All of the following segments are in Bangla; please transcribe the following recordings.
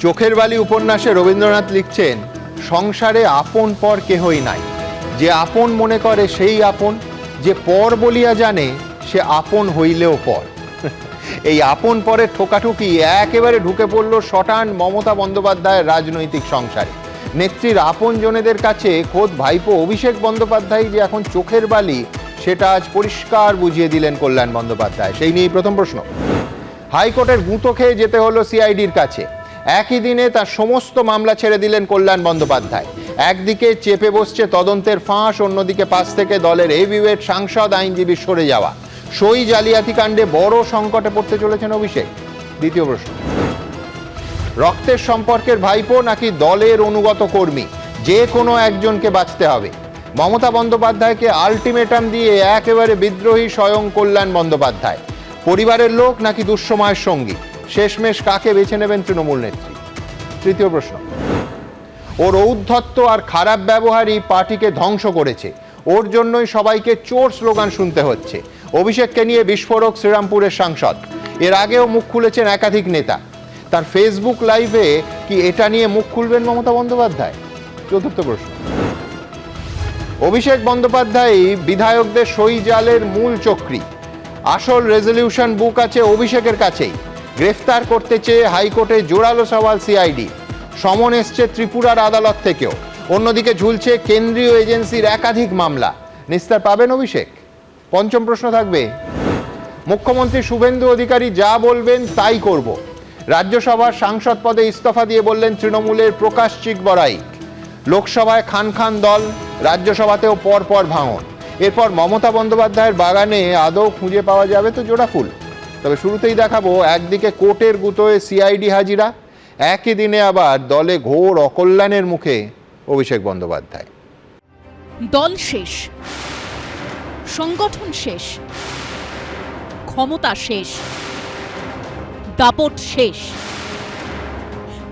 চোখের বালি উপন্যাসে রবীন্দ্রনাথ লিখছেন, সংসারে আপন পর কেহই নাই, যে আপন মনে করে সেই আপন, যে পর বলিয়া জানে সে আপন হইলেও পর। এই আপন পরের ঠোকাঠুকি একেবারে ঢুকে পড়ল শটান মমতা বন্দ্যোপাধ্যায়ের রাজনৈতিক সংসারে। নেত্রীর আপন জনেদের কাছে খোদ ভাইপো অভিষেক বন্দ্যোপাধ্যায় যে এখন চোখের বালি, সেটা আজ পরিষ্কার বুঝিয়ে দিলেন কল্যাণ বন্দ্যোপাধ্যায়। সেই নিয়েই প্রথম প্রশ্ন। হাইকোর্টের গুঁতো খেয়ে যেতে হলো সিআইডির কাছে। একই দিনে তার সমস্ত মামলা ছেড়ে দিলেন কল্যাণ বন্দ্যোপাধ্যায়। একদিকে চেপে বসছে তদন্তের ফাঁস, অন্যদিকে পাশ থেকে দলের হেভিওয়েট সাংসদ আইনজীবী সরে যাওয়া। সই জালিয়াতি কাণ্ডে বড় সংকটে পড়তে চলেছেন অভিষেক। দ্বিতীয় প্রশ্ন, রক্তের সম্পর্কের ভাইপো নাকি দলের অনুগত কর্মী, যে কোনো একজনকে বাঁচতে হবে। মমতা বন্দ্যোপাধ্যায়কে আলটিমেটাম দিয়ে একেবারে বিদ্রোহী স্বয়ং কল্যাণ বন্দ্যোপাধ্যায়। পরিবারের লোক নাকি দুঃসময়ের সঙ্গী, শেষমেশ কাকে বেছে নেবেন তৃণমূল নেত্রী? তৃতীয় প্রশ্ন, ওর ঔদ্ধত্য আর খারাপ ব্যবহারই পার্টিকে ধ্বংস করেছে, ওর জন্যই সবাইকে চোর স্লোগান শুনতে হচ্ছে। অভিষেককে নিয়ে বিস্ফোরক শ্রীরামপুরের সাংসদ। এর আগেও মুখ খুলেছেন একাধিক নেতা। তার ফেসবুক লাইভে কি এটা নিয়ে মুখ খুলবেন মমতা বন্দ্যোপাধ্যায়? চতুর্থ প্রশ্ন, অভিষেক বন্দ্যোপাধ্যায় বিধায়কদের সই জালের মূল চক্রী। আসল রেজলিউশন বুক আছে অভিষেকের কাছেই। গ্রেফতার করতে চেয়ে হাইকোর্টে জোরালো সওয়াল সিআইডি। সমন এসছে ত্রিপুরার আদালত থেকেও। অন্যদিকে ঝুলছে কেন্দ্রীয় এজেন্সির একাধিক মামলা। নিস্তার পাবেন অভিষেক? পঞ্চম প্রশ্ন থাকবে, মুখ্যমন্ত্রী শুভেন্দু অধিকারী যা বলবেন তাই করব। রাজ্যসভার সাংসদ পদে ইস্তফা দিয়ে বললেন তৃণমূলের প্রকাশ চিকবরাইক। লোকসভায় খান খান দল, রাজ্যসভাতেও পরপর ভাঙন। এরপর মমতা বন্দ্যোপাধ্যায়ের বাগানে আদৌ খুঁজে পাওয়া যাবে তো জোড়া ফুল? তবে শুরুতেই দেখাবো একদিকে কোর্টের গুঁতোয় সিআইডি হাজিরা, একই দিনে আবার দলে ঘোর অকল্যাণের মুখে অভিষেক বন্দ্যোপাধ্যায়। দল শেষ, সংগঠন শেষ, ক্ষমতা শেষ, দাপট শেষ,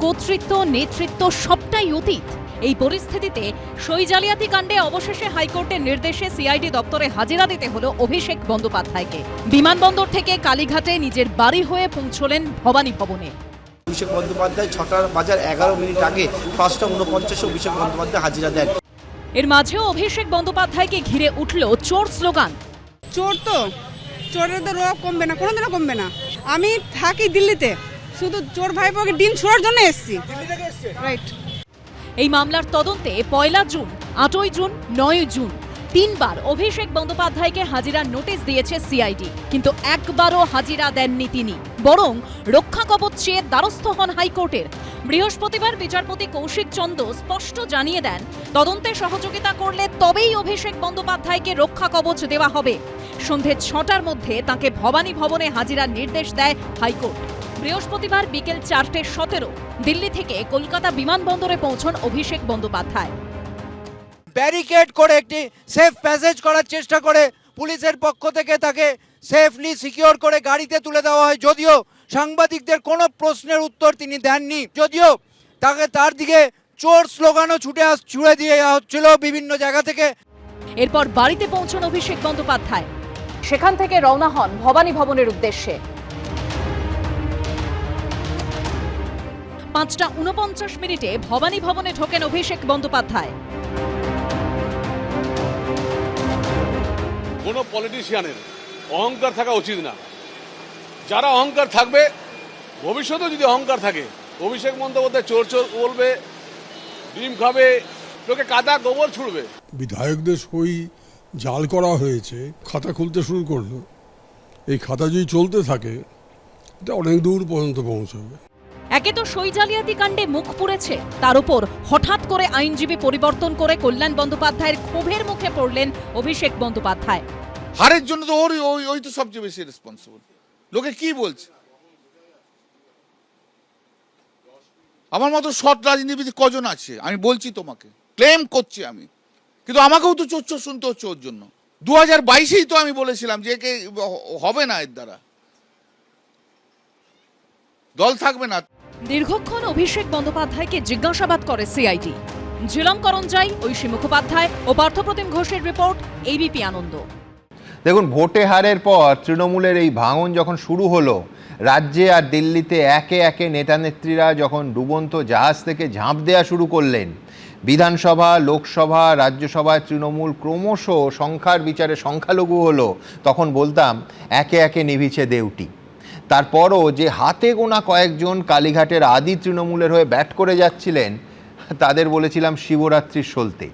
কর্তৃত্ব নেতৃত্ব সবটাই অতীত। এই পরিস্থিতিতে সই জালিয়াতি কাণ্ডে অবশেষে হাইকোর্টের নির্দেশে সিআইডি দপ্তরে হাজিরা দিতে হলো অভিষেক বন্দ্যোপাধ্যায়কে। বিমানবন্দর থেকে কালীঘাটে নিজের বাড়ি হয়ে পৌঁছলেন ভবানী ভবনে। অভিষেক বন্দ্যোপাধ্যায় 6:11 আগে 5:49 অভিষেক বন্দ্যোপাধ্যায় হাজিরা দেন। এর মাঝেও অভিষেক বন্দ্যোপাধ্যায়কে ঘিরে উঠল চোর স্লোগান। চোর তো, চোরের তো রোগ কমবে না, কোনোদিনও কমবে না। আমি থাকি দিল্লিতে, শুধু চোর ভাইপোকে ডিম ছোড়ার জন্য এসেছি। রাইট। এই মামলার তদন্তে 1 জুন, 8 জুন, 9 জুন তিনবার অভিষেক বন্দ্যোপাধ্যায়কে হাজিরার নোটিশ দিয়েছে সিআইডি, কিন্তু একবারও হাজিরা দেননি তিনি, বরং রক্ষা কবচ চেয়ে দ্বারস্থ হন হাইকোর্টের। বৃহস্পতিবার বিচারপতি কৌশিক চন্দ স্পষ্ট জানিয়ে দেন, তদন্তে সহযোগিতা করলে তবেই অভিষেক বন্দ্যোপাধ্যায়কে রক্ষা কবচ দেওয়া হবে। সন্ধে 6টার মধ্যে তাকে ভবানী ভবনে হাজিরার নির্দেশ দেয় হাইকোর্ট। বৃহস্পতিবার বিকেল 4:17 দিল্লি থেকে কলকাতা বিমানবন্দরে পৌঁছন অভিষেক বন্দ্যোপাধ্যায়। ব্যারিকেড করে একটি সেফ প্যাসেজ করার চেষ্টা করে পুলিশের পক্ষ থেকে তাকে সেফলি সিকিউর করে গাড়িতে তুলে দেওয়া হয়, যদিও সাংবাদিকদের কোনো প্রশ্নের উত্তর তিনি দেননি, যদিও তার দিকে চোর স্লোগানও ছুড়ে দিয়ে হচ্ছিল বিভিন্ন জায়গা থেকে। এরপর বাড়িতে পৌঁছন অভিষেক বন্দ্যোপাধ্যায়। সেখান থেকে রওনা হন ভবানী ভবনের উদ্দেশ্যে। 5:49 ভবানী ভবনে ঢোকেন অভিষেক বন্দ্যোপাধ্যায়। কোনো পলিটিশিয়ানের অহংকার থাকা উচিত না। যারা অহংকার থাকবে, ভবিষ্যতেও যদি অহংকার থাকে, অভিষেক বন্দ্যোপাধ্যায় চোর চোর বলবে, ডিম খাবে, লোকে কাদা গোবর ছুড়বে। বিধায়কদের সই জাল করা হয়েছে, খাতা খুলতে শুরু করলো। এই খাতা যদি চলতে থাকে এটা অনেক দূর পর্যন্ত পৌঁছবে। একে তো সই জালিয়াতি কাণ্ডে মুখ পুড়েছে, তার উপর হঠাৎ করে আইনজীবী পরিবর্তন করে কল্যাণ বন্দ্যোপাধ্যায়ের ক্ষোভের মুখে পড়লেন অভিষেক বন্দ্যোপাধ্যায়। হারের জন্য তো ওই তো সবচেয়ে বেশি রেসপন্সিবল। লোকে কি বলছে? আমার মতো সৎ রাজনীতিবিদ কজন আছে আমি বলছি তোমাকে, ক্লেম করছি আমি, কিন্তু আমাকেও তো চোর চোর শুনতে হচ্ছে ওর জন্য। 2022-এই তো আমি বলেছিলাম যে একে হবে না, এর দ্বারা দল থাকবে না। দীর্ঘক্ষণ অভিষেক বন্দ্যোপাধ্যায়কে জিজ্ঞাসাবাদ করে সিআইডি। ঝিলম করঞ্জাই, ঐশী মুখোপাধ্যায় ও পার্থপ্রতিম ঘোষের রিপোর্ট, এবিপি আনন্দ। দেখুন, ভোটে হারের পর তৃণমূলের এই ভাঙন যখন শুরু হলো, রাজ্যে আর দিল্লিতে একে একে নেতা নেত্রীরা যখন ডুবন্ত জাহাজ থেকে ঝাঁপ দেওয়া শুরু করলেন, বিধানসভা, লোকসভা, রাজ্যসভায় তৃণমূল ক্রমশ সংখ্যার বিচারে সংখ্যালঘু হলো, তখন বলতাম একে একে নিভিছে দেউটি। তারপরও যে হাতে গোনা কয়েকজন কালীঘাটের আদি তৃণমূলের হয়ে ব্যাট করে যাচ্ছিলেন, তাদের বলেছিলাম শিবরাত্রির সলতে।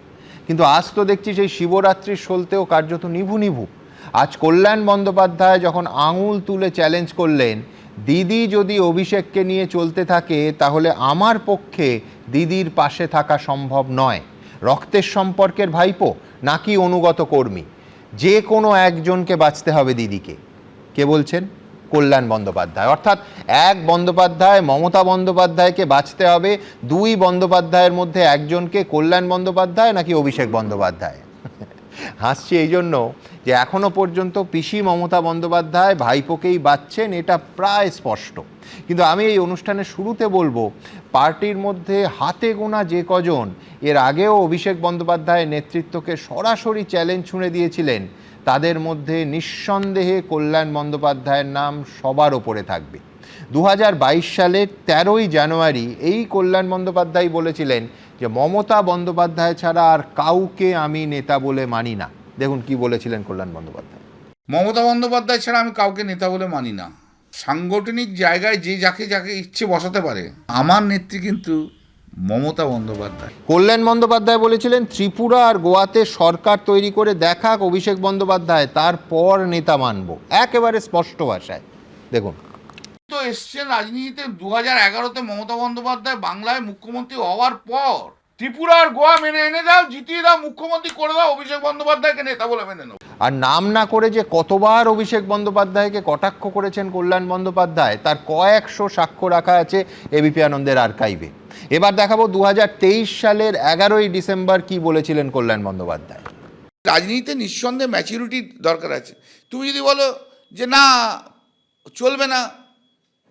কিন্তু আজ তো দেখছি সেই শিবরাত্রির সলতেও কার্যত নিভু নিভু। আজ কল্যাণ বন্দ্যোপাধ্যায় যখন আঙুল তুলে চ্যালেঞ্জ করলেন, দিদি যদি অভিষেককে নিয়ে চলতে থাকে তাহলে আমার পক্ষে দিদির পাশে থাকা সম্ভব নয়। রক্তের সম্পর্কের ভাইপো নাকি অনুগত কর্মী, যে কোনো একজনকে বাঁচতে হবে দিদিকে। কে বলছেন? কল্যাণ বন্দ্যোপাধ্যায়। অর্থাৎ এক বন্দ্যোপাধ্যায় মমতা বন্দ্যোপাধ্যায়কে বাঁচতে হবে, দুই বন্দ্যোপাধ্যায়ের মধ্যে একজনকে, কল্যাণ বন্দ্যোপাধ্যায় নাকি অভিষেক বন্দ্যোপাধ্যায়। হাসছি এই জন্য যে এখনো পর্যন্ত পিসি মমতা বন্দ্যোপাধ্যায় ভাইপোকেই বাঁচছেন, এটা প্রায় স্পষ্ট। কিন্তু আমি এই অনুষ্ঠানের শুরুতে বলবো, পার্টির মধ্যে হাতে গোনা যে কজন এর আগেও অভিষেক বন্দ্যোপাধ্যায়ের নেতৃত্বকে সরাসরি চ্যালেঞ্জ ছুঁড়ে দিয়েছিলেন, তাদের মধ্যে নিঃসন্দেহে কল্যাণ বন্দ্যোপাধ্যায়ের নাম সবার ওপরে থাকবে। 2022 সালের 13ই জানুয়ারি এই কল্যাণ বন্দ্যোপাধ্যায় বলেছিলেন যে মমতা বন্দ্যোপাধ্যায় ছাড়া আর কাউকে আমি নেতা বলে মানি না। দেখুন কি বলেছিলেন কল্যাণ বন্দ্যোপাধ্যায়। মমতা বন্দ্যোপাধ্যায় ছাড়া আমি কাউকে নেতা বলে মানি না। সাংগঠনিক জায়গায় যে যাকে যাকে ইচ্ছে বসাতে পারে, আমার নেত্রী কিন্তু মমতা বন্দ্যোপাধ্যায়। কল্যাণ বন্দ্যোপাধ্যায় বলেছিলেন ত্রিপুরা আর গোয়াতে সরকার তৈরি করে দেখাক অভিষেক বন্দ্যোপাধ্যায়, তারপর নেতা মানব। একেবারে স্পষ্ট ভাষায় দেখুন। তো এসছেন রাজনীতিতে 2011-তে মমতা বন্দ্যোপাধ্যায় বাংলায় মুখ্যমন্ত্রী হওয়ার পর। ত্রিপুরা আর গোয়া মেনে এনে দাও, জিতিয়ে দাও, মুখ্যমন্ত্রী করে দাও, অভিষেক বন্দ্যোপাধ্যায়কে নেতা বলে মেনে নেব। আর নাম না করে যে কতবার অভিষেক বন্দ্যোপাধ্যায়কে কটাক্ষ করেছেন কল্যাণ বন্দ্যোপাধ্যায়, তার কয়েকশো সাক্ষ্য রাখা আছে এবিপি আনন্দের আর্কাইভে। এবার দেখাবো 2023 সালের 11ই ডিসেম্বর কি বলেছিলেন কল্যাণ বন্দ্যোপাধ্যায়। রাজনীতিতে নিঃসন্দেহে ম্যাচুরিটি দরকার আছে। তুমি যদি বলো যে না চলবে না,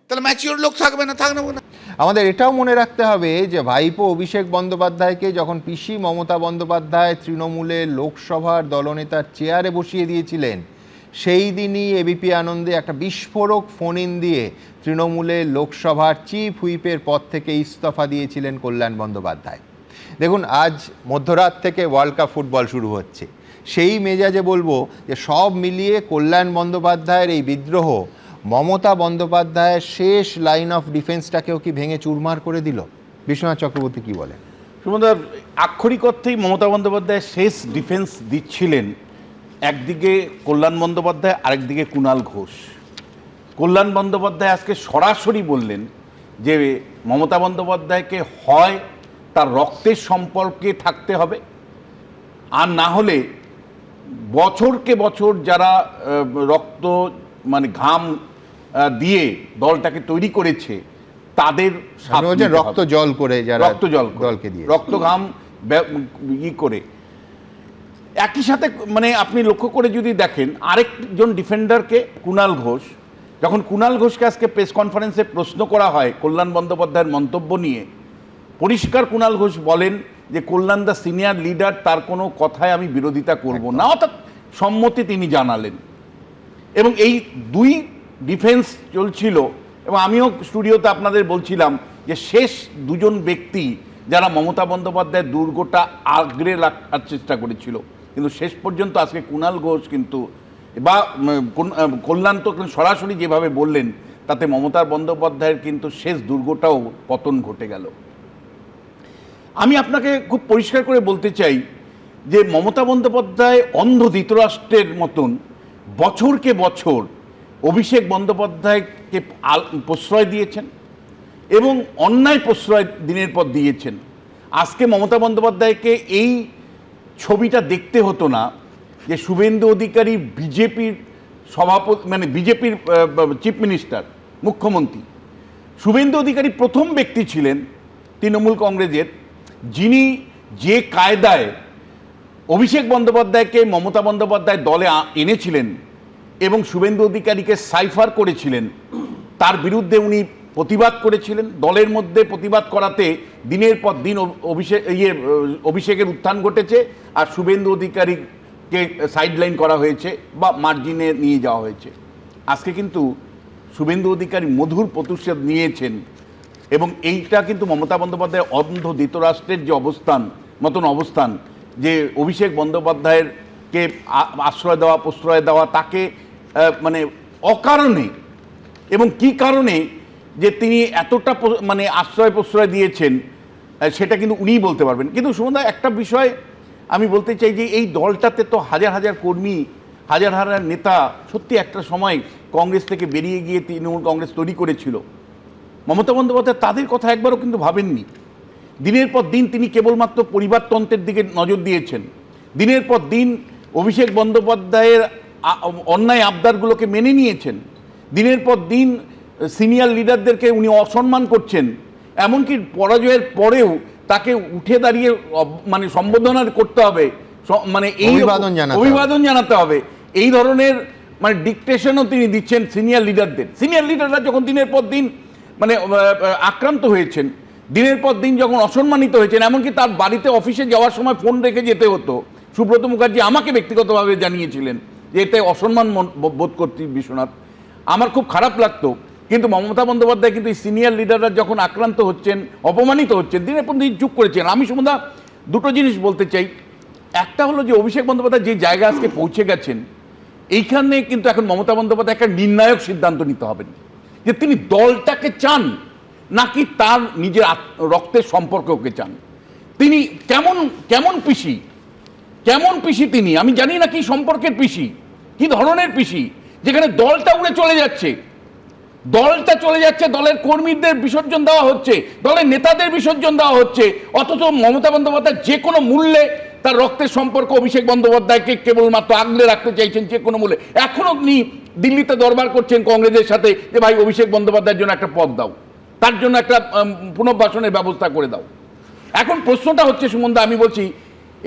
তাহলে ম্যাচিওর লোক থাকবে না, থাকবে না। আমাদের এটাও মনে রাখতে হবে যে ভাইপো অভিষেক বন্দ্যোপাধ্যায়কে যখন পিসি মমতা বন্দ্যোপাধ্যায় তৃণমূলের লোকসভার দলনেতার চেয়ারে বসিয়ে দিয়েছিলেন, সেই দিনই এবিপি আনন্দে একটা বিস্ফোরক ফোন ইন দিয়ে তৃণমূলের লোকসভার চিফ হুইপের পদ থেকে ইস্তফা দিয়েছিলেন কল্যাণ বন্দ্যোপাধ্যায়। দেখুন, আজ মধ্যরাত থেকে ওয়ার্ল্ড কাপ ফুটবল শুরু হচ্ছে। সেই মেজাজে বলবো যে সব মিলিয়ে কল্যাণ বন্দ্যোপাধ্যায়ের এই বিদ্রোহ মমতা বন্দ্যোপাধ্যায়ের শেষ লাইন অফ ডিফেন্সটাকেও কি ভেঙে চুরমার করে দিল? বিশ্বনাথ চক্রবর্তী কি বলেন? সুমনদা, আক্ষরিক অর্থেই মমতা বন্দ্যোপাধ্যায় শেষ ডিফেন্স দিচ্ছিলেন। একদিকে কল্যাণ বন্দ্যোপাধ্যায়, আরেকদিকে কুণাল ঘোষ। কল্যাণ বন্দ্যোপাধ্যায় আজকে সরাসরি বললেন যে মমতা বন্দ্যোপাধ্যায়কে হয় তার রক্তের সম্পর্কে থাকতে হবে, আর না হলে বছরকে বছর যারা রক্ত মানে ঘাম দিয়ে দলটাকে তৈরি করেছে তাদের রক্ত জল করে, যারা রক্ত জল দলকে দিয়ে রক্ত ঘাম করে। একই সাথে মানে আপনি লক্ষ্য করে যদি দেখেন আরেকজন ডিফেন্ডারকে কুণাল ঘোষ, যখন কুণাল ঘোষকে আজকে প্রেস কনফারেন্সে প্রশ্ন করা হয় কল্যাণ বন্দ্যোপাধ্যায়ের মন্তব্য নিয়ে, পরিষ্কার কুণাল ঘোষ বলেন যে কল্যাণ দা সিনিয়র লিডার, তার কোনো কথায় আমি বিরোধিতা করব না, অর্থাৎ সম্মতি তিনি জানালেন। এবং এই দুই ডিফেন্স চলছিল। এবং আমিও স্টুডিওতে আপনাদের বলছিলাম যে শেষ দুজন ব্যক্তি যারা মমতা বন্দ্যোপাধ্যায়ের দুর্গটা আগলে রাখার চেষ্টা করেছিল, কিন্তু শেষ পর্যন্ত আজকে কুণাল ঘোষ কিন্তু বা কল্যাণ তো সরাসরি যেভাবে বললেন, তাতে মমতা বন্দ্যোপাধ্যায়ের কিন্তু শেষ দুর্গটাও পতন ঘটে গেল। আমি আপনাকে খুব পরিষ্কার করে বলতে চাই যে মমতা বন্দ্যোপাধ্যায় অন্ধ ধৃতরাষ্ট্রের মতন বছরকে বছর অভিষেক বন্দ্যোপাধ্যায়কে প্রশ্রয় দিয়েছেন এবং অন্যায় প্রশ্রয় দিনের পর দিয়েছেন। আজকে মমতা বন্দ্যোপাধ্যায়কে এই ছবিটা দেখতে হতো না যে শুভেন্দু অধিকারী বিজেপির সভাপতি, মানে বিজেপির চিফ মিনিস্টার, মুখ্যমন্ত্রী। শুভেন্দু অধিকারী প্রথম ব্যক্তি ছিলেন তৃণমূল কংগ্রেসের যিনি যে কায়দায় অভিষেক বন্দ্যোপাধ্যায়কে মমতা বন্দ্যোপাধ্যায় দলে এনেছিলেন এবং শুভেন্দু অধিকারীকে সাইফার করেছিলেন, তার বিরুদ্ধে উনি প্রতিবাদ করেছিলেন। দলের মধ্যে প্রতিবাদ করাতে দিনের পর দিন অভিষেকের উত্থান ঘটেছে আর শুভেন্দু অধিকারীকে কে সাইডলাইন করা হয়েছে বা মার্জিনে নিয়ে যাওয়া হয়েছে। আজকে কিন্তু শুভেন্দু অধিকারী মধুর প্রতিশোধ নিয়েছেন এবং এইটা কিন্তু মমতা বন্দ্যোপাধ্যায়ের অন্ধ ধৃতরাষ্ট্রের যে মতন অবস্থান, যে অভিষেক বন্দ্যোপাধ্যায়ের কে আশ্রয় দেওয়া প্রশ্রয় দেওয়া, তাকে মানে অকারণে এবং কি কারণে যে তিনি এতটা মানে আশ্রয় প্রশ্রয় দিয়েছেন সেটা কিন্তু উনিই বলতে পারবেন। কিন্তু সুমনদা, একটা বিষয় আমি বলতে চাই যে এই দলটাতে তো হাজার হাজার কর্মী, হাজার হাজার নেতা সত্যি একটা সময় কংগ্রেস থেকে বেরিয়ে গিয়ে তৃণমূল কংগ্রেস তৈরি করেছিল। মমতা বন্দ্যোপাধ্যায় তাদের কথা একবারও কিন্তু ভাবেননি। দিনের পর দিন তিনি কেবলমাত্র পরিবারতন্ত্রের দিকে নজর দিয়েছেন। দিনের পর দিন অভিষেক বন্দ্যোপাধ্যায়ের অন্যায় আবদারগুলোকে মেনে নিয়েছেন। দিনের পর দিন সিনিয়র লিডারদেরকে উনি অসম্মান করছেন। এমনকি পরাজয়ের পরেও তাকে উঠে দাঁড়িয়ে মানে সম্বোধনা করতে হবে, মানে এই অভিবাদন জানাতে হবে, এই ধরনের মানে ডিকটেশনও তিনি দিচ্ছেন সিনিয়র লিডারদের। সিনিয়র লিডাররা যখন দিনের পর দিন মানে আক্রান্ত হয়েছেন, দিনের পর দিন যখন অসম্মানিত হয়েছেন, এমনকি তার বাড়িতে অফিসে যাওয়ার সময় ফোন রেখে যেতে হতো। সুব্রত মুখার্জি আমাকে ব্যক্তিগতভাবে জানিয়েছিলেন যে এতে অসম্মান বোধ করছি বিশ্বনাথ, আমার খুব খারাপ লাগতো। কিন্তু মমতা বন্দ্যোপাধ্যায় কিন্তু এই সিনিয়র লিডাররা যখন আক্রান্ত হচ্ছেন, অপমানিত হচ্ছেন, দিনের পর দিন চুপ করেছেন। আমি সুমদা দুটো জিনিস বলতে চাই। একটা হলো যে অভিষেক বন্দ্যোপাধ্যায় যে জায়গা আজকে পৌঁছে গেছেন, এইখানে কিন্তু এখন মমতা বন্দ্যোপাধ্যায় একটা নির্ণায়ক সিদ্ধান্ত নিতে হবে যে তিনি দলটাকে চান নাকি তার নিজের রক্তের সম্পর্ককে চান। তিনি কেমন পিসি তিনি, আমি জানি না কি সম্পর্কের পিসি, কি ধরনের পিসি, যেখানে দলটা উড়ে চলে যাচ্ছে, দলের কর্মীদের বিসর্জন দেওয়া হচ্ছে, দলের নেতাদের বিসর্জন দেওয়া হচ্ছে, অথচ মমতা বন্দ্যোপাধ্যায় যে কোনো মূল্যে তার রক্তের সম্পর্ক অভিষেক বন্দ্যোপাধ্যায়কে কেবলমাত্র আগলে রাখতে চাইছেন যে কোনো মূল্যে। এখনো তিনি দিল্লিতে দরবার করছেন কংগ্রেসের সাথে যে ভাই অভিষেক বন্দ্যোপাধ্যায়ের জন্য একটা পদ দাও, তার জন্য একটা পুনর্বাসনের ব্যবস্থা করে দাও। এখন প্রশ্নটা হচ্ছে সুমনদা, আমি বলছি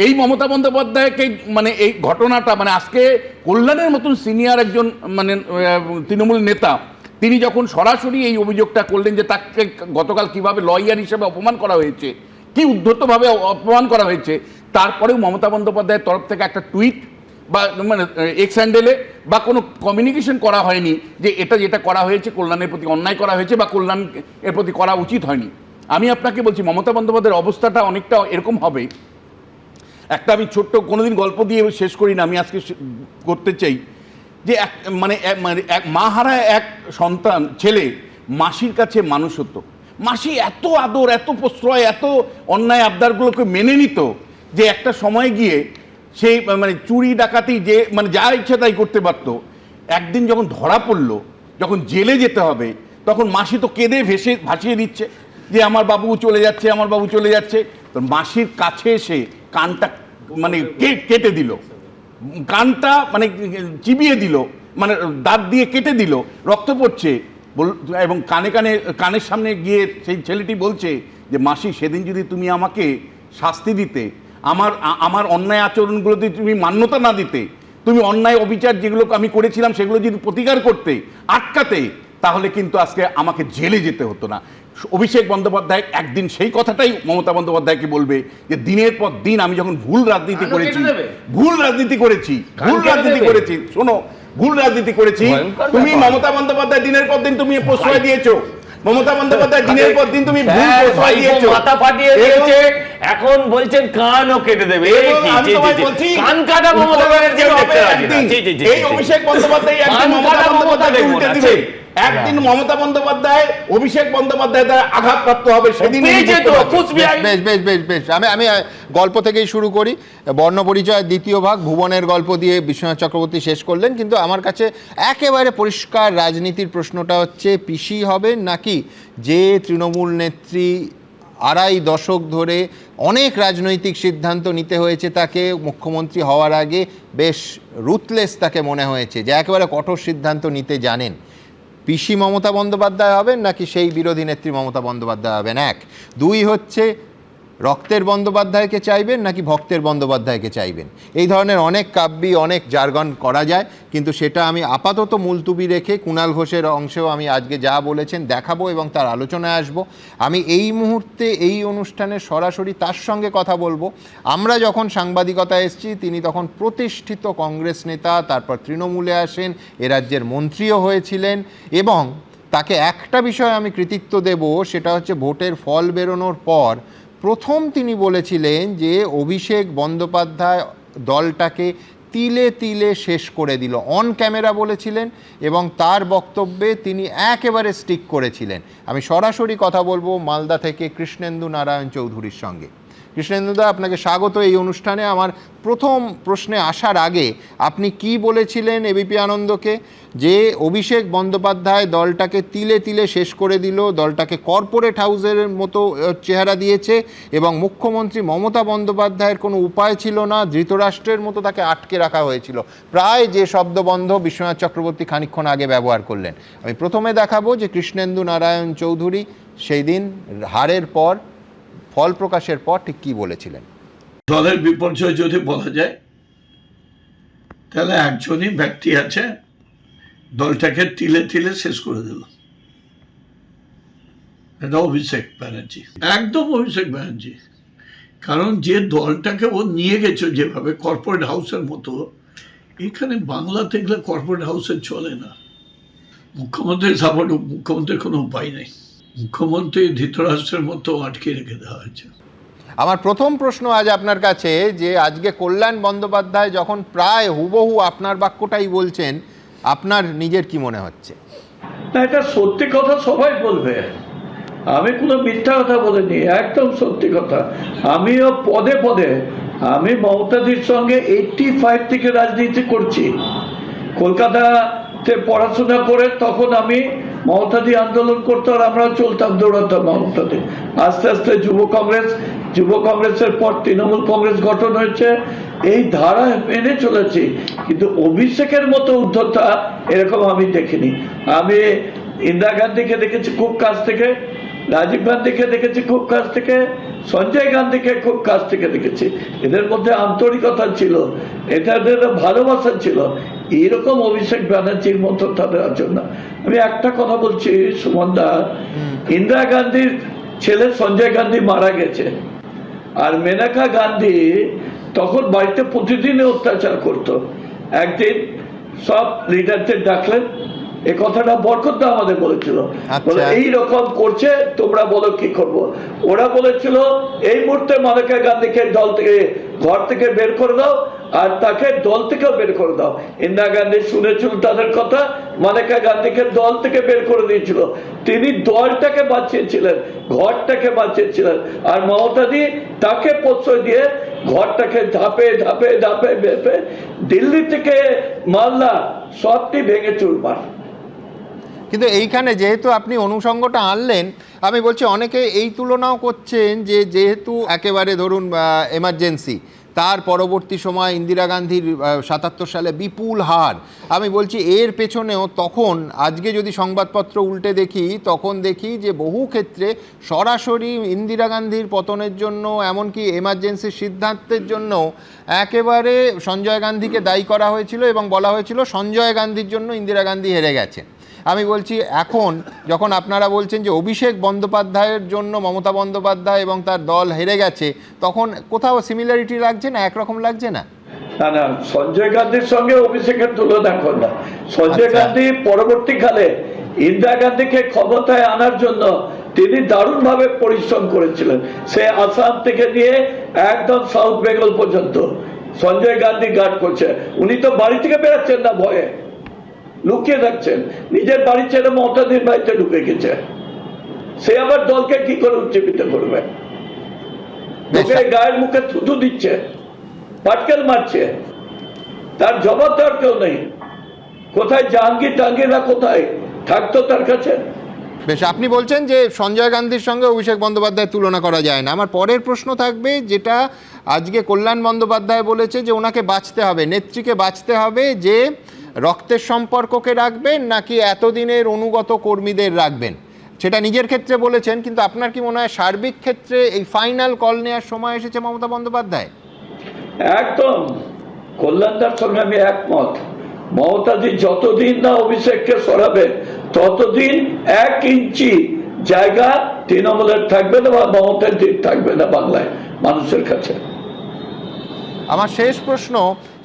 এই মমতা বন্দ্যোপাধ্যায়কে মানে এই ঘটনাটা মানে আজকে কল্যাণের মতন সিনিয়র একজন মানে তৃণমূল নেতা, তিনি যখন সরাসরি এই অভিযোগটা করলেন যে তাকে গতকাল কিভাবে লয়ার হিসেবে অপমান করা হয়েছে, কি উদ্ধতভাবে অপমান করা হয়েছে, তারপরেও মমতা বন্দ্যোপাধ্যায়ের তরফ থেকে একটা টুইট বা মানে এক্স হ্যান্ডেলে বা কোনো কমিউনিকেশন করা হয়নি যে এটা যেটা করা হয়েছে কল্যাণের প্রতি অন্যায় করা হয়েছে বা কল্যাণ এর প্রতি করা উচিত হয়নি। আমি আপনাকে বলছি মমতা বন্দ্যোপাধ্যায়ের অবস্থাটা অনেকটা এরকম হবে। একটা আমি ছোট্ট কোনোদিন গল্প দিয়ে শেষ করি না, আমি আজকে করতে চাই যে এক মা হারা এক সন্তান ছেলে মাসির কাছে মানুষ হতো। মাসি এত আদর, এত প্রশ্রয়, এত অন্যায় আবদারগুলোকে মেনে নিত যে একটা সময় গিয়ে সেই মানে চুরি ডাকাতি যে মানে যা ইচ্ছা তাই করতে পারতো। একদিন যখন ধরা পড়লো, যখন জেলে যেতে হবে, তখন মাসি তো কেঁদে ভাসিয়ে দিচ্ছে যে আমার বাবু চলে যাচ্ছে, আমার বাবু চলে যাচ্ছে। তো মাসির কাছে এসে কানটা মানে কেটে দিল, কানটা মানে চিবিয়ে দিল, মানে দাঁত দিয়ে কেটে দিল, রক্ত পড়ছে এবং কানের সামনে গিয়ে সেই ছেলেটি বলছে যে মাসি সেদিন যদি তুমি আমাকে শাস্তি দিতে, আমার অন্যায় আচরণগুলোতে তুমি মান্যতা না দিতে, তুমি অন্যায় অবিচার যেগুলো আমি করেছিলাম সেগুলো যদি প্রতিকার করতে, আটকাতে, তাহলে কিন্তু আজকে আমাকে জেলে যেতে হতো না। অভিষেক বন্দ্যোপাধ্যায় একদিন সেই কথাটাই মমতা বন্দ্যোপাধ্যায়কে বলবে যে দিনের পর দিন আমি যখন ভুল রাজনীতি করেছি, শোনো, ভুল রাজনীতি করেছি, তুমি মমতা বন্দ্যোপাধ্যায় দিনের পর দিন তুমি প্রশ্রয় দিয়েছো, মমতা বন্দ্যোপাধ্যায় দিনের পর দিন তুমি ভুল প্রশ্রয় দিয়েছো, মাথা ফাটিয়ে দিয়েছে, এখন বলছেন কানও কেটে দেবে। কান কাটা মমতা ব্যানার্জি এই অভিষেক বন্দ্যোপাধ্যায় একদিন মমতা বন্দ্যোপাধ্যায়কে উল্টে দিবে, একদিন মমতা বন্দ্যোপাধ্যায় অভিষেক বন্দ্যোপাধ্যায় দ্বারা আঘাতপ্রাপ্ত হবে, সেদিন বেশ আমি গল্প থেকেই শুরু করি। বর্ণপরিচয় দ্বিতীয় ভাগ ভুবনের গল্প দিয়ে বিশ্বনাথ চক্রবর্তী শেষ করলেন, কিন্তু আমার কাছে একেবারে পরিষ্কার রাজনীতির প্রশ্নটা হচ্ছে পিসি হবেন নাকি যে তৃণমূল নেত্রী আড়াই দশক ধরে অনেক রাজনৈতিক সিদ্ধান্ত নিতে হয়েছে তাকে, মুখ্যমন্ত্রী হওয়ার আগে বেশ রুথলেস তাকে মনে হয়েছে যে একেবারে কঠোর সিদ্ধান্ত নিতে জানেন, পিসি মমতা বন্দ্যোপাধ্যায় হবেন নাকি সেই বিরোধী নেত্রী মমতা বন্দ্যোপাধ্যায় হবেন? এক। দুই হচ্ছে রক্তের বন্দ্যোপাধ্যায়কে চাইবেন নাকি ভক্তের বন্দ্যোপাধ্যায়কে চাইবেন? এই ধরনের অনেক কাব্যি, অনেক জার্গন করা যায়, কিন্তু সেটা আমি আপাতত মুলতুবি রেখে কুণাল ঘোষের অংশেও আমি আজকে যা বলেছেন দেখাবো এবং তার আলোচনায় আসব। আমি এই মুহূর্তে এই অনুষ্ঠানে সরাসরি তার সঙ্গে কথা বলবো। আমরা যখন সাংবাদিকতা এসেছি তিনি তখন প্রতিষ্ঠিত কংগ্রেস নেতা, তারপর তৃণমূলে আসেন, এ রাজ্যের মন্ত্রীও হয়েছিলেন, এবং তাকে একটা বিষয়ে আমি কৃতিত্ব দেব, সেটা হচ্ছে ভোটের ফল বেরোনোর পর প্রথম তিনি বলেছিলেন যে অভিষেক বন্দ্যোপাধ্যায় দলটাকে তিলে তিলে শেষ করে দিল, অন ক্যামেরা বলেছিলেন, এবং তার বক্তব্যে তিনি একেবারে স্টিক করেছিলেন। আমি সরাসরি কথা বলবো মালদা থেকে কৃষ্ণেন্দু নারায়ণ চৌধুরীর সঙ্গে। কৃষ্ণেন্দুদা, আপনাকে স্বাগত এই অনুষ্ঠানে। আমার প্রথম প্রশ্নে আসার আগে আপনি কি বলেছিলেন এবিপি আনন্দকে যে অভিষেক বন্দ্যোপাধ্যায় দলটাকে তিলে তিলে শেষ করে দিল, দলটাকে কর্পোরেট হাউসের মতো চেহারা দিয়েছে, এবং মুখ্যমন্ত্রী মমতা বন্দ্যোপাধ্যায়ের কোনো উপায় ছিল না, ধৃতরাষ্ট্রের মতো তাকে আটকে রাখা হয়েছিল, প্রায় যে শব্দবন্ধ বিশ্বনাথ চক্রবর্তী খানিকক্ষণ আগে ব্যবহার করলেন। আমি প্রথমে দেখাবো যে কৃষ্ণেন্দু নারায়ণ চৌধুরী সেই দিন হারের পর, ফল প্রকাশের পর ঠিক কি বলেছিলেন। দলের বিপর্যয় যদি বলা যায় তাহলে একজনই ব্যক্তি আছে দলটাকে তিলে তিলে শেষ করে দিল, এটা অভিষেক ব্যানার্জি, একদম অভিষেক ব্যানার্জি। কারণ যে দলটাকে ও নিয়ে গেছে যেভাবে কর্পোরেট হাউসের মতো, এখানে বাংলাতে এগুলো কর্পোরেট হাউসে চলে না। মুখ্যমন্ত্রীর সাপোর্ট, মুখ্যমন্ত্রীর কোনো উপায় নেই, মুখ্যমন্ত্রী ধৃতরাষ্ট্রের মতো আটকে রেখে দেওয়া হয়েছে। আমার প্রথম প্রশ্ন আজ আপনার কাছে যে আজকে কল্যাণ বন্দ্যোপাধ্যায় যখন প্রায় হুবহু আপনার বাক্যটাই বলছেন, আপনার নিজের কি মনে হচ্ছে? না, এটা সত্যি কথা সবাই বলবে, আমি কোনো মিথ্যা কথা বলিনি, একদম সত্যি কথা। আমিও পদে পদে, আমি মমতাদির সঙ্গে 85 থেকে রাজনীতি করছি। কলকাতাতে পড়াশোনা করে তখন আমি মমতাদি আন্দোলন করতো আর আমরা চলতাম, দৌড়াতাম মমতাদি। আস্তে আস্তে যুব কংগ্রেসের পর তৃণমূল কংগ্রেস গঠন হয়েছে, এই ধারা মেনে চলেছি। কিন্তু অভিষেকের মতো উদ্ধতা এরকম আমি দেখিনি। আমি ইন্দিরা গান্ধীকে দেখেছি খুব কাছ থেকে, রাজীব গান্ধীকে দেখেছি খুব কাছ থেকে, সঞ্জয় গান্ধীকে খুব কাছ থেকে দেখেছি। এদের মধ্যে আন্তরিকতা ছিল, এদের ভালোবাসা ছিল। এইরকম অভিষেক ব্যানার্জির মতো তাদের জন্য আমি একটা কথা বলছি, সুমনদা, ইন্দিরা গান্ধীর ছেলে সঞ্জয় গান্ধী মারা গেছে, আর মেনকা গান্ধী তখন বাড়িতে প্রতিদিনে অত্যাচার করত। একদিন সব লিডারদের ডাকলেন, এ কথাটা বরকত আমাদের বলেছিল, বলে এইরকম করছে, তোমরা বলো কি করবো। ওরা বলেছিল এই মুহূর্তে মেনকা গান্ধীকে দল থেকে, ঘর থেকে বের করে দাও, আর তাকে দল থেকেও বের করে দাও। ইন্দিরা গান্ধী শুনেছিল তাদের কথা, মেনকা গান্ধীকে দল থেকে বের করে দিয়েছিল। তিনি দলটাকে বাঁচিয়েছিলেন, ঘরটাকে বাঁচিয়েছিলেন, আর মমতাদি তাকে প্রশ্রয় দিয়ে ঘরটাকে ধাপে ধাপে ধাপে ধাপে দিল্লি থেকে মালদা সবটি ভেঙে চুরমার। কিন্তু এইখানে যেহেতু আপনি অনুষঙ্গটা আনলেন, আমি বলছি অনেকে এই তুলনাও করছেন যে যেহেতু একেবারে ধরুন এমার্জেন্সি, তার পরবর্তী সময় ইন্দিরা গান্ধীর 77 সালে বিপুল হার, আমি বলছি এর পেছনেও তখন, আজকে যদি সংবাদপত্র উল্টে দেখি, তখন দেখি যে বহু ক্ষেত্রে সরাসরি ইন্দিরা গান্ধীর পতনের জন্য, এমনকি এমার্জেন্সির সিদ্ধান্তের জন্য একেবারে সঞ্জয় গান্ধীকে দায়ী করা হয়েছিল, এবং বলা হয়েছিল সঞ্জয় গান্ধীর জন্য ইন্দিরা গান্ধী হেরে গেছেন। আমি বলছি এখন যখন আপনারা বলছেন যে অভিষেক বন্দ্যোপাধ্যায়ের জন্য মমতা বন্দ্যোপাধ্যায় এবং তার দল হেরে গেছে, তখন কোথাও সিমিলারিটি লাগছে না, একরকম লাগছে না? না না, সঞ্জয় গান্ধীর সঙ্গে অভিষেকের তুলনা করেন না। সঞ্জয় গান্ধী পরবর্তীকালে ইন্দিরা গান্ধীকে ক্ষমতায় আনার জন্য তিনি দারুণভাবে পরিশ্রম করেছিলেন। সে আসাম থেকে নিয়ে একদম সাউথ বেঙ্গল পর্যন্ত সঞ্জয় গান্ধী গার্ড করছে। উনি তো বাড়ি থেকে বেরোচ্ছেন না, ভয়ে লুকিয়ে থাকছেন, নিজের বাড়ি ছেড়ে মমতাদির বাড়িতে ঢুকে গেছে। সে আবার দলকে কি করে উজ্জীবিত করবে? গায়ের মুখে থুতু দিচ্ছে, পাটকেল মারছে, তার জবাব দেওয়ার কেউ নেই। কোথায় জাহাঙ্গীররা কোথায় থাকতো তার কাছে? বেশ, আপনি বলছেন যে সঞ্জয় গান্ধীর সঙ্গে অভিষেক বন্দ্যোপাধ্যায়ের তুলনা করা যায় না। আমার পরের প্রশ্ন থাকবে, যেটা আজকে কল্যাণ বন্দ্যোপাধ্যায় বলেছে যে ওনাকে বাঁচতে হবে, নেত্রীকে বাঁচতে হবে, যে রক্তের সম্পর্ককে রাখবেন নাকি এতদিনের অনুগত কর্মীদের রাখবেন। সেটা নিজের ক্ষেত্রে বলেছেন, কিন্তু আপনার কি মনে হয় সার্বিক ক্ষেত্রে এই ফাইনাল কল নেওয়ার সময় এসেছে মমতা বন্দ্যোপাধ্যায়? একদম কল্যাণদার সঙ্গে আমি একমত। মমতাজি যতদিন না অভিষেককে সরাবে ততদিন 1 ইঞ্চি জায়গা তৃণমূলের থাকবে না বা মমতার দিক থাকবে না বাংলায় মানুষের কাছে। আমার শেষ প্রশ্ন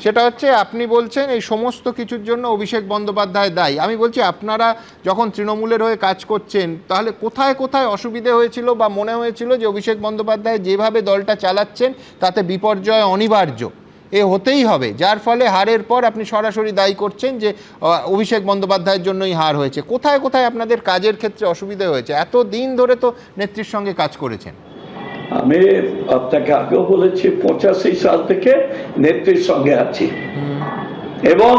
সেটা হচ্ছে, আপনি বলছেন এই সমস্ত কিছুর জন্য অভিষেক বন্দ্যোপাধ্যায় দায়ী। আমি বলছি আপনারা যখন তৃণমূলের হয়ে কাজ করছেন তাহলে কোথায় কোথায় অসুবিধে হয়েছিল বা মনে হয়েছিল যে অভিষেক বন্দ্যোপাধ্যায় যেভাবে দলটা চালাচ্ছেন তাতে বিপর্যয় অনিবার্য, এ হতেই হবে, যার ফলে হারের পর আপনি সরাসরি দায়ী করছেন যে অভিষেক বন্দ্যোপাধ্যায়ের জন্যই হার হয়েছে? কোথায় কোথায় আপনাদের কাজের ক্ষেত্রে অসুবিধা হয়েছে? এত দিন ধরে তো নেত্রীর সঙ্গে কাজ করেছেন। আমি আপনাকে আগেও বলেছি 85 সাল থেকে নেত্রীর সঙ্গে আছি এবং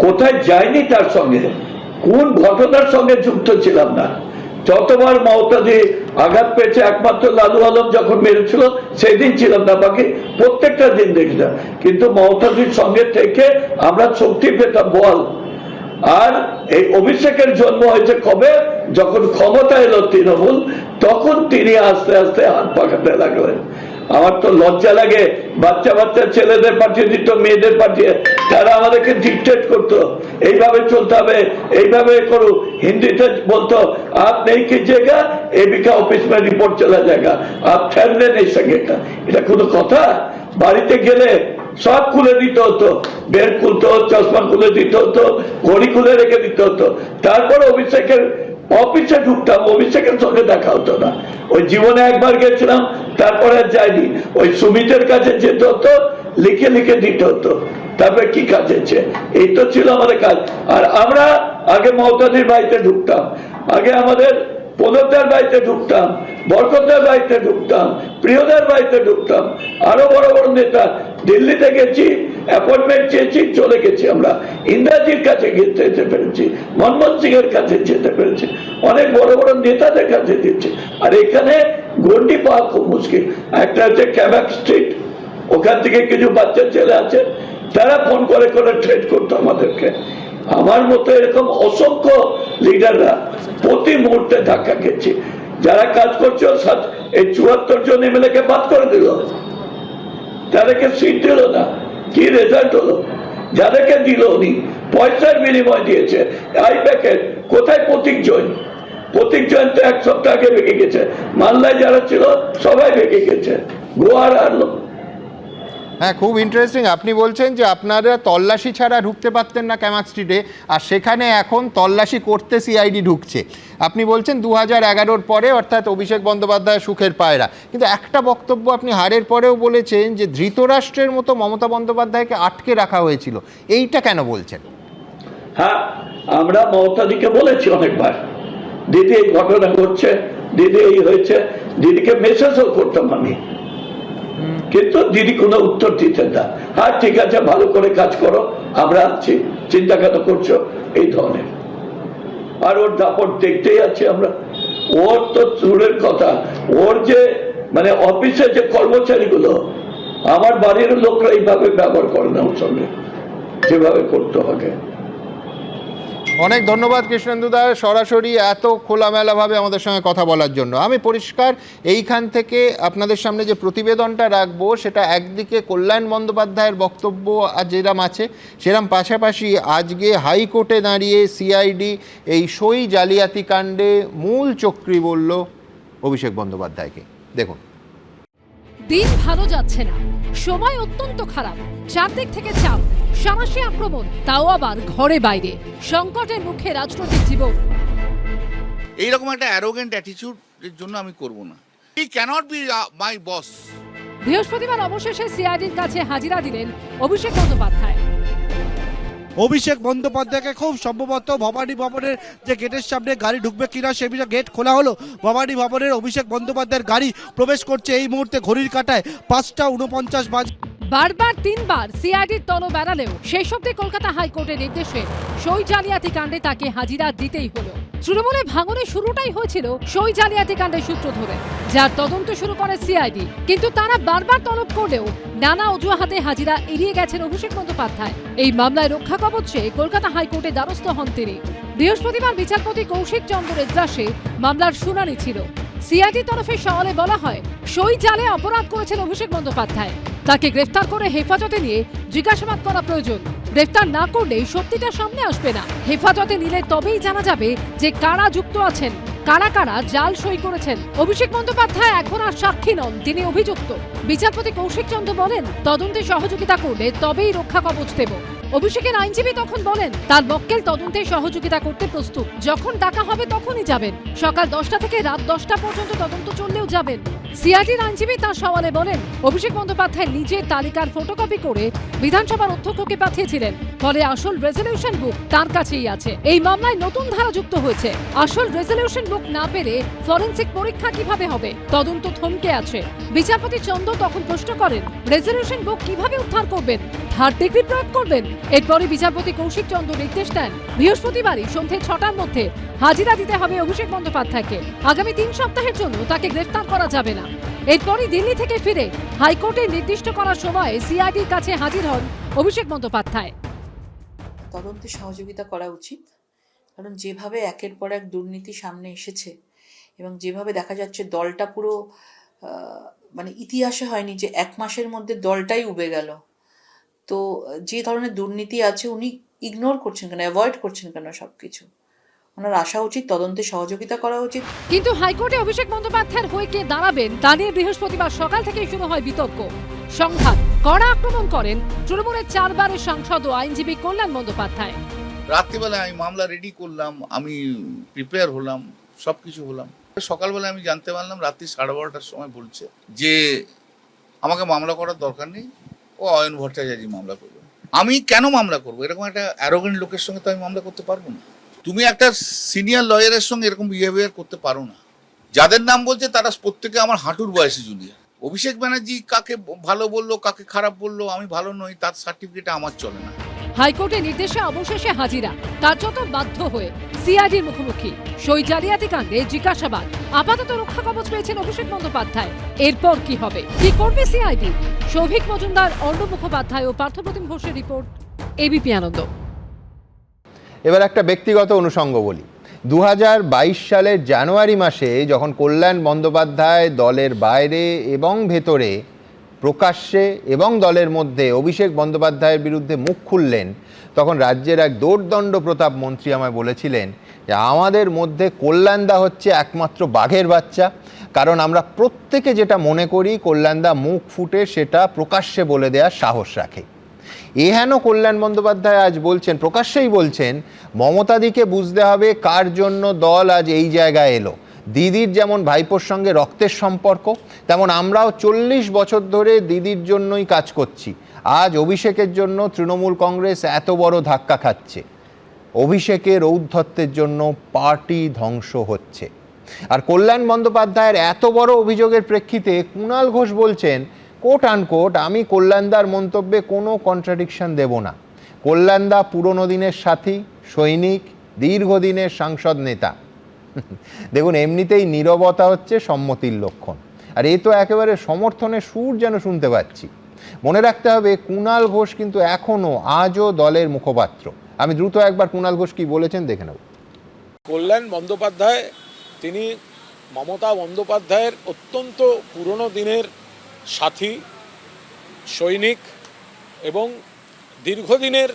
কোথায় যাইনি তার সঙ্গে, কোন ঘটনার সঙ্গে যুক্ত ছিলাম না। যতবার মমতাজি আঘাত পেয়েছে একমাত্র লালু আলম যখন মেরেছিল সেই দিন ছিলাম না, বাকি প্রত্যেকটা দিন দেখলাম। কিন্তু মমতাজির সঙ্গে থেকে আমরা শক্তি পেতাম বল। আর এই অভিষেকের জন্ম হয়েছে কবে? যখন ক্ষমতা এলো তৃণমূল, তখন তিনি আস্তে আস্তে হাত পাকাতে লাগলেন। আমার তো লজ্জা লাগে, বাচ্চা বাচ্চা ছেলেদের পাঠিয়ে দিত, মেয়েদের পাঠিয়ে, তারা আমাদেরকে ডিকটেট করতো এইভাবে চলতে হবে, এইভাবে করো। হিন্দিতে বলতো আপ নেই कीजिएगा एबीका ऑफिस में रिपोर्ट चला जाएगा, आप ठहरने नहीं सकेगा। এটা কোনো কথা? বাড়িতে গেলে সব খুলে দিতে হতো, বেড খুলতে হতো, চশমা খুলে দিতে হতো, ঘড়ি খুলে রেখে দিতে হতো। তারপর অভিষেকের অফিসে ঢুকতাম, অভিষেকের সঙ্গে দেখা হতো না। ওই জীবনে একবার গেছিলাম, তারপরে আর যাইনি। ওই সুমিতের কাছে যেতে হতো, লিখে লিখে দিতে হতো, তারপরে কি কাজ হচ্ছে। এই তো ছিল আমাদের কাজ। আর আমরা আগে মমতাদির বাড়িতে ঢুকতাম, আগে আমাদের প্রণবদার বাড়িতে ঢুকতাম, বরকতদার বাড়িতে ঢুকতাম, প্রিয়দার বাড়িতে ঢুকতাম, আরো বড় বড় নেতা। দিল্লিতে গেছি, অ্যাপয়েন্টমেন্ট চেয়েছি, চলে গেছি। আমরা ইন্দিরাজির কাছে যেতে পেরেছি, মনমোহন সিং এর কাছে যেতে পেরেছি, অনেক বড় বড় নেতাদের কাছে দিচ্ছি। আর এখানে গন্ডি পাওয়া খুব মুশকিল। একটা হচ্ছে ক্যাবাক স্ট্রিট, ওখান থেকে কিছু বাচ্চা ছেলে আছে, তারা ফোন করে করে ট্রেড করতো আমাদেরকে। আমার মতো এরকম অসংখ্য লিডাররা প্রতি মুহূর্তে ধাক্কা খেয়েছে। যারা কাজ করছে এই 74 জন এমএলএ কে বাদ করে দিল, তাদেরকে সিট দিল না। কি রেজাল্ট হলো? যাদেরকে দিল উনি পয়সার বিনিময় দিয়েছে। আই প্যাকেট কোথায়? প্রতীক জৈন, প্রতীক জৈন তো 1 সপ্তাহ আগে ভেঙে গেছে। মালদায় যারা ছিল সবাই ভেঙে গেছে, গোয়ার হারলো। হ্যাঁ, খুব ইন্টারেস্টিং। আপনি বলছেন যে আপনারা তল্লাশি ছাড়া ঢুকতে পারতেন না ক্যামাক স্ট্রিটে, আর সেখানে এখন তল্লাশি করতে সিআইডি ঢুকছে। আপনি বলছেন 2011-র পরে, অর্থাৎ অভিষেক বন্দ্যোপাধ্যায় সুখের পায়রা। কিন্তু একটা বক্তব্য আপনি হারের পরেও বলেছেন যে ধৃতরাষ্ট্রের মতো মমতা বন্দ্যোপাধ্যায়কে আটকে রাখা হয়েছিল। এইটা কেন বলছেন? হ্যাঁ, আমরা মমতাদিকে বলেছি অনেকবার, দিদি এই ঘটনা ঘটছে, দিদি এই হয়েছে। দিদিকে মেসেজও করতাম আমি, কিন্তু দিদি কোনো উত্তর দিতেন না। হ্যাঁ ঠিক আছে, ভালো করে কাজ করো, আমরা আছি, চিন্তা কেন করছো, এই ধরনের। আর ওর দাপট দেখতেই আছি আমরা। ওর তো চুরের কথা, ওর যে মানে অফিসে যে কর্মচারীগুলো, আমার বাড়ির লোকরা এইভাবে ব্যবহার করে না ওর সঙ্গে, যেভাবে করতে হবে। অনেক ধন্যবাদ কৃষ্ণেন্দু দা, সরাসরি এত খোলামেলাভাবে আমাদের সঙ্গে কথা বলার জন্য। আমি পরিষ্কার এইখান থেকে আপনাদের সামনে যে প্রতিবেদনটা রাখবো, সেটা একদিকে কল্যাণ বন্দ্যোপাধ্যায়ের বক্তব্য আর যেরম আছে সেরম, পাশাপাশি আজকে হাইকোর্টে দাঁড়িয়ে সিআইডি এই সই জালিয়াতি কাণ্ডে মূল চক্রী বলল অভিষেক বন্দ্যোপাধ্যায়কে। দেখুন। দিন ভালো যাচ্ছে না, সময় অত্যন্ত খারাপ, চারদিক থেকে চাপ, সামাসী আক্রমণ, তাও আবার ঘরে বাইরে, সংকটের মুখে রাজনৈতিক জীবন। এইরকম একটা অ্যারোগেন্ট অ্যাটিটিউডের জন্য আমি করব না। হি ক্যানট বি মাই বস। বৃহস্পতিবার অবশেষে সিআইডির কাছে হাজিরা দিলেন অভিষেক বন্দ্যোপাধ্যায়। অভিষেক বন্দ্যোপাধ্যায়কে খুব সম্ভবত ভবানী ভবনের যে গেটের সামনে গাড়ি ঢুকবে কিনা সে বিষয়ে গেট খোলা হলো। ভবানী ভবনের অভিষেক বন্দ্যোপাধ্যায়ের গাড়ি প্রবেশ করছে এই মুহূর্তে ঘড়ির কাঁটায় 5:49 বাজে। বারবার 3বার সিআইডির তলব এড়ালেও শেষ অবধি কলকাতা হাইকোর্টের নির্দেশে সই জালিয়াতি কাণ্ডে তাকে হাজিরা দিতেই হলো। তৃণমূলে ভাঙনের শুরুটাই হয়েছিল সই জালিয়াতি কাণ্ডের সূত্র ধরে, যার তদন্ত শুরু করে সিআইডি। কিন্তু তারা বারবার তলব করলেও নানা অজুহাতে হাজিরা এড়িয়ে গেছেন অভিষেক বন্দ্যোপাধ্যায়। এই মামলায় রক্ষা কবচে কলকাতা হাইকোর্টে দ্বারস্থ হন তিনি। বৃহস্পতিবার বিচারপতি কৌশিক চন্দ্র এজলাসে মামলার শুনানি ছিল। সিআইডির তরফে সওয়ালে বলা হয়, সই জালে অপরাধ করেছেন অভিষেক বন্দ্যোপাধ্যায়। তাকে গ্রেফতার করে হেফাজতে নিয়ে জিজ্ঞাসাবাদ করা প্রয়োজন। গ্রেফতার না করলে সত্যিটা সামনে আসবে না। হেফাজতে নিলে তবেই জানা যাবে যে কারা যুক্ত আছেন, কারা কারা জাল সই করেছেন। অভিষেক বন্দ্যোপাধ্যায় এখন আর সাক্ষী নন, তিনি অভিযুক্ত। বিচারপতি কৌশিক চন্দ্র বলেন, তদন্তে সহযোগিতা করলে তবেই রক্ষা কবচ দেব। অভিষেকের আইনজীবী তখন বলেন, তার মক্কেল তদন্তে সহযোগিতা করতে প্রস্তুত, যখন ডাকা হবে তখনই যাবেন। সকাল 10টা থেকে রাত 10টা পর্যন্ত তদন্ত চললেও যাবেন। সিআইডির আইনজীবী তার সওয়ালে বলেন, অভিষেক বন্দ্যোপাধ্যায় নিজের তালিকার ফটোকপি করে বিধানসভার অধ্যক্ষকে পাঠিয়েছিলেন, ফলে আসল রেজলিউশন বুক তার কাছেই আছে। এই মামলায় নতুন ধারা যুক্ত হয়েছে। আসল রেজলিউশন বুক না পেলে ফরেনসিক পরীক্ষা কিভাবে হবে? তদন্ত থমকে আছে। বিচারপতি চন্দ্র তখন প্রশ্ন করেন, রেজলিউশন বুক কিভাবে উদ্ধার করবেন? থার্ড ডিগ্রি প্রয়োগ করবেন? এরপরে বিচারপতি কৌশিক চন্দ্র নির্দেশ দেন, বৃহস্পতিবারই সন্ধ্যে 6টার মধ্যে হাজিরা দিতে হবে অভিষেক বন্দ্যোপাধ্যায়কে। আগামী 3 সপ্তাহের জন্য তাকে গ্রেফতার করা যাবে না। এরপরই দিল্লি থেকে ফিরে হাইকোর্টের নির্দিষ্ট করার সময় সিআইডির কাছে হাজির হন অভিষেক বন্দ্যোপাধ্যায়। তদন্তে সহযোগিতা করা উচিত, কারণ যেভাবে একের পর এক দুর্নীতি সামনে এসেছে এবং যেভাবে দেখা যাচ্ছে দলটা পুরো মানে ইতিহাসে হয়নি যে 1 মাসের মধ্যে দলটাই উবে গেল। তো যে ধরনের দুর্নীতি আছে উনি ইগনোর করছেন কেন, অ্যাভয়েড করছেন কেন সবকিছু? ওনার আসা উচিত, তদন্তে সহযোগিতা করা উচিত। কিন্তু হাইকোর্টে অভিষেক বন্দ্যোপাধ্যায়ের হয়ে কে দাঁড়াবেন তা নিয়ে বৃহস্পতিবার সকাল থেকেই শুরু হয় বিতর্ক, সংঘাত। কড়া আক্রমণ করেন তৃণমূলের 4 বারের সাংসদ ও আইনজীবী কল্যাণ বন্দ্যোপাধ্যায়। রাত্রিবেলা আমি মামলা রেডি করলাম, আমি প্রিপেয়ার হলাম, সবকিছু হলাম। সকালবেলা আমি জানতে পারলাম রাত্রি 12:30টার সময় বলছে যে আমাকে মামলা করার দরকার নেই, ও অয়ন ভট্টাচার্য মামলা করবে। আমি কেন মামলা করবো? এরকম একটা অ্যারোগেন্ট লোকের সঙ্গে তো আমি মামলা করতে পারবো না। তুমি একটা সিনিয়র লয়ারের সঙ্গে এরকম বিহেভিয়ার করতে পারো না। যাদের নাম বলছে তারা প্রত্যেকে আমার হাঁটুর বয়সী জুনিয়র। অভিষেক ব্যানার্জি কাকে ভালো বললো, কাকে খারাপ বললো, আমি ভালো নই তার সার্টিফিকেট আমার চলে না। হাইকোর্টের নির্দেশে অবশেষে হাজিরা, কার্যত বাধ্য হয়ে সিআইডির মুখোমুখি। সই জালিয়াতি কাণ্ডে জিজ্ঞাসাবাদ। আপাতত রক্ষা কবচ পেয়েছেন অভিষেক বন্দ্যোপাধ্যায়। এরপর কি হবে, কি করবে সিআইডি? সৌভিক মজুমদার, অর্ণব মুখোপাধ্যায় ও পার্থপ্রতিম ঘোষের রিপোর্ট, এবিপি আনন্দ। এবার একটা ব্যক্তিগত অনুষঙ্গ বলি। 2022 সালের জানুয়ারি মাসে যখন কল্যাণ বন্দ্যোপাধ্যায় দলের বাইরে এবং ভেতরে, প্রকাশ্যে এবং দলের মধ্যে অভিষেক বন্দ্যোপাধ্যায়ের বিরুদ্ধে মুখ খুললেন, তখন রাজ্যের এক দোর্দণ্ড প্রতাপ মন্ত্রী আমায় বলেছিলেন যে আমাদের মধ্যে কল্যাণদা হচ্ছে একমাত্র বাঘের বাচ্চা, কারণ আমরা প্রত্যেকে যেটা মনে করি কল্যাণদা মুখ ফুটে সেটা প্রকাশ্যে বলে দেওয়ার সাহস রাখে। এহেন কল্যাণ বন্দ্যোপাধ্যায় আজ বলছেন, প্রকাশ্যেই বলছেন, মমতাদিকে বুঝতে হবে কার জন্য দল আজ এই জায়গায় এলো। দিদির যেমন ভাইপোর সঙ্গে রক্তের সম্পর্ক, তেমন আমরাও 40 বছর ধরে দিদির জন্যই কাজ করছি। আজ অভিষেকের জন্য তৃণমূল কংগ্রেস এত বড় ধাক্কা খাচ্ছে। অভিষেকের ঔদ্ধত্যের জন্য পার্টি ধ্বংস হচ্ছে। আর কল্যাণ বন্দ্যোপাধ্যায়ের এত বড় অভিযোগের প্রেক্ষিতে কুণাল ঘোষ বলছেন, কোট আনকোট, আমি কল্যাণদার মন্তব্যে কোনো কন্ট্রাডিকশন দেব না। কল্যাণদা পুরনো দিনের সাথী, সৈনিক, দীর্ঘদিনের সাংসদ নেতা। দেখুন, এমনিতেই নীরবতা হচ্ছে সম্মতির লক্ষণ, আর এ তো একেবারে সমর্থনের সুর যেন শুনতে পাচ্ছি। মনে রাখতে হবে, কুণাল ঘোষ কিন্তু এখনও আজও দলের মুখপাত্র। আমি দ্রুত একবার কুণাল ঘোষ কি বলেছেন দেখে নেব। কল্যাণ বন্দ্যোপাধ্যায় তিনি মমতা বন্দ্যোপাধ্যায়ের অত্যন্ত পুরনো দিনের সাথী, সৈনিক এবং দীর্ঘদিনের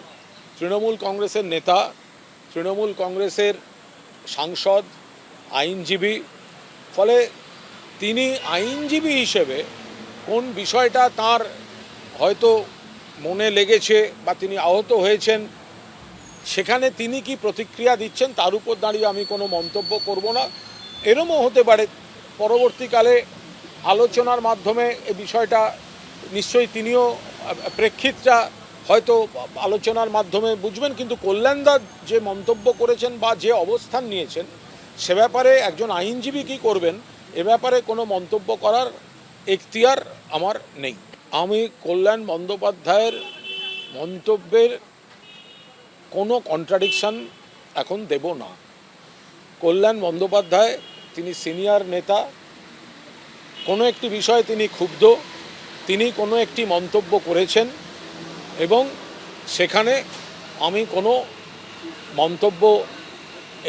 তৃণমূল কংগ্রেসের নেতা, তৃণমূল কংগ্রেসের সাংসদ, আইনজীবী। ফলে তিনি আইনজীবী হিসেবে কোন বিষয়টা তার হয়তো মনে লেগেছে বা তিনি আহত হয়েছেন, সেখানে তিনি কি প্রতিক্রিয়া দিচ্ছেন তার উপর দাঁড়িয়ে আমি কোনো মন্তব্য করব না। এরমও হতে পারে পরবর্তীকালে আলোচনার মাধ্যমে এই বিষয়টা নিশ্চয়ই তিনিও প্রেক্ষিতটা হয়তো আলোচনার মাধ্যমে বুঝবেন। কিন্তু কল্যাণদা যে মন্তব্য করেছেন বা যে অবস্থান নিয়েছেন, সে ব্যাপারে একজন আইনজীবী কী করবেন এ ব্যাপারে কোনো মন্তব্য করার এখতিয়ার আমার নেই। আমি কল্যাণ বন্দ্যোপাধ্যায়ের মন্তব্যের কোনো কন্ট্রাডিকশন এখন দেব না। কল্যাণ বন্দ্যোপাধ্যায় তিনি সিনিয়র নেতা, কোনো একটি বিষয়ে তিনি ক্ষুব্ধ, তিনি কোনো একটি মন্তব্য করেছেন এবং সেখানে আমি কোনো মন্তব্য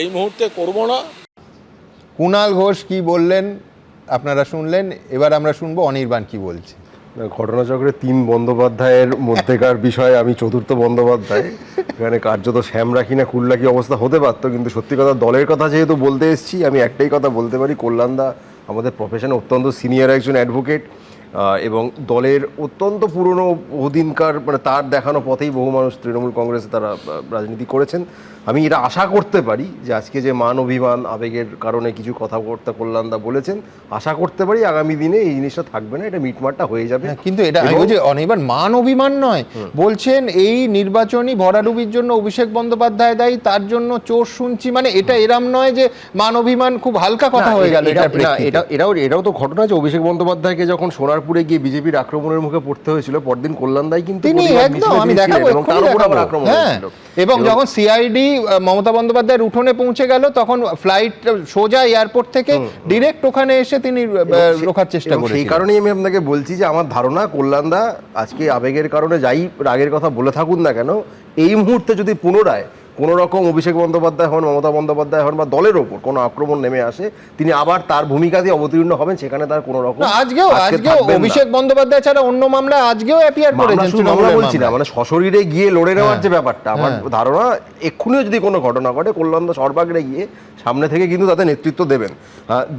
এই মুহূর্তে করব না। কুণাল ঘোষ কি বললেন আপনারা শুনলেন, এবার আমরা শুনবো অনির্বাণ কি বলছে। ঘটনাচক্রে 3 বন্দ্যোপাধ্যায়ের মধ্যেকার বিষয়ে আমি চতুর্থ বন্দ্যোপাধ্যায়। এখানে কার্যত শ্যাম রাখি না কুল রাখি অবস্থা হতে পারতো, কিন্তু সত্যি কথা দলের কথা যেহেতু বলতে এসেছি, আমি একটাই কথা বলতে পারি, কল্যাণদা আমাদের প্রফেশনে অত্যন্ত সিনিয়র একজন অ্যাডভোকেট এবং দলের অত্যন্ত পুরনো বহুদিনকার, মানে তার দেখানো পথেই বহু মানুষ তৃণমূল কংগ্রেসে তারা রাজনীতি করেছেন। আমি এটা আশা করতে পারি যে আজকে যে মান অভিমান আবেগের কারণে কিছু কথাবার্তা কল্যাণদা বলেছেন, আশা করতে পারি আগামী দিনে এই জিনিসটা থাকবে না, এটা মিটমাটটা হয়ে যাবে। কিন্তু এটা আমি বলছি অনির্বাণ মান অভিমান নয়, বলছেন এই নির্বাচনী ভরাডুবির জন্য অভিষেক বন্দ্যোপাধ্যায় দায়ী, তার জন্য চোর শুনছি, মানে এটা এরম নয় যে মান অভিমান খুব হালকা কথা হয়ে গেল। এটাও তো ঘটনা যে অভিষেক বন্দ্যোপাধ্যায়কে যখন সোনারপুরে গিয়ে বিজেপির আক্রমণের মুখে পড়তে হয়েছিল, পরদিন কল্যাণদাই কিন্তু এবং যখন সিআইডি মমতা বন্দ্যোপাধ্যায়ের উঠোনে পৌঁছে গেল, তখন ফ্লাইট সোজা এয়ারপোর্ট থেকে ডিরেক্ট ওখানে এসে তিনি রোখার চেষ্টা করেছেন। সেই কারণেই আমি আপনাকে বলছি যে আমার ধারণা কল্যাণদা আজকে আবেগের কারণে যাই রাগের কথা বলে থাকুন না কেন, এই মুহূর্তে যদি পুনরায় কোনো রকম অভিষেক বন্দ্যোপাধ্যায় হন, মমতা বন্দ্যোপাধ্যায় হন বা দলের ওপর কোনো আক্রমণ নেমে আসে, তিনি আবার তার ভূমিকা দিয়ে অবতীর্ণ হবেন, সেখানে তার কোনো রকম আজকেও অভিষেক বন্দ্যোপাধ্যায় ছাড়া অন্য মামলা আজকেও অ্যাপিয়ার করেছেন। আমরা বলছি না, মানে সশরীরে গিয়ে লড়ে নেওয়ার যে ব্যাপারটা, আমার ধারণা এক্ষুনিও যদি কোনো ঘটনা ঘটে কল্যাণদা সর্বাগ্রে গিয়ে সামনে থেকে কিন্তু তাদের নেতৃত্ব দেবেন।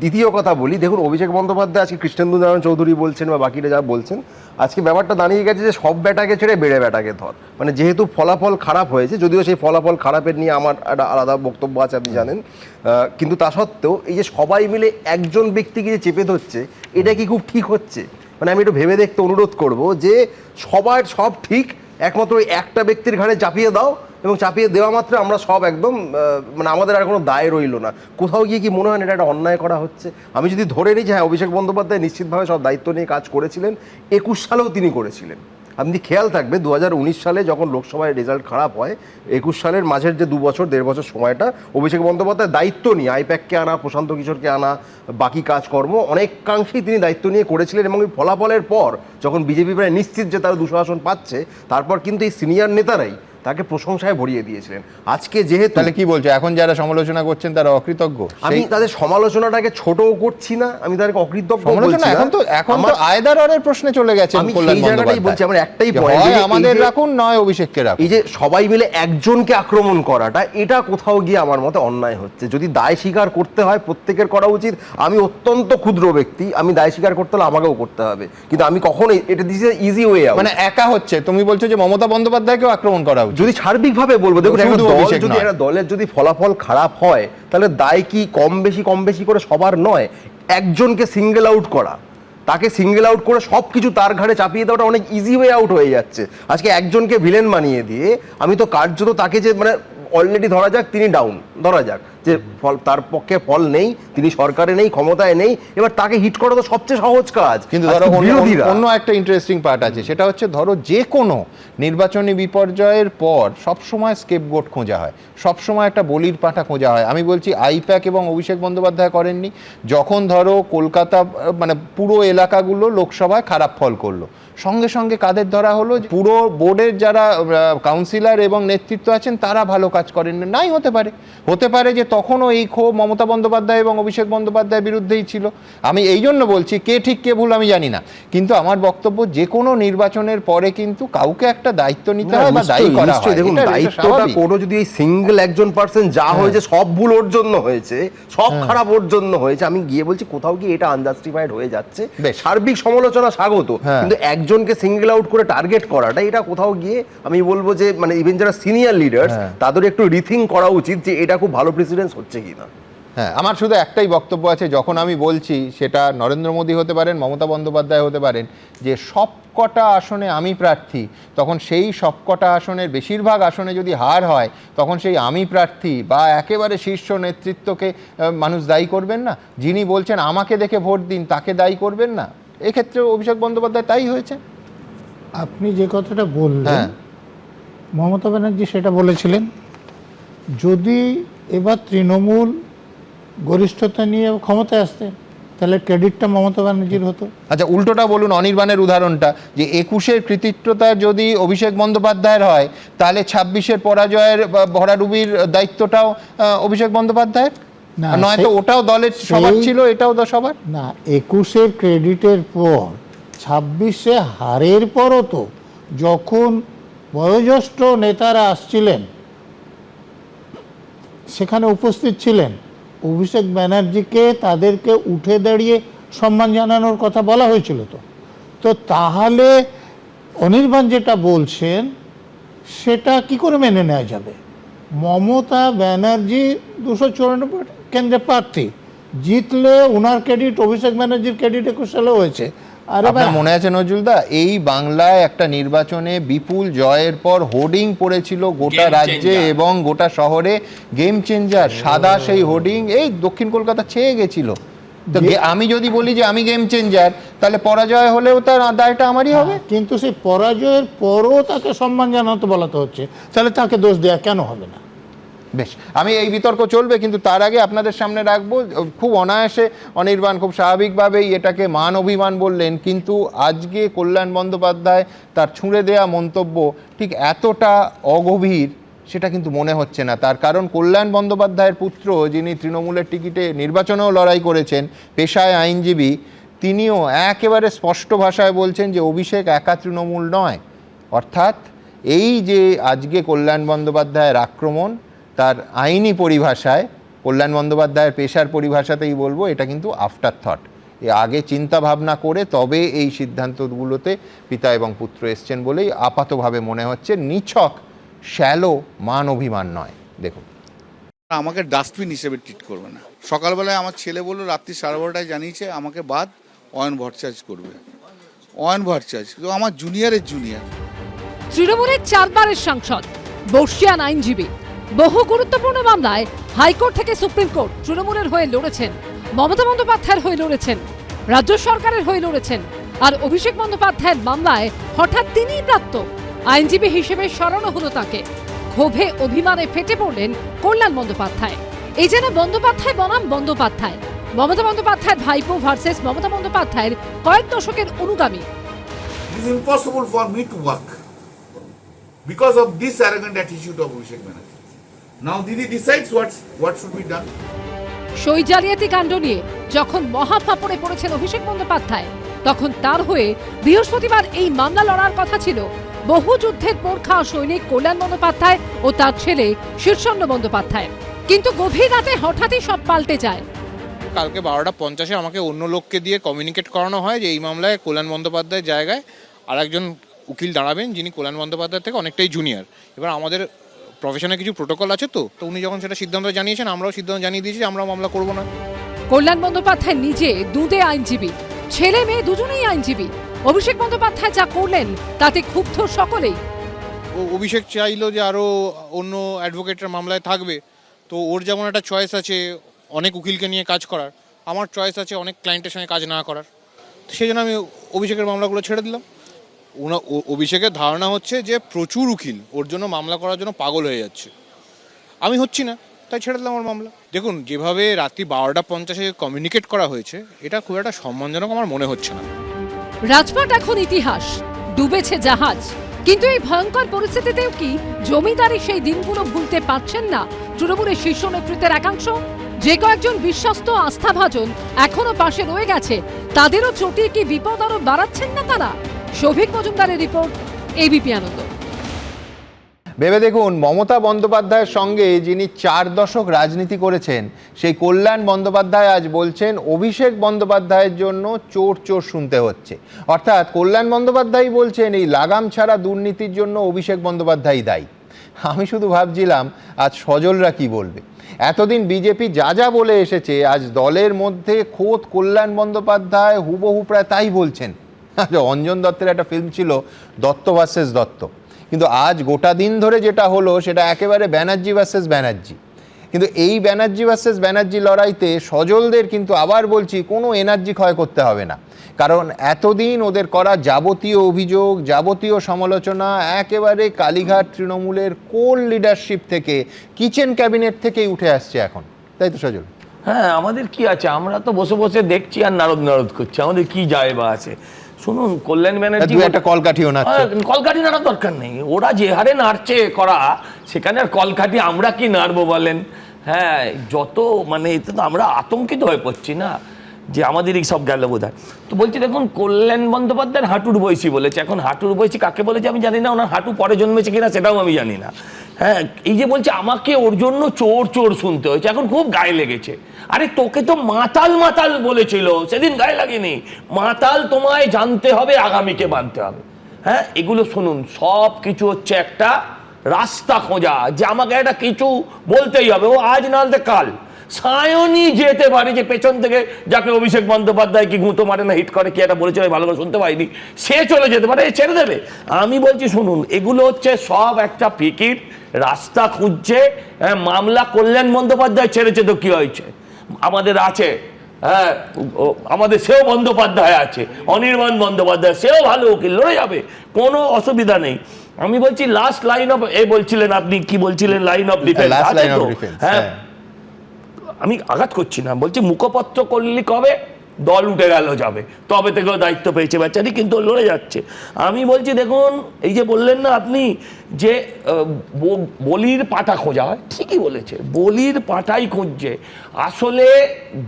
দ্বিতীয় কথা বলি, দেখুন অভিষেক বন্দ্যোপাধ্যায় আজকে কৃষ্ণেন্দু নারায়ণ চৌধুরী বলছেন বা বাকিরা যা বলছেন, আজকে ব্যাপারটা দাঁড়িয়ে গেছে যে সব ব্যাটাকে ছেড়ে বেড়ে ব্যাটাকে ধর। মানে যেহেতু ফলাফল খারাপ হয়েছে, যদিও সেই ফলাফল খারাপের নিয়ে আমার একটা আলাদা বক্তব্য আছে, আপনি জানেন, কিন্তু তা সত্ত্বেও এই যে সবাই মিলে একজন ব্যক্তিকে যে চেপে ধরছে, এটা কি খুব ঠিক হচ্ছে? মানে আমি একটু ভেবে দেখতে অনুরোধ করব যে সবার সব ঠিক, একমাত্র একটা ব্যক্তির ঘাড়ে চাপিয়ে দাও, এবং চাপিয়ে দেওয়া মাত্র আমরা সব একদম মানে আমাদের আর কোনো দায় রইল না। কোথাও গিয়ে কি মনে হয় এটা একটা অন্যায় করা হচ্ছে? আমি যদি ধরে নিই যে হ্যাঁ, অভিষেক বন্দ্যোপাধ্যায় নিশ্চিতভাবে সব দায়িত্ব নিয়ে কাজ করেছিলেন, 21 সালেও তিনি করেছিলেন। আপনি খেয়াল থাকবে 2019 সালে যখন লোকসভায় রেজাল্ট খারাপ হয়, 21 সালের মাঝের যে 2 বছর 1.5 বছর সময়টা অভিষেক বন্দ্যোপাধ্যায় দায়িত্ব নিয়ে আইপ্যাককে আনা, প্রশান্ত কিশোরকে আনা, বাকি কাজকর্ম অনেকাংশেই তিনি দায়িত্ব নিয়ে করেছিলেন। এবং এই ফলাফলের পর যখন বিজেপি প্রায় নিশ্চিত যে তারা 200 আসন পাচ্ছে, তারপর কিন্তু এই সিনিয়র নেতারাই তাকে প্রশংসায় ভরিয়ে দিয়েছিলেন। আজকে যেহেতু তাহলে কি বলছো, এখন যারা সমালোচনা করছেন তারা অকৃতজ্ঞ? আমি তাদের সমালোচনাটাকে ছোটও করছি না, আমি তাদেরকে অকৃতজ্ঞ বলছি না। এখন তো আয়দারের প্রশ্নে চলে গেছে। আমি সেই জায়গাটাই বলছি, আমার একটাই পয়েন্ট, আমাদের রাখুন নয় অভিষেককে রাখুন। এই যে সবাই মিলে একজনকে আক্রমণ করাটা, এটা কোথাও গিয়ে আমার মতে অন্যায় হচ্ছে। যদি দায় স্বীকার করতে হয় প্রত্যেকের করা উচিত। আমি অত্যন্ত ক্ষুদ্র ব্যক্তি, আমি দায় স্বীকার করতে হলে আমাকেও করতে হবে, কিন্তু আমি কখনোই এটা দিস ইজি ওয়ে আউট। মানে একা হচ্ছে, তুমি বলছো যে মমতা বন্দ্যোপাধ্যায়কেও আক্রমণ করা উচিত। যদি সার্বিকভাবে বলবো, দেখুন একটা দলের যদি ফলাফল খারাপ হয়, তাহলে দায় কি কম বেশি করে সবার নয়। একজনকে সিঙ্গেল আউট করা, তাকে সিঙ্গেল আউট করে সব কিছু তার ঘাড়ে চাপিয়ে দেওয়াটা অনেক ইজি ওয়ে আউট হয়ে যাচ্ছে। আজকে একজনকে ভিলেন বানিয়ে দিয়ে আমি তো কার্যত তাকে যে মানে অলরেডি ধরা যাক তিনি ডাউন, ধরা যাক যে ফল তার পক্ষে ফল নেই, তিনি সরকারে নেই, ক্ষমতায় নেই, এবার তাকে হিট করা তো সবচেয়ে সহজ কাজ। কিন্তু ধরো অন্য একটা ইন্টারেস্টিং পার্ট আছে, সেটা হচ্ছে ধরো যে কোনো নির্বাচনী বিপর্যয়ের পর সবসময় স্কেপগোট খোঁজা হয়, সবসময় একটা বলির পাঁঠা খোঁজা হয়। আমি বলছি আইপ্যাক এবং অভিষেক বন্দ্যোপাধ্যায় করেননি, যখন ধরো কলকাতা মানে পুরো এলাকাগুলো লোকসভায় খারাপ ফল করলো, সঙ্গে সঙ্গে কাদের ধরা হলো? পুরো বোর্ডের যারা কাউন্সিলর এবং নেতৃত্ব আছেন তারা ভালো কাজ করেন নাই। হতে পারে যে তখনও এই ক্ষোভ মমতা বন্দ্যোপাধ্যায় এবং অভিষেক বন্দ্যোপাধ্যায়ের বিরুদ্ধেই ছিল। আমি এই জন্য বলছি কে ঠিক কে ভুল আমি জানি না, কিন্তু আমার বক্তব্য যে কোনো নির্বাচনের পরে কিন্তু কাউকে একটা দায়িত্ব নিতে হয় বা দায়ী করা হয়। দেখুন দায়িত্বটা কোনো যদি এই সিঙ্গেল একজন পার্সন যা হয়েছে, সব ভুল ওর জন্য হয়েছে, সব খারাপ ওর জন্য হয়েছে, আমি গিয়ে বলছি কোথাও গিয়ে এটা আনজাস্টিফাইড হয়ে যাচ্ছে। সার্বিক সমালোচনা স্বাগত, কিন্তু একজনকে সিঙ্গেল আউট করে টার্গেট করাটা, এটা কোথাও গিয়ে আমি বলবো যে মানে ইভেন যারা সিনিয়র লিডার্স তাদের একটু রিথিঙ্ক করা উচিত যে এটা খুব ভালো প্রেসিডেন্স হচ্ছে কিনা। হ্যাঁ, আমার শুধু একটাই বক্তব্য আছে, যখন আমি বলছি সেটা নরেন্দ্র মোদী হতে পারেন, মমতা বন্দ্যোপাধ্যায় হতে পারেন, যে সবকটা আসনে আমি প্রার্থী, তখন সেই সবকটা আসনের বেশিরভাগ আসনে যদি হার হয়, তখন সেই আমি প্রার্থী বা একেবারে শীর্ষ নেতৃত্বকে মানুষ দায়ী করবেন না। যিনি বলছেন আমাকে দেখে ভোট দিন, তাকে দায়ী করবেন না। এক্ষেত্রে অভিষেক বন্দ্যোপাধ্যায় তাই হয়েছে। আপনি যে কথাটা বললেন, মমতা ব্যানার্জি সেটা বলেছিলেন, যদি এবার তৃণমূল গরিষ্ঠতা নিয়ে ক্ষমতায় আসতে, তাহলে ক্রেডিটটা মমতা ব্যানার্জির হতো। আচ্ছা, উল্টোটা বলুন, অনির্বাণের উদাহরণটা, যে 21-এর কৃতিত্বতা যদি অভিষেক বন্দ্যোপাধ্যায়ের হয়, তাহলে 26-এর পরাজয়ের ভরাডুবির দায়িত্বটাও অভিষেক বন্দ্যোপাধ্যায়ের, না, নয়তো ওটাও দলের সবার ছিল, এটাও সবার না। 21-এর ক্রেডিটের পর 26-এ হারের পরও তো যখন বয়োজ্যেষ্ঠ নেতারা আসছিলেন সেখানে উপস্থিত ছিলেন, অভিষেক ব্যানার্জিকে তাদেরকে উঠে দাঁড়িয়ে সম্মান জানানোর কথা বলা হয়েছিল। তো তাহলে অনির্বাণ যেটা বলছেন সেটা কি করে মেনে নেওয়া যাবে? মমতা ব্যানার্জি 294 কেন্দ্রে প্রার্থী, জিতলে ওনার ক্রেডিট, অভিষেক ব্যানার্জির ক্রেডিট 21 সালে হয়েছে। আর আপনার মনে আছে নজরুলদা, এই বাংলায় একটা নির্বাচনে বিপুল জয়ের পর হোর্ডিং পড়েছিল গোটা রাজ্যে এবং গোটা শহরে, গেম চেঞ্জার, সাদা সেই হোর্ডিং, এই দক্ষিণ কলকাতা ছেয়ে গেছিল। তো আমি যদি বলি যে আমি গেম চেঞ্জার, তাহলে পরাজয় হলেও তার দায়টা আমারই হবে। কিন্তু সেই পরাজয়ের পরও তাকে সম্মান জানাতে বলাতে হচ্ছে, তাহলে তাকে দোষ দেওয়া কেন হবে না? বেশ, আমি এই বিতর্ক চলবে, কিন্তু তার আগে আপনাদের সামনে রাখবো, খুব অনায়াসে অনির্বাণ খুব স্বাভাবিকভাবেই এটাকে মান অভিমান বললেন, কিন্তু আজকে কল্যাণ বন্দ্যোপাধ্যায় তার ছুঁড়ে দেয়া মন্তব্য ঠিক এতটা অগভীর সেটা কিন্তু মনে হচ্ছে না। তার কারণ কল্যাণ বন্দ্যোপাধ্যায়ের পুত্র, যিনি তৃণমূলের টিকিটে নির্বাচনেও লড়াই করেছেন, পেশায় আইনজীবী, তিনিও একেবারে স্পষ্ট ভাষায় বলছেন যে অভিষেক একা তৃণমূল নয়। অর্থাৎ এই যে আজকে কল্যাণ বন্দ্যোপাধ্যায়ের আক্রমণ, তার আইনি পরিভাষায়, কল্যাণ বন্দ্যোপাধ্যায়ের পেশার পরিভাষাতেই বলবো, এটা কিন্তু আফটার থট। আগে চিন্তা ভাবনা করে তবে এই সিদ্ধান্তগুলোতে পিতা এবং পুত্র এসছেন বলেই আপাতভাবে মনে হচ্ছে, নিছক শ্যালো মান অভিমান নয়। দেখুন, আমাকে ডাস্টবিন হিসেবে ট্রিট করবে না। সকালবেলায় আমার ছেলে বললো, রাত্রি 12:30টায় জানিয়েছে আমাকে বাদ অয়ন ভট্টাচার্য করবে। অয়ন ভট্টাচার্য তো আমার জুনিয়রের জুনিয়র। তৃণমূলের 4 বারের সাংসদ, বর্ষিয়ান আইনজীবী, বহু গুরুত্বপূর্ণ মামলায় হাইকোর্ট থেকে সুপ্রিম কোর্ট তৃণমূলের হয়ে লড়েছেন, মমতা বন্দ্যোপাধ্যায়ের হয়ে লড়েছেন, রাজ্য সরকারের হয়ে লড়েছেন, আর অভিষেক বন্দ্যোপাধ্যায়ের মামলায় হঠাৎ তিনিই প্রাপ্ত আইনজীবী হিসেবে সরানো হলো তাকে। ক্ষোভে অভিমানে ফেটে পড়লেন কল্যাণ বন্দ্যোপাধ্যায়। এই যেন বন্দ্যোপাধ্যায় বনাম বন্দ্যোপাধ্যায়, মমতা বন্দ্যোপাধ্যায়ের ভাইপো ভার্সেস মমতা বন্দ্যোপাধ্যায়ের কয়েক দশকের অনুগামী। It is impossible for me to work because of this arrogant attitude of Abhishek Banerjee. Now Didi decides what should be done. সই জালিয়াতি কাণ্ড নিয়ে যখন মহাফাপড়ে পড়েছেন অভিষেক বন্দ্যোপাধ্যায়, তখন তার হয়ে বৃহস্পতিবার এই মামলা লড়ার কথা ছিল বহু যুদ্ধের পোরখা সৈনিক কল্যাণ বন্দ্যোপাধ্যায় ও তার ছেলে শীর্ষণ্য বন্দ্যোপাধ্যায়। কিন্তু গভীর রাতে হঠাৎই সব পাল্টে যায়। কালকে 12:50 আমাকে অন্য লোককে দিয়ে কমিউনিকেট করানো হয় যে এই মামলায় কল্যাণ বন্দ্যোপাধ্যায়ের জায়গায় আর একজন উকিল দাঁড়াবেন, যিনি কল্যাণ বন্দ্যোপাধ্যায় থেকে অনেকটাই জুনিয়র। এবার আমাদের প্রফেশনে কিছু প্রোটোকল আছে, তো উনি যখন সেটা সিদ্ধান্ত জানিয়েছেন, আমরাও সিদ্ধান্ত জানিয়ে দিয়েছি যে আমরা মামলা করব না। কল্যাণ বন্দ্যোপাধ্যায় নিজে দুধে আইনজীবী, ছেলে মেয়ে দুজনেই আইনজীবী। অভিষেক বন্দ্যোপাধ্যায় যা করলেন তাতে ক্ষুব্ধ সকলেই। অভিষেক চাইলো যে আরও অন্য অ্যাডভোকেটের মামলায় থাকবে, তো ওর যেমন একটা চয়েস আছে অনেক উকিলকে নিয়ে কাজ করার, আমার চয়েস আছে অনেক ক্লায়েন্টের সঙ্গে কাজ না করার। সেই জন্য আমি অভিষেকের মামলাগুলো ছেড়ে দিলাম। অভিষেকের ধারণা হচ্ছে যে প্রচুর উকিল ওর জন্য মামলা করার জন্য পাগল হয়ে যাচ্ছে, আমি হচ্ছি না, তাই ছেড়ে দিলাম আমার মামলা। দেখুন, যেভাবে রাত্রি 12:50 কমিউনিকেট করা হয়েছে, এটা খুব একটা সম্মানজনক আমার মনে হচ্ছে না। রাজপাট এখন ইতিহাস, ডুবেছে জাহাজ। কিন্তু এই ভয়ঙ্কর পরিস্থিতিতেও কি জমিদারি সেই দিনগুলো ভুলতে পারছেন না তৃণমূলের শীর্ষ নেতৃত্বের একাংশ? যে কয়েকজন বিশ্বস্ত আস্থাভাজন এখনো পাশে রয়ে গেছে, তাদেরও চটিয়ে কি বিপদ আরো বাড়াচ্ছেন না তারা? শৌভিক মজুমদারের রিপোর্ট, এবিপি আনন্দ। ভেবে দেখুন, মমতা বন্দ্যোপাধ্যায়ের সঙ্গে যিনি 4 দশক রাজনীতি করেছেন, সেই কল্যাণ বন্দ্যোপাধ্যায় আজ বলছেন অভিষেক বন্দ্যোপাধ্যায়ের জন্য চোর চোর শুনতে হচ্ছে। অর্থাৎ কল্যাণ বন্দ্যোপাধ্যায় বলছেন এই লাগাম ছাড়া দুর্নীতির জন্য অভিষেক বন্দ্যোপাধ্যায় দায়ী। আমি শুধু ভাবছিলাম আজ সজলরা কি বলবে। এতদিন বিজেপি যা যা বলে এসেছে, আজ দলের মধ্যে খোদ কল্যাণ বন্দ্যোপাধ্যায় হুবহু প্রায় তাই বলছেন। অঞ্জন দত্তের একটা ফিল্ম ছিল দত্ত ভার্সেস দত্ত, কিন্তু আজ গোটা দিন ধরে যেটা হলো সেটা একেবারে ব্যানার্জি ভার্সেস ব্যানার্জি। কিন্তু এই ব্যানার্জি ভার্সেস ব্যানার্জি লড়াইতে সজলদের কিন্তু আবার বলছি কোনো এনার্জি ক্ষয় করতে হবে না, কারণ এতদিন ওদের করা যাবতীয় অভিযোগ, যাবতীয় সমালোচনা একেবারে কালীঘাট তৃণমূলের কোর লিডারশিপ থেকে, কিচেন ক্যাবিনেট থেকেই উঠে আসছে এখন, তাই তো সজল? হ্যাঁ, আমাদের কি আছে, আমরা তো বসে বসে দেখছি আর নারদ নারদ করছি, আমাদের কি যায় বা আছে। শুনুন, কল্যাণ ব্যানার্জি একটা কলকাঠিও নাচছে। কলকাঠি নাড়ার দরকার নেই, ওরা যে হারে নাড়ছে করা, সেখানে আর কলকাঠি আমরা কি নাড়বো বলেন? হ্যাঁ, যত মানে এতে তো আমরা আতঙ্কিত হয়ে পড়ছি না যে আমাদের এই সব গেল বোধ হয়। তো বলছি দেখুন, কল্যাণ বন্দ্যোপাধ্যায়ের হাঁটুর বয়সী বলেছে। এখন হাঁটুর বয়সী কাকে বলেছে আমি জানি না, ওনার হাঁটু পরে জন্মেছে কিনা সেটাও আমি জানি না। হ্যাঁ, এই যে বলছে আমাকে ওর জন্য চোর চোর শুনতে হয়েছে, এখন খুব গায়ে লেগেছে। আরে তোকে তো মাতাল মাতাল বলেছিল, সেদিন গায়ে লাগেনি। মাতাল তোমায় জানতে হবে, আগামীকে মানতে হবে। হ্যাঁ, এগুলো শুনুন, সব কিছু হচ্ছে একটা রাস্তা খোঁজা, যে আমাকে একটা কিছু বলতেই হবে, ও আজ নাহলে কাল সায়নী যেতে পারে, যে পেছন থেকে যাকে অভিষেক বন্দ্যোপাধ্যায় কি গুঁতো মারে না হিট করে কি একটা বলেছিল, ভালো করে শুনতে পাইনি, সে চলে যেতে পারে, ছেড়ে দেবে। আমি বলছি শুনুন, এগুলো হচ্ছে সব একটা ফিকির, রাস্তা খুঁজছে। মামলা কল্যাণ বন্দ্যোপাধ্যায় ছেড়েছে তো কি হয়েছে, আমাদের আছে। হ্যাঁ, আমাদের সেও বন্দ্যোপাধ্যায় আছে, অনির্বাণ বন্দ্যোপাধ্যায়, সেও ভালো উকিল, লড়ে যাবে, কোনো অসুবিধা নেই। আমি বলছি লাস্ট লাইন অফ, বলছিলেন আপনি কি বলছিলেন, লাইন অফ ডিফেন্স আছে তো? হ্যাঁ, আমি আঘাত করছি না, বলছি মুখপত্র করলি কবে, দল উঠে গেল যাবে, তবে থেকেও দায়িত্ব পেয়েছে বেচারি, কিন্তু লড়ে যাচ্ছে। আমি বলছি দেখুন, এই যে বললেন না আপনি যে বলির পাঁঠা খোঁজা হয়, ঠিকই বলেছে, বলির পাঁঠাই খুঁজছে। আসলে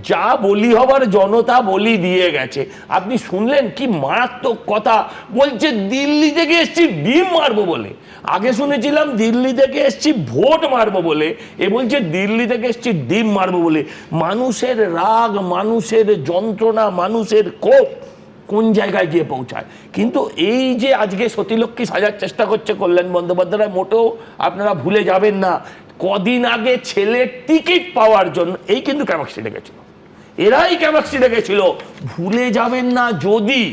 যা বলি হবার জনতা বলি দিয়ে গেছে। আপনি শুনলেন কি মারাত্মক কথা বলছে, দিল্লি থেকে এসছি ডিম মারবো বলে। আগে শুনেছিলাম দিল্লি থেকে এসছি ভোট মারবো বলে, এ বলছে দিল্লি থেকে এসছি ডিম মারবো বলে। মানুষের রাগ, মানুষের যন্ত্রণা, মানুষের ক্ষোভ কোন জায়গায় গিয়ে পৌঁছায়। কিন্তু এই যে আজকে সতীলক্ষ্মী সাজার চেষ্টা করছে কল্যাণ বন্দ্যোপাধ্যায়, মোটেও আপনারা ভুলে যাবেন না, কদিন আগে ছেলের টিকিট পাওয়ার জন্য এই কিন্তু ক্যামাক্সি ডেকেছিল, এরাই ক্যামাক্সি ডেকেছিল, ভুলে যাবেন না। যদি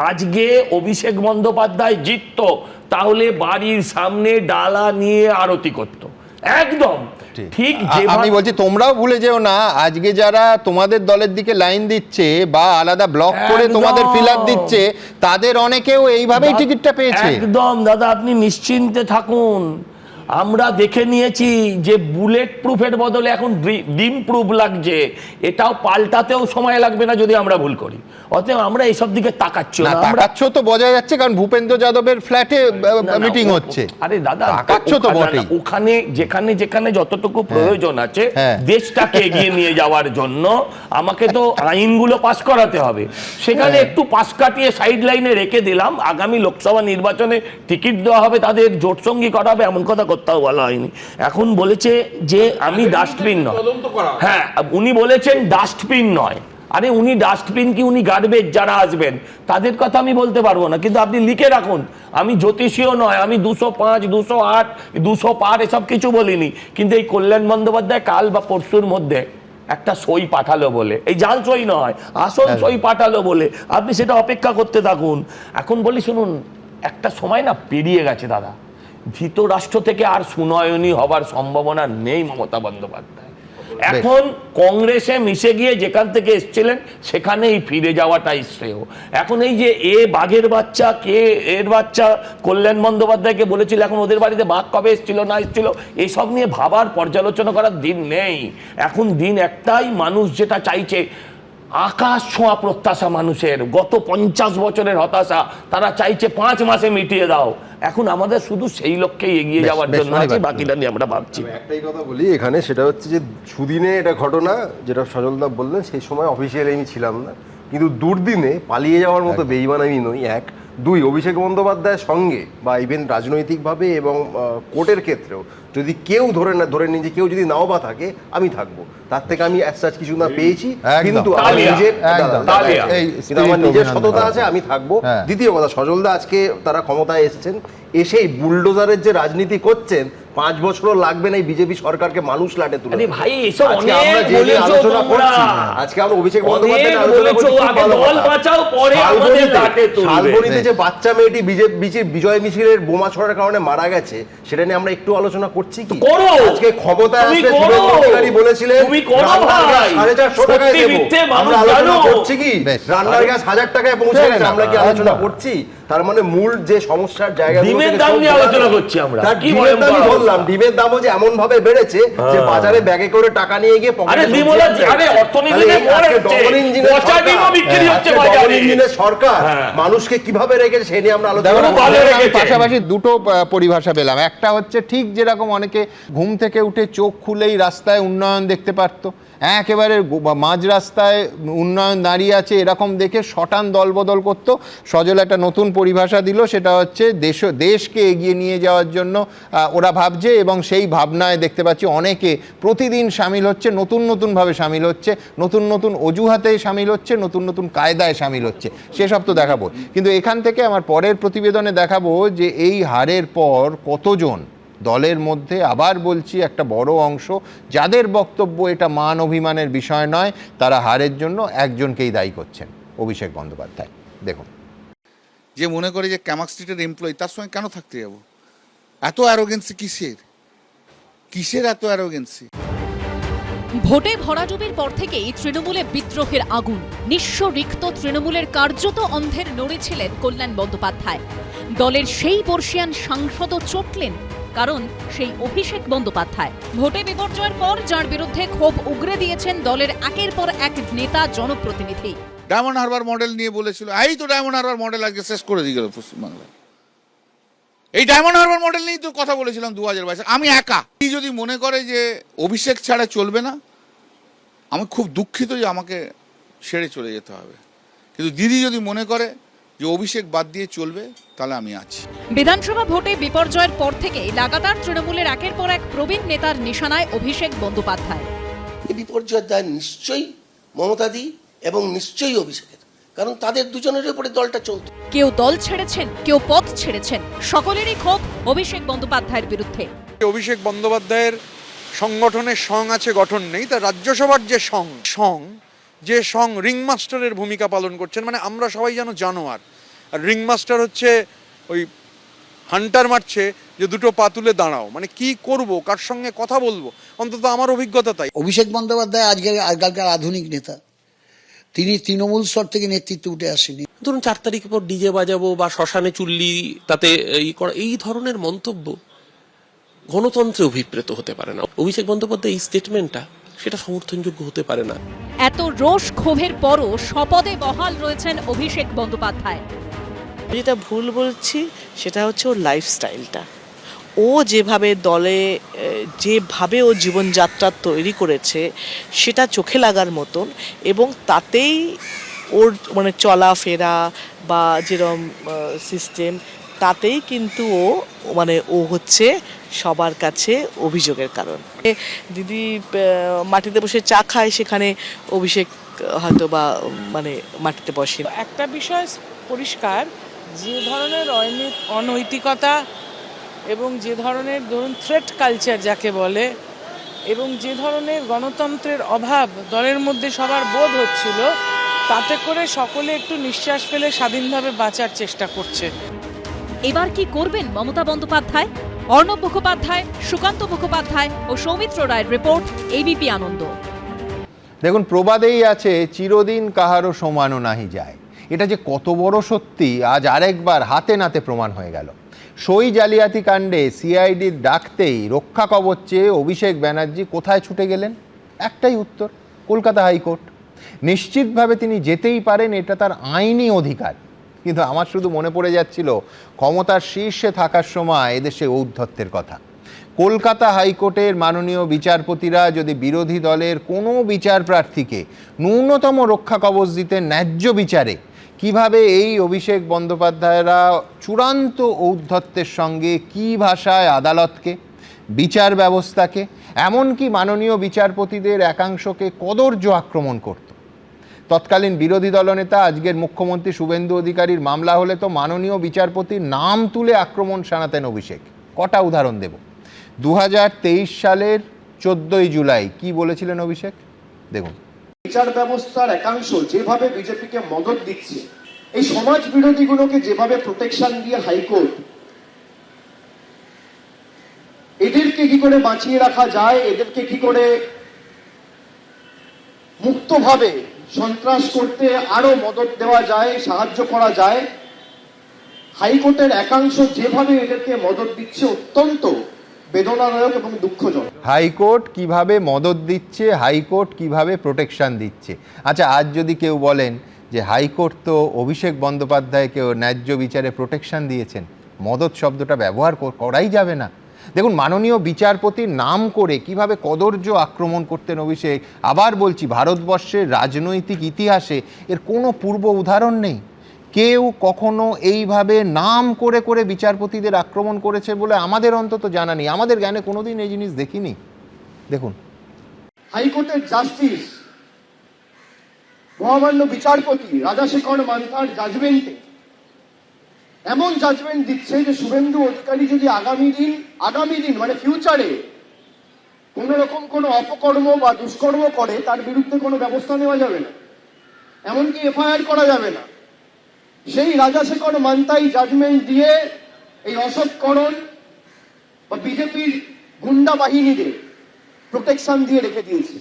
আজকে অভিষেক বন্দ্যোপাধ্যায় জিতত, তাহলে বাড়ির সামনে ডালা নিয়ে আরতি করত, একদম ঠিক। আমি বলছি তোমরাও ভুলে যেও না, আজকে যারা তোমাদের দলের দিকে লাইন দিচ্ছে বা আলাদা ব্লক করে তোমাদের ফিলার দিচ্ছে, তাদের অনেকেও এইভাবেই টিকিটটা পেয়েছে। একদম দাদা, আপনি নিশ্চিন্তে থাকুন, আমরা দেখে নিয়েছি যে বুলেট প্রুফের বদলে এখন ডিম প্রুফ লাগছে, এটাও পাল্টাতেও সময় লাগবে না যদি আমরা ভুল করি। অতএব আমরা এইসব দিকে তাকাচ্ছি না, তাকাচ্ছ তো বোঝা যাচ্ছে, কারণ ভূপেন্দ্র যাদবের ফ্ল্যাটে মিটিং হচ্ছে। আরে দাদা, তাকাচ্ছ তো বটেই, ওখানে যেখানে যেখানে যতটুকু প্রয়োজন আছে দেশটাকে এগিয়ে নিয়ে যাওয়ার জন্য আমাকে তো আইনগুলো পাস করাতে হবে, সেখানে একটু পাশ কাটিয়ে সাইড লাইনে রেখে দিলাম। আগামী লোকসভা নির্বাচনে টিকিট দেওয়া হবে, তাদের জোটসঙ্গী করা হবে, এমন কথা কোথাও বলা হয়নি। এখন বলেছে যে আমি ডাস্টবিন নয়, হ্যাঁ উনি বলেছেন ডাস্টবিন নয়। আরে উনি ডাস্টবিন কি, উনি গার্বেজ যারা আসবেন তাদের কথা আমি বলতে পারবো না, কিন্তু আপনি লিখে রাখুন। আমি জ্যোতিষীও নয়, আমি 205, 208, 200 পার এসব কিছু বলিনি, কিন্তু এই কল্যাণ বন্দ্যোপাধ্যায় কাল বা পরশুর মধ্যে একটা সই পাঠালো বলে, এই জাল সই নয়, আসল সই পাঠালো বলে আপনি সেটা অপেক্ষা করতে থাকুন। এখন বলি শুনুন, একটা সময় না পেরিয়ে গেছে দাদা, ধৃতরাষ্ট্র থেকে আর সুনয়নী হবার সম্ভাবনা নেই মমতা বন্দ্যোপাধ্যায়। এখন কংগ্রেসে মিশে গিয়ে যেখান থেকে এসেছিলেন সেখানেই ফিরে যাওয়াটাই শ্রেয়। এখন এই যে এ বাঘের বাচ্চা, কে এর বাচ্চা, কল্যাণ বন্দ্যোপাধ্যায়কে বলেছিল, এখন ওদের বাড়িতে বাঘ কবে এসেছিল না এসেছিল এসব নিয়ে ভাবার পর্যালোচনা করার দিন নেই। এখন দিন একটাই, মানুষ যেটা চাইছে, আকাশ ছোঁয়া প্রত্যাশা মানুষের, গত 50 বছরের হতাশা, তারা চাইছে 5 মাসে মিটিয়ে দাও। এখন আমাদের শুধু সেই লক্ষ্যেই এগিয়ে যাওয়ার জন্য আছে, বাকিটা নিয়ে আমরা ভাবছি। একটাই কথা বলি এখানে, সেটা হচ্ছে যে সুদিনে এটা ঘটনা যেটা সজলদা বললেন, সেই সময় অফিসিয়ালি আমি ছিলাম না, কিন্তু দুর্দিনে পালিয়ে যাওয়ার মতো বেঈমান আমি নই। 1, 2 অভিষেক বন্দ্যোপাধ্যায়ের সঙ্গে বা ইভেন রাজনৈতিকভাবে এবং কোর্টের ক্ষেত্রেও যদি কেউ ধরে নিয়ে যে কেউ যদি নাও বা থাকে, আমি থাকবো। তার থেকে আমি অ্যাজ কিছু না পেয়েছি, কিন্তু আমার নিজের সততা আছে, আমি থাকবো। দ্বিতীয় কথা, সজলদা আজকে তারা ক্ষমতায় এসেছেন, এসেই বুলডোজারের যে রাজনীতি করছেন, 5 বছরও লাগবে না এই বিজেপি সরকারকে মানুষ লাটে তুলে। ভাই এসব অনেক আলোচনা করছি, আজকে আমরা অভিষেক বন্দ্যোপাধ্যায় শালবনীতে যে বাচ্চা মেয়েটি বিজয় মিছিলের বোমা ছড়ার কারণে মারা গেছে, সেটা নিয়ে আমরা একটু আলোচনা করছি কি? আজকে ক্ষমতায় আসলে শুভেন্দু অধিকারী বলেছিলেন 450 টাকায় দেবো, আমরা আলোচনা করছি কি? রান্নার গ্যাস 1000 টাকায় পৌঁছে গেছে, আমরা কি আলোচনা করছি? তার মানে মূল যে সমস্যার জায়গা, ডিমের দাম নিয়ে আলোচনা করছি আমরা, কি ডিমের দামই বললাম, ডিমের দামও যে এমন ভাবে বেড়েছে যে বাজারে ব্যাগে করে টাকা নিয়ে গিয়ে ইঞ্জিনের সরকার মানুষকে কিভাবে রেখেছে সে নিয়ে আমরা আলোচনা। পাশাপাশি দুটো পরিভাষা পেলাম। একটা হচ্ছে ঠিক যেরকম অনেকে ঘুম থেকে উঠে চোখ খুলেই রাস্তায় উন্নয়ন দেখতে পারতো, একেবারে মাঝ রাস্তায় উন্নয়ন দাঁড়িয়ে আছে এরকম দেখে শটান দলবদল করতো। সজল একটা নতুন পরিভাষা দিল, সেটা হচ্ছে দেশকে এগিয়ে নিয়ে যাওয়ার জন্য ওরা ভাবছে, এবং সেই ভাবনায় দেখতে পাচ্ছি অনেকে প্রতিদিন সামিল হচ্ছে, নতুন নতুনভাবে সামিল হচ্ছে, নতুন নতুন অজুহাতে সামিল হচ্ছে, নতুন নতুন কায়দায় সামিল হচ্ছে, সেসব তো দেখাবো। কিন্তু এখান থেকে আমার পরের প্রতিবেদনে দেখাবো যে এই হারের পর কতজন দলের মধ্যে, আবার বলছি একটা বড় অংশ, যাদের বক্তব্য এটা মান অভিমানের বিষয় নয়, তারা হারের জন্য একজনকেই দায়ী করছেন, অভিষেক বন্দ্যোপাধ্যায়। দেখুন, যে মনে করে যে ক্যামাক স্ট্রিটের এমপ্লয়ি, তার সঙ্গে কেন থাকতে যাব? এত অ্যারোগেন্সি কিসের? কিসের এত অ্যারোগেন্সি? ভোটে ভরাডুবির পর থেকেই তৃণমূলে বিদ্রোহের আগুন। নিঃস্ব রিক্ত তৃণমূলের কার্যত অন্ধের নড়ে ছিলেন কল্যাণ বন্দ্যোপাধ্যায়। দলের সেই বর্ষিয়ান সাংসদও চটলেন, কারণ সেই অভিষেক বন্দ্যোপাধ্যায় ভোটে বিপর্যয়ের পর যার বিরুদ্ধে ক্ষোভ উগরে দিয়েছেন দলের একের পর এক নেতা, জনপ্রতিনিধি। ডায়মন্ড হারবার মডেল নিয়ে বলেছিল, এই তো ডায়মন্ড হারবার মডেল আজকে শেষ করে দিয়ে গেল পশ্চিমবাংলায়। এই ডায়মন্ড হারবার মডেল নিয়েই তো কথা বলেছিলাম 2022। আমি একা। কি যদি মনে করে যে অভিষেক ছাড়া চলবে না, আমি খুব দুঃখিত যে আমাকে ছেড়ে চলে যেতে হবে। কিন্তু দিদি যদি মনে করে যে অভিষেক বাদ দিয়ে চলবে, তাহলে আমি আছি। বিধানসভা ভোটে বিপর্যয়ের পর থেকে লাগাতার তৃণমূলের একের পর এক প্রবীণ নেতার নিশানায় অভিষেক বন্দ্যোপাধ্যায়। এই বিপর্যয়ের দায় নিশ্চয়ই মমতাদি এবং নিশ্চয়ই অভিষেকের, কারণ তাদের দুজনের উপরে দলটা চলত। কেউ দল ছেড়েছেন, কেউ পথ ছেড়েছেন, সকলেরই ক্ষোভ অভিষেক বন্দ্যোপাধ্যায়ের বিরুদ্ধে। অভিষেক বন্দ্যোপাধ্যায়ের সংগঠনের সং আছে, গঠন নেই। তার রাজ্যসভার যে সং রিংমাস্টারের ভূমিকা পালন করছেন। মানে আমরা সবাই যেন জানোয়ার, আর রিংমাস্টার হচ্ছে ওই হান্টার মারছে যে দুটো পা তুলে দাঁড়াও। মানে কি করব, কার সঙ্গে কথা বলবো, অন্তত আমার অভিজ্ঞতা তাই। অভিষেক বন্দ্যোপাধ্যায় আজকালকার আধুনিক নেতা, তিনি তৃণমূল স্তর থেকে নেতৃত্বে উঠে আসেনি। ধরুন 4 তারিখের পর ডিজে বাজাবো বা শ্মশানে চুল্লি তাতে এই ধরনের মন্তব্য গণতন্ত্রে অভিপ্রেত হতে পারে না। অভিষেক বন্দ্যোপাধ্যায় এই স্টেটমেন্টটা সেটা সমর্থনযোগ্য হতে পারে না। এত রোষ ক্ষোভের পরও স্বপদে বহাল রয়েছেন অভিষেক বন্দ্যোপাধ্যায়। যেটা ভুল বলছি সেটা হচ্ছে ওর লাইফস্টাইলটা। ও যেভাবে দলে যেভাবে ও জীবনযাত্রা তৈরি করেছে সেটা চোখে লাগার মতন, এবং তাতেই ওর মানে চলাফেরা বা যেরকম সিস্টেম, তাতেই কিন্তু ও হচ্ছে সবার কাছে অভিযোগের কারণ। দিদি মাটিতে বসে চা খায়, সেখানে অভিষেক হয়তো বা মাটিতে বসে। একটা বিষয় পরিষ্কার, যে ধরনের অনৈতিকতা এবং যে ধরনের ধরুন থ্রেট কালচার যাকে বলে, এবং যে ধরনের গণতন্ত্রের অভাব দলের মধ্যে সবার বোধ হচ্ছিল, তাতে করে সকলে একটু নিঃশ্বাস ফেলে স্বাধীনভাবে বাঁচার চেষ্টা করছে। এবার কি করবেন মমতা বন্দ্যোপাধ্যায়? অর্ণব মুখোপাধ্যায়, সুকান্ত মুখোপাধ্যায় ও সৌমিত্র রায়ের রিপোর্ট, এবিপি আনন্দ। দেখুন, প্রবাদেই আছে চিরদিন কাহারও সমানো নাহি যায়। এটা যে কত বড় সত্যি আজ আরেকবার হাতে নাতে প্রমাণ হয়ে গেল। সই জালিয়াতি কাণ্ডে সিআইডির ডাকতেই রক্ষা কবচ চেয়ে অভিষেক ব্যানার্জি কোথায় ছুটে গেলেন? একটাই উত্তর, কলকাতা হাইকোর্ট। নিশ্চিতভাবে তিনি যেতেই পারেন, এটা তার আইনি অধিকার। কিন্তু আমার শুধু মনে পড়ে যাচ্ছিল ক্ষমতার শীর্ষে থাকার সময় এদেশে ঔদ্ধত্যের কথা। কলকাতা হাইকোর্টের মাননীয় বিচারপতিরা যদি বিরোধী দলের কোনো বিচার প্রার্থীকে ন্যূনতম রক্ষা কবচ দিতেন ন্যায্য বিচারে, কিভাবে এই অভিষেক বন্দ্যোপাধ্যায়রা চূড়ান্ত ঔদ্ধত্যের সঙ্গে কী ভাষায় আদালতকে, বিচার ব্যবস্থাকে, এমনকি মাননীয় বিচারপতিদের একাংশকে কদর্য আক্রমণ করত। তৎকালীন বিরোধী দলনেতা আজকের মুখ্যমন্ত্রী শুভেন্দু অধিকারীর মামলা হলে তো মাননীয় বিচারপতির নাম তুলে আক্রমণ শানাতেন অভিষেক। কটা উদাহরণ দেব। 2023 সালের 14ই জুলাই কি বলেছিলেন অভিষেক, দেখুন। বিচার ব্যবস্থার একাংশ যেভাবে বিজেপিকে মদত দিচ্ছে, এই সমাজ বিরোধীগুলোকে যেভাবে প্রোটেকশন দিয়ে হাইকোর্ট, এদেরকে কি করে বাঁচিয়ে রাখা যায়, এদেরকে কি করে মুক্তভাবে সন্ত্রাস করতে আরো মদত দেওয়া যায়, সাহায্য করা যায়, হাইকোর্টের একাংশ যেভাবে এদেরকে মদত দিচ্ছে অত্যন্ত বেদনাদায়ক এবং দুঃখজনক। হাইকোর্ট কিভাবে মদত দিচ্ছে, হাইকোর্ট কিভাবে প্রোটেকশন দিচ্ছে। আচ্ছা, আজ যদি কেউ বলেন যে হাইকোর্ট তো অভিষেক বন্দ্যোপাধ্যায়কেও ন্যায্য বিচারে প্রোটেকশন দিয়েছেন, মদত শব্দটা ব্যবহার করাই যাবে না। দেখুন, মাননীয় বিচারপতির নাম করে কিভাবে কদর্য আক্রমণ করতেন অভিষেক। আবার বলছি, ভারতবর্ষের রাজনৈতিক ইতিহাসে এর কোনো পূর্ব উদাহরণ নেই। কেউ কখনো এইভাবে নাম করে করে বিচারপতিদের আক্রমণ করেছে বলে আমাদের অন্তত জানা নেই, আমাদের জ্ঞানে কোনোদিন এই জিনিস দেখিনি। দেখুন, হাইকোর্টের জাস্টিস মহামান্য বিচারপতি রাজাশেখর মান্থার জাজমেন্টে এমন জাজমেন্ট দিচ্ছে যে শুভেন্দু অধিকারী যদি আগামী দিন মানে ফিউচারে কোন রকম কোনো অপকর্ম বা দুষ্কর্ম করে, তার বিরুদ্ধে কোনো ব্যবস্থা নেওয়া যাবে না, এমনকি এফআইআর করা যাবে না। সেই রাজাশেখর মান্তাই জাজমেন্ট দিয়ে এই অশোককরণ বা বিজেপির গুন্ডা বাহিনীদের প্রোটেকশন দিয়ে রেখে দিয়েছে।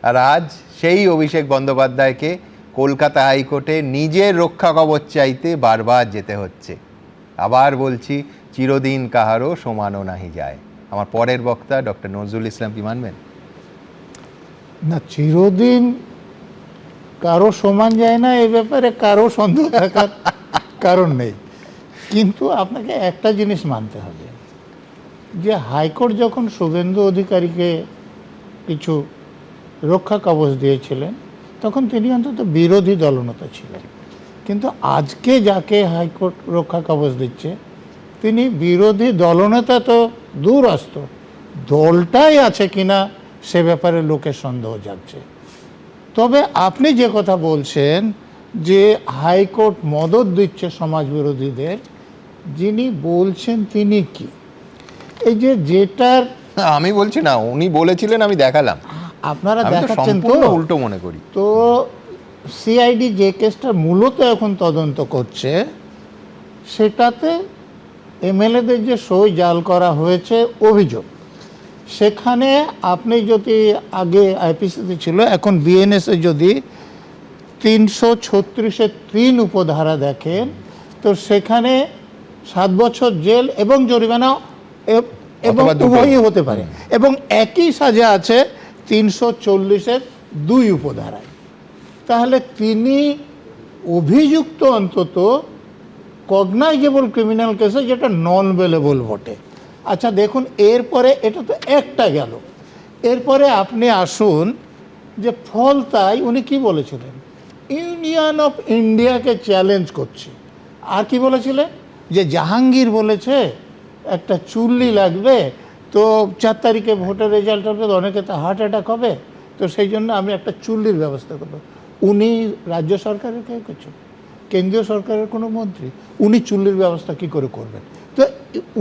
আর আজ সেই অভিষেক বন্দ্যোপাধ্যায়কে কলকাতা হাইকোর্টে নিজের রক্ষা কবচ চাইতে বারবার যেতে হচ্ছে। আবার বলছি, চিরদিন কাহারও সমানও নাহি যায়। আমার পরের বক্তা ডক্টর নজরুল ইসলাম কি মানবেন? না, চিরদিন কারো সমান যায় না, এ ব্যাপারে কারো সন্দেহ থাকার কারণ নেই। কিন্তু আপনাকে একটা জিনিস মানতে হবে যে হাইকোর্ট যখন শুভেন্দু অধিকারীকে কিছু রক্ষা কবচ দিয়েছিলেন, তখন তিনি অন্তত বিরোধী দলনেতা ছিলেন। কিন্তু আজকে যাকে হাইকোর্ট রক্ষা কবচ দিচ্ছে, তিনি বিরোধী দলনেতা তো দূরস্থ, দলটাই আছে কিনা সে ব্যাপারে লোকের সন্দেহ জাগছে। তবে আপনি যে কথা বলছেন যে হাইকোর্ট মদত দিচ্ছে সমাজ বিরোধীদের, যিনি বলছেন তিনি কি? এই যে যেটার আমি বলছি না, উনি বলেছিলেন, আমি দেখালাম। আপনারা দেখাচ্ছেন তো উল্টো মনে করি। তো সিআইডি যে কেসটা মূলত এখন তদন্ত করছে, সেটাতে এমএলএদের যে সই জাল করা হয়েছে অভিযোগ, সেখানে আপনি যদি আগে আইপিসিতে ছিল, এখন বিএনএসে যদি 336-3 উপধারা দেখেন, তো সেখানে 7 বছর জেল এবং জরিমানা এবং উভয়ই হতে পারে, এবং একই সাজা আছে 340-2 উপধারায়। তাহলে তিনি অভিযুক্ত অন্তত কগনাইজেবল ক্রিমিনাল কেসে, যেটা নন বেলেবল বটে। আচ্ছা দেখুন, এরপরে এটা তো একটা গেল, এরপরে আপনি আসুন যে ফলতাই উনি কি বলেছিলেন, ইউনিয়ন অফ ইন্ডিয়াকে চ্যালেঞ্জ করছে। আর কি বলেছিলেন, যে জাহাঙ্গীর বলেছে একটা চুল্লি লাগবে, তো 4 তারিখে ভোটের রেজাল্ট হবে, অনেকে তো হার্ট অ্যাটাক হবে, তো সেই জন্য আমি একটা চুল্লির ব্যবস্থা করবো। উনি রাজ্য সরকারের কে কিছু, কেন্দ্রীয় সরকারের কোনো মন্ত্রী, উনি চুল্লির ব্যবস্থা কি করে করবেন? তো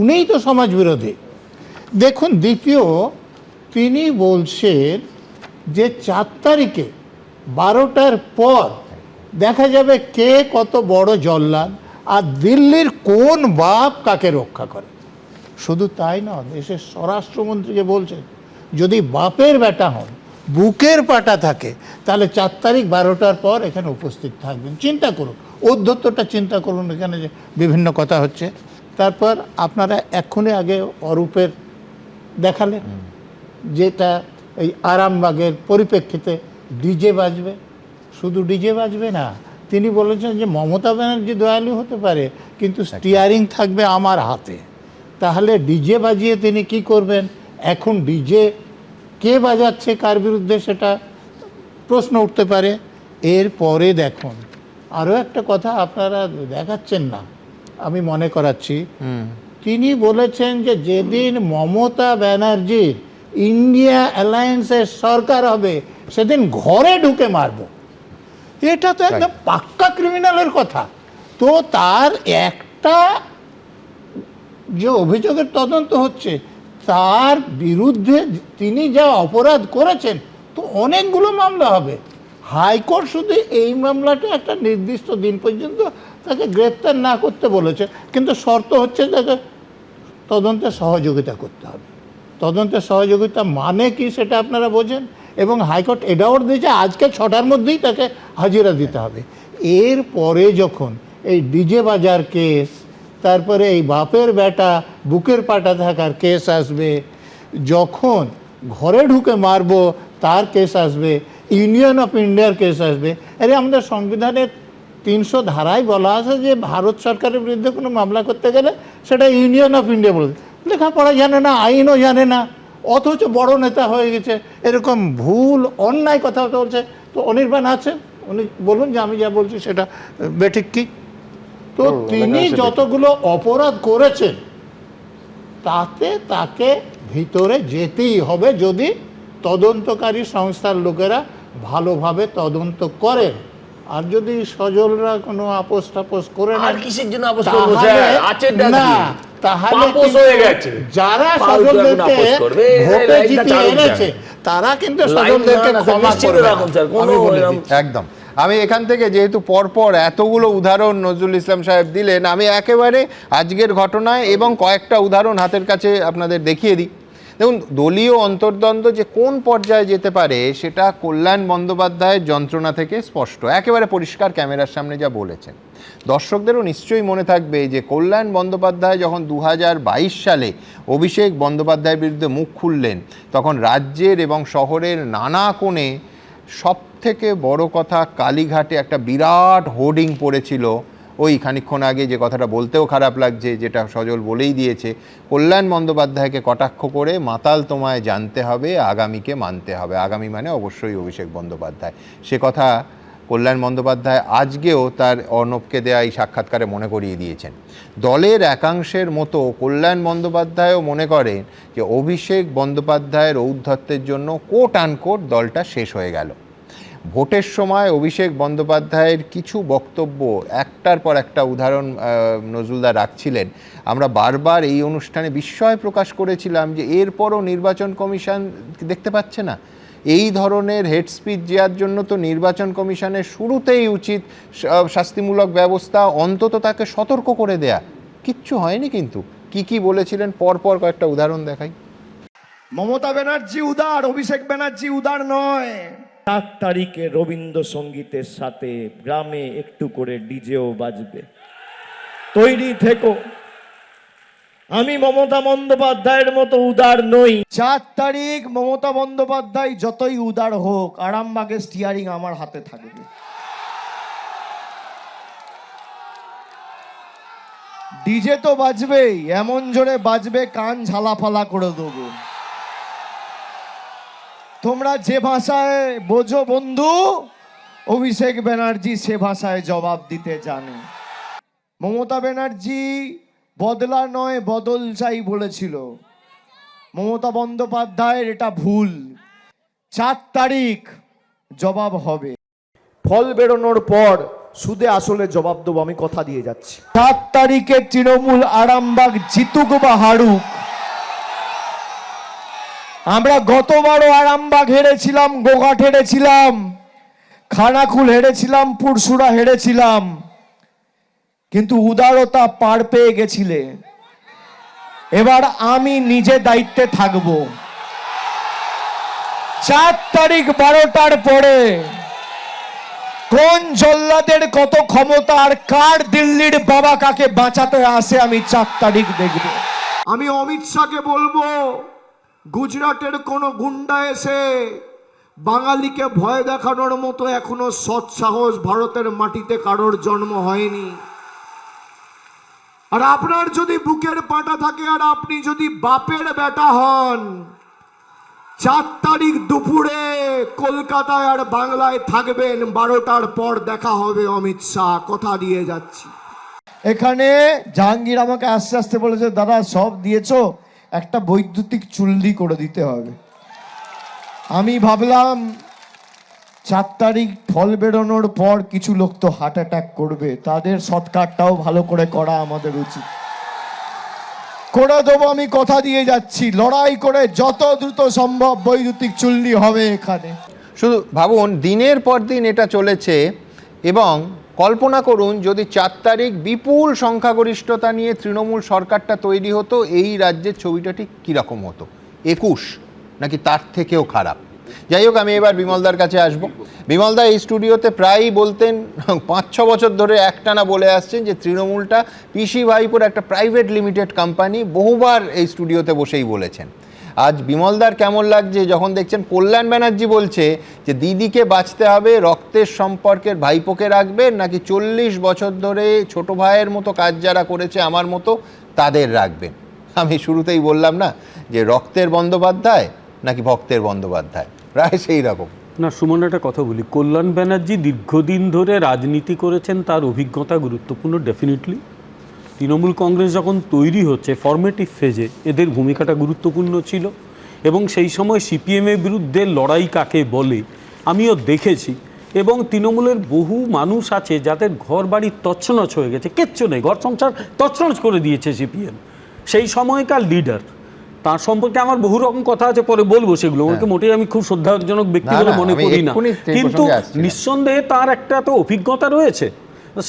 উনিই তো সমাজ বিরোধী। দেখুন, দ্বিতীয়, তিনি বলছেন যে 4 তারিখে 12টার পর দেখা যাবে কে কত বড় জল্লাদ, আর দিল্লির কোন বাপ কাকে রক্ষা করে। শুধু তাই না, দেশের স্বরাষ্ট্রমন্ত্রীকে বলছেন যদি বাপের বেটা হন, বুকের পাটা থাকে, তাহলে 4 তারিখ 12টার পর এখানে উপস্থিত থাকবেন। চিন্তা করুন, ঔদ্ধত্যটা চিন্তা করুন, এখানে যে বিভিন্ন কথা হচ্ছে। তারপর আপনারা এক্ষুনি আগে অরূপের দেখালেন, যেটা এই আরামবাগের পরিপ্রেক্ষিতে ডিজে বাজবে। শুধু ডিজে বাজবে না, তিনি বলেছেন যে মমতা ব্যানার্জি দয়ালু হতে পারে, কিন্তু স্টিয়ারিং থাকবে আমার হাতে। তাহলে ডিজে বাজিয়ে তিনি কি করবেন? এখন ডিজে কে বাজাচ্ছে, কার বিরুদ্ধে, সেটা প্রশ্ন উঠতে পারে। এরপরে দেখুন, আরও একটা কথা আপনারা দেখাচ্ছেন না, আমি মনে করাচ্ছি। তিনি বলেছেন যে যেদিন মমতা ব্যানার্জির ইন্ডিয়া অ্যালায়েন্সের সরকার হবে, সেদিন ঘরে ঢুকে মারব। এটা তো একদম পাক্কা ক্রিমিনালের কথা। তো তার একটা যে অভিযোগের তদন্ত হচ্ছে, তার বিরুদ্ধে তিনি যা অপরাধ করেছেন, তো অনেকগুলো মামলা হবে। হাইকোর্ট শুধু এই মামলাটা একটা নির্দিষ্ট দিন পর্যন্ত তাকে গ্রেপ্তার না করতে বলেছে, কিন্তু শর্ত হচ্ছে তাকে তদন্তে সহযোগিতা করতে হবে। তদন্তের সহযোগিতা মানে কি সেটা আপনারা বোঝেন, এবং হাইকোর্ট এটা অর্ডার দিয়েছে আজকে 6টার মধ্যেই তাকে হাজিরা দিতে হবে। এরপরে যখন এই ডিজে বাজার কেস, তারপরে এই বাপের বেটা বুকের পাটা থাকার কেস আসবে, যখন ঘরে ঢুকে মারবো তার কেস আসবে, ইউনিয়ন অফ ইন্ডিয়ার কেস আসবে। আরে আমাদের সংবিধানের 300 ধারায় বলা আছে যে ভারত সরকারের বিরুদ্ধে কোনো মামলা করতে গেলে সেটা ইউনিয়ন অফ ইন্ডিয়া বলে। লেখাপড়া জানে না, আইনও জানে না, অথচ বড় নেতা হয়ে গেছে, এরকম ভুল অন্যায় কথা বলছে। তো অনির্বাণ আছেন, উনি বলুন যে আমি যা বলছি সেটা বেঠিক কি। তো তিনি যতগুলো অপরাধ করেছেন তাতে তাকে ভিতরে যেতেই হবে, যদি তদন্তকারী সংস্থার লোকেরা ভালোভাবে তদন্ত করেন। আর যদি সজলরা কোনো আপোষ টাপোষ করে আর কিসের জন্য আপোষ করবো না, তাহলে যারা সজলদেরকে ভোটে জিতিয়ে এনেছে তারা কিন্তু সজলদেরকে ক্ষমা করবে না। একদম। আমি এখান থেকে যেহেতু পরপর এতগুলো উদাহরণ নজরুল ইসলাম সাহেব দিলেন, আমি একেবারে আজকের ঘটনায় এবং কয়েকটা উদাহরণ হাতের কাছে আপনাদের দেখিয়ে দিই। দেখুন, দলীয় অন্তর্দ্বন্দ্ব যে কোন পর্যায়ে যেতে পারে সেটা কল্যাণ বন্দ্যোপাধ্যায়ের যন্ত্রণা থেকে স্পষ্ট, একেবারে পরিষ্কার ক্যামেরার সামনে যা বলেছেন। দর্শকদেরও নিশ্চয়ই মনে থাকবে যে কল্যাণ বন্দ্যোপাধ্যায় যখন 2022 সালে অভিষেক বন্দ্যোপাধ্যায়ের বিরুদ্ধে মুখ খুললেন, তখন রাজ্যের এবং শহরের নানা কোণে সবথেকে বড় কথা কালীঘাটে একটা বিরাট হোর্ডিং পড়েছিল। ওই খানিকক্ষণ আগে যে কথাটা বলতেও খারাপ লাগছে, যেটা সজল বলেই দিয়েছে, কল্যাণ বন্দ্যোপাধ্যায়কে কটাক্ষ করে, মাতাল তোমায় জানতে হবে, আগামীকে মানতে হবে। আগামী মানে অবশ্যই অভিষেক বন্দ্যোপাধ্যায়। সে কথা কল্যাণ বন্দ্যোপাধ্যায় আজকেও তার অর্ণবকে দেয়া এই সাক্ষাৎকারে মনে করিয়ে দিয়েছেন। দলের একাংশের মতো কল্যাণ বন্দ্যোপাধ্যায়ও মনে করেন যে অভিষেক বন্দ্যোপাধ্যায়ের ঔদ্ধত্যের জন্য কোট আনকোট দলটা শেষ হয়ে গেল। ভোটের সময় অভিষেক বন্দ্যোপাধ্যায়ের কিছু বক্তব্য একটার পর একটা উদাহরণ নজরুলদা রাখছিলেন। আমরা বারবার এই অনুষ্ঠানে বিস্ময় প্রকাশ করেছিলাম যে এরপরও নির্বাচন কমিশন দেখতে পাচ্ছে না। এই ধরনের হেড স্পিচ দেওয়ার জন্য তো নির্বাচন কমিশনের শুরুতেই উচিত শাস্তিমূলক ব্যবস্থা, অন্তত তাকে সতর্ক করে দেয়া। কিচ্ছু হয়নি। কিন্তু কি বলেছিলেন পরপর কয়েকটা উদাহরণ দেখাই। মমতা ব্যানার্জি উদার, অভিষেক ব্যানার্জি উদার নয়। 7 তারিখে রবীন্দ্রসঙ্গীতের সাথে গ্রামে একটু করে ডিজেও বাজবে, তৈরি থেকো। আমি মমতা বন্দ্যোপাধ্যায়ের মতো উদার নই। 4 তারিখ মমতা বন্দ্যোপাধ্যায় যতই উদার হোক, আরামবাগের স্টিয়ারিং আমার হাতে থাকবে। ডিজে তো বাজবেই, এমন জোরে বাজবে কান ঝালাফালা করে দেবো। তোমরা যে ভাষায় বোঝো বন্ধু, অভিষেক ব্যানার্জি সে ভাষায় জবাব দিতে জানে। মমতা ব্যানার্জি বদলা নয় বদল চাই বলেছিল। মমতা বন্দ্যোপাধ্যায়ের এটা ভুল। 4 তারিখ জবাব হবে। ফল বেরোনোর পর সুদে আসলে জবাব দেবো, আমি কথা দিয়ে যাচ্ছি। 7 তারিখে তৃণমূল আরামবাগ জিতুক বা হারুক, আমরা গতবারও আরামবাগ হেরেছিলাম, গোঘাট হেরেছিলাম, খানাকুল হেরেছিলাম, পুরসুরা হেরেছিলাম, কিন্তু উদারতা পার পেয়ে গেছিলে। এবার আমি নিজে দায়িত্বে থাকব। 4 তারিখ 12টার পরে কোন জল্লাদের কত ক্ষমতা আর কার দিল্লির বাবা কাকে বাঁচাতে আসে আমি 4 তারিখ দেখব। আমি অমিত শাহকে বলবো, গুজরাটের কোন গুন্ডা এসে বাঙালিকে ভয় দেখানোর মতো এখনো সৎ সাহস ভারতের মাটিতে কারোর জন্ম হয়নি। আর আপনার যদি বুকের পাটা থাকে আর আপনি যদি বাপের বেটা হন, 4 তারিখ দুপুরে কলকাতায় আর বাংলায় থাকবেন, 12টার পর দেখা হবে অমিত শাহ, কথা দিয়ে যাচ্ছি। এখানে জাহাঙ্গীর আমাকে আস্তে আস্তে বলেছে, দাদা সব দিয়েছো, একটা বৈদ্যুতিক চুল্লি করে দিতে হবে। আমি ভাবলাম 4 তারিখ ফল বেরোনোর পর কিছু লোক তো হার্ট অ্যাটাক করবে, তাদের সৎকারটাও ভালো করে করা আমাদের উচিত। করে দেবো, আমি কথা দিয়ে যাচ্ছি। লড়াই করে যত দ্রুত সম্ভব বৈদ্যুতিক চুল্লি হবে এখানে। শুধু ভাবুন, দিনের পর দিন এটা চলেছে এবং কল্পনা করুন যদি 4 তারিখ বিপুল সংখ্যাগরিষ্ঠতা নিয়ে তৃণমূল সরকারটা তৈরি হতো, এই রাজ্যের ছবিটা ঠিক কীরকম হতো? 21 নাকি তার থেকেও খারাপ? যাই হোক, আমি এবার বিমলদার কাছে আসবো। বিমলদা এই স্টুডিওতে প্রায়ই বলতেন, 5-6 বছর ধরে একটানা বলে আসছেন যে তৃণমূলটা পিসি ভাইপোর একটা প্রাইভেট লিমিটেড কোম্পানি, বহুবার এই স্টুডিওতে বসেই বলেছেন। আজ বিমলদার কেমন লাগছে যখন দেখছেন কল্যাণ ব্যানার্জি বলছে যে দিদিকে বাঁচতে হবে, রক্তের সম্পর্কের ভাইপোকে রাখবে, নাকি 40 বছর ধরে ছোট ভাইয়ের মতো কাজ যারা করেছে আমার মতো তাদের রাখবেন? আমি শুরুতেই বললাম না যে রক্তের বন্দ্যোপাধ্যায় নাকি ভক্তের বন্দ্যোপাধ্যায়, প্রায় সেই রকম। না সুমন, একটা কথা বলি, কল্যাণ ব্যানার্জি দীর্ঘদিন ধরে রাজনীতি করেছেন, তার অভিজ্ঞতা গুরুত্বপূর্ণ ডেফিনেটলি। তৃণমূল কংগ্রেস যখন তৈরি হচ্ছে ফরমেটিভ ফেজে এদের ভূমিকাটা গুরুত্বপূর্ণ ছিল, এবং সেই সময় সিপিএমের বিরুদ্ধে লড়াই কাকে বলে আমিও দেখেছি। এবং তৃণমূলের বহু মানুষ আছে যাদের ঘর বাড়ি তছনছ হয়ে গেছে, কিচ্ছু নেই, ঘর সংসার তছনছ করে দিয়েছে সিপিএম। সেই সময়কার লিডার, তার সম্পর্কে আমার বহু রকম কথা আছে, পরে বলবো সেগুলো। ওকে মোটেই আমি খুব শ্রদ্ধাজনক ব্যক্তি বলে মনে করি না, কিন্তু নিঃসন্দেহে তার একটা তো অভিজ্ঞতা রয়েছে।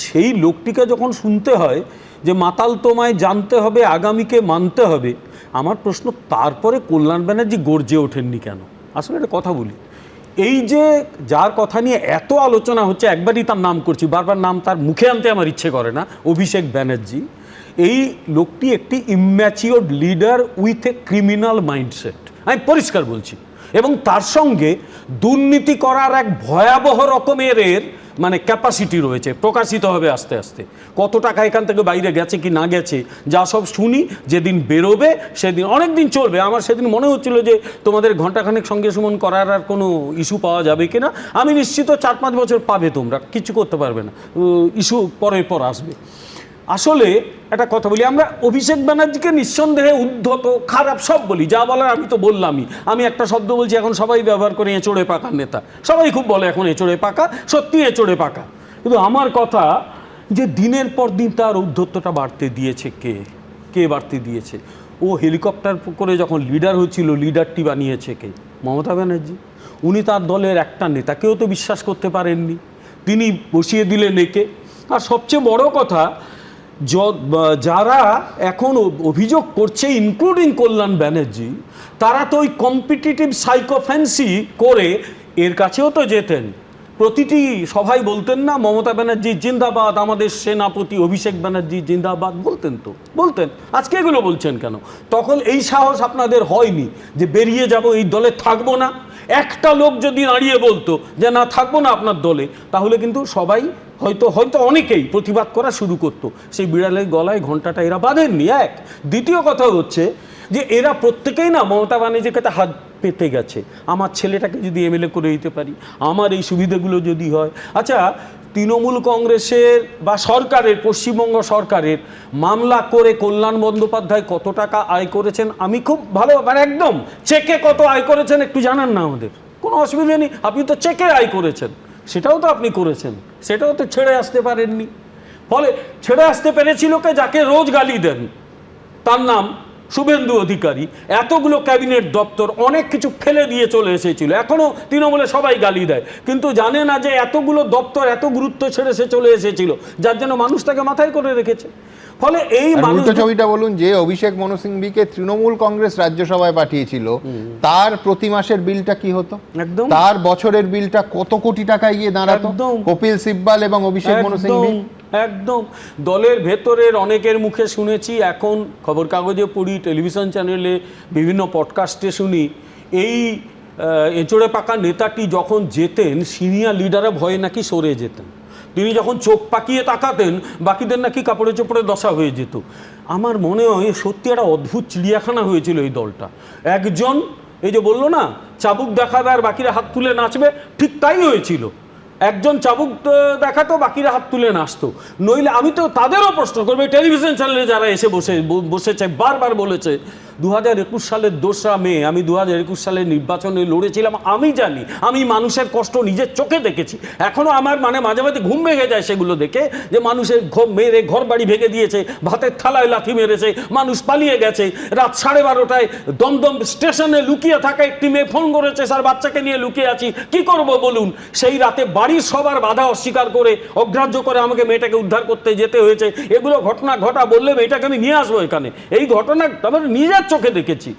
সেই লোকটিকে যখন শুনতে হয় যে মাতাল তোমায় জানতে হবে, আগামীকে মানতে হবে, আমার প্রশ্ন তারপরে কল্যাণ ব্যানার্জি গর্জে ওঠেননি কেন? আসলে একটা কথা বলি, এই যে যার কথা নিয়ে এত আলোচনা হচ্ছে, একবারই তার নাম করছি, বারবার নাম তার মুখে আনতে আমার ইচ্ছে করে না, অভিষেক ব্যানার্জি, এই লোকটি একটি immatured leader with a criminal mindset, আমি পরিষ্কার বলছি। এবং তার সঙ্গে দুর্নীতি করার এক ভয়াবহ রকমের মানে ক্যাপাসিটি রয়েছে, প্রকাশিত হবে আস্তে আস্তে। কত টাকা এখান থেকে বাইরে গেছে কি না গেছে যা সব শুনি, যেদিন বেরোবে সেদিন অনেক দিন চলবে। আমার সেদিন মনে হচ্ছিল যে তোমাদের ঘন্টাখানেক সঙ্গে সুমন করার আর কোনো ইস্যু পাওয়া যাবে কিনা। আমি নিশ্চিত 4-5 বছর পাবে, তোমরা কিছু করতে পারবে না, ইস্যু পরের পর আসবে। আসলে একটা কথা বলি, আমরা অভিষেক ব্যানার্জিকে নিঃসন্দেহে উদ্ধত, খারাপ সব বলি, যা বলার আমি তো বললামই। আমি একটা শব্দ বলছি, এখন সবাই ব্যবহার করে এঁচোড়ে পাকা নেতা, সবাই খুব বলে এখন এঁচোড়ে পাকা, সত্যি এঁচোড়ে পাকা। কিন্তু আমার কথা যে দিনের পর দিন তার উদ্ধত্তটা বাড়তে দিয়েছে কে বাড়তে দিয়েছে? ও হেলিকপ্টার করে যখন লিডার হচ্ছিল, লিডারটি বানিয়েছে কে? মমতা ব্যানার্জি। উনি তার দলের একটা নেতাকেও তো বিশ্বাস করতে পারেননি, তিনি বসিয়ে দিলেন একে। আর সবচেয়ে বড় কথা, যারা এখন অভিযোগ করছে ইনক্লুডিং কল্যাণ ব্যানার্জি, তারা তো ওই কম্পিটিটিভ সাইকোফ্যান্সি করে এর কাছেও তো যেতেন। প্রতিটি সভাই বলতেন না মমতা ব্যানার্জি জিন্দাবাদ, আমাদের সেনাপতি অভিষেক ব্যানার্জি জিন্দাবাদ, বলতেন। আজকে এগুলো বলছেন কেন? তখন এই সাহস আপনাদের হয়নি যে বেরিয়ে যাব, এই দলে থাকবো না। একটা লোক যদি দাঁড়িয়ে বলতো যে না থাকবো না আপনার দলে, তাহলে কিন্তু সবাই হয়তো অনেকেই প্রতিবাদ করা শুরু করতো। সেই বিড়ালের গলায় ঘন্টাটা এরা বাঁধেননি। এক, দ্বিতীয় কথা হচ্ছে যে এরা প্রত্যেকেই না মমতা ব্যানার্জির কাছে হাত পেতে গেছে, আমার ছেলেটাকে যদি এমএলএ করে দিতে পারি, আমার এই সুবিধাগুলো যদি হয়। আচ্ছা, তৃণমূল কংগ্রেসের বা সরকারের, পশ্চিমবঙ্গ সরকারের মামলা করে কল্যাণ বন্দ্যোপাধ্যায় কত টাকা আয় করেছেন আমি খুব ভালো, মানে একদম চেকে কত আয় করেছেন একটু জানান না আমাদের, কোনো অসুবিধা নেই। আপনি তো চেকে আয় করেছেন, সেটাও তো আপনি করেছেন, সেটাও তো ছেড়ে আসতে পারেননি। ফলে ছেড়ে আসতে পেরেছিল কে? যাকে রোজ গালি দেন, তার নাম শুভেন্দু অধিকারী। এতগুলো ক্যাবিনেট দপ্তর, অনেক কিছু ফেলে দিয়ে চলে এসেছিল, এখনো তৃণমূলে সবাই গালি দেয়, কিন্তু জানে না যে এতগুলো দপ্তর এত গুরুত্ব ছেড়ে সে চলে এসেছিল, যার জন্য মানুষ তাকে মাথায় করে রেখেছে। ফলে এই ছবিটা বলুন, যে অভিষেক মনু সিংভিকে তৃণমূল কংগ্রেস রাজ্যসভায় পাঠিয়েছিল, তার প্রতি মাসের বিলটা কি হতো? একদম। তার বছরের বিলটা কত কোটি টাকায় গিয়ে দাঁড়াতো? কপিল সিব্বাল এবং অভিষেক মনু সিংভি একদম। দলের ভেতরের অনেকের মুখে শুনেছি, এখন খবর কাগজে পড়ি, টেলিভিশন চ্যানেলে, বিভিন্ন পডকাস্টে শুনি, এই এঁচোড়ে পাকা নেতাটি যখন যেতেন, সিনিয়র লিডাররা ভয়ে নাকি সরে যেতেন। তিনি যখন চোখ পাকিয়ে তাকাতেন, বাকিদের নাকি কাপড়ে চোপড়ে দশা হয়ে যেত। আমার মনে হয় সত্যি একটা অদ্ভুত চিড়িয়াখানা হয়েছিল এই দলটা। একজন এই যে বললো না চাবুক দেখাবে আর বাকিরা হাত তুলে নাচবে, ঠিক তাই হয়েছিল। একজন চাবুক দেখাতো, বাকিরা হাত তুলে নাচতো। নইলে আমি তো তাদেরও প্রশ্ন করবো, টেলিভিশন চ্যানেলে যারা এসে বসেছে, বারবার বলেছে 2021 সালের 2রা মে আমি 2021 সালের নির্বাচনে লড়েছিলাম, আমি জানি, আমি মানুষের কষ্ট নিজের চোখে দেখেছি। এখনও আমার মাঝে মাঝে ঘুম ভেঙে যায় সেগুলো দেখে, যে মানুষের মেরে ঘর বাড়ি ভেঙে দিয়েছে, ভাতের থালায় লাথি মেরেছে, মানুষ পালিয়ে গেছে। রাত 12:30টায় দমদম স্টেশনে লুকিয়ে থাকা একটি মেয়ে ফোন করেছে, স্যার বাচ্চাকে নিয়ে লুকিয়ে আছি, কি করব বলুন। সেই রাতে বাড়ির সবার বাধা অস্বীকার করে, অগ্রাহ্য করে আমাকে মেয়েটাকে উদ্ধার করতে যেতে হয়েছে। এগুলো ঘটনা ঘটা বললে মেয়েটাকে আমি নিয়ে আসবো এখানে, এই ঘটনা আমার নিজের চোখে দেখেছি।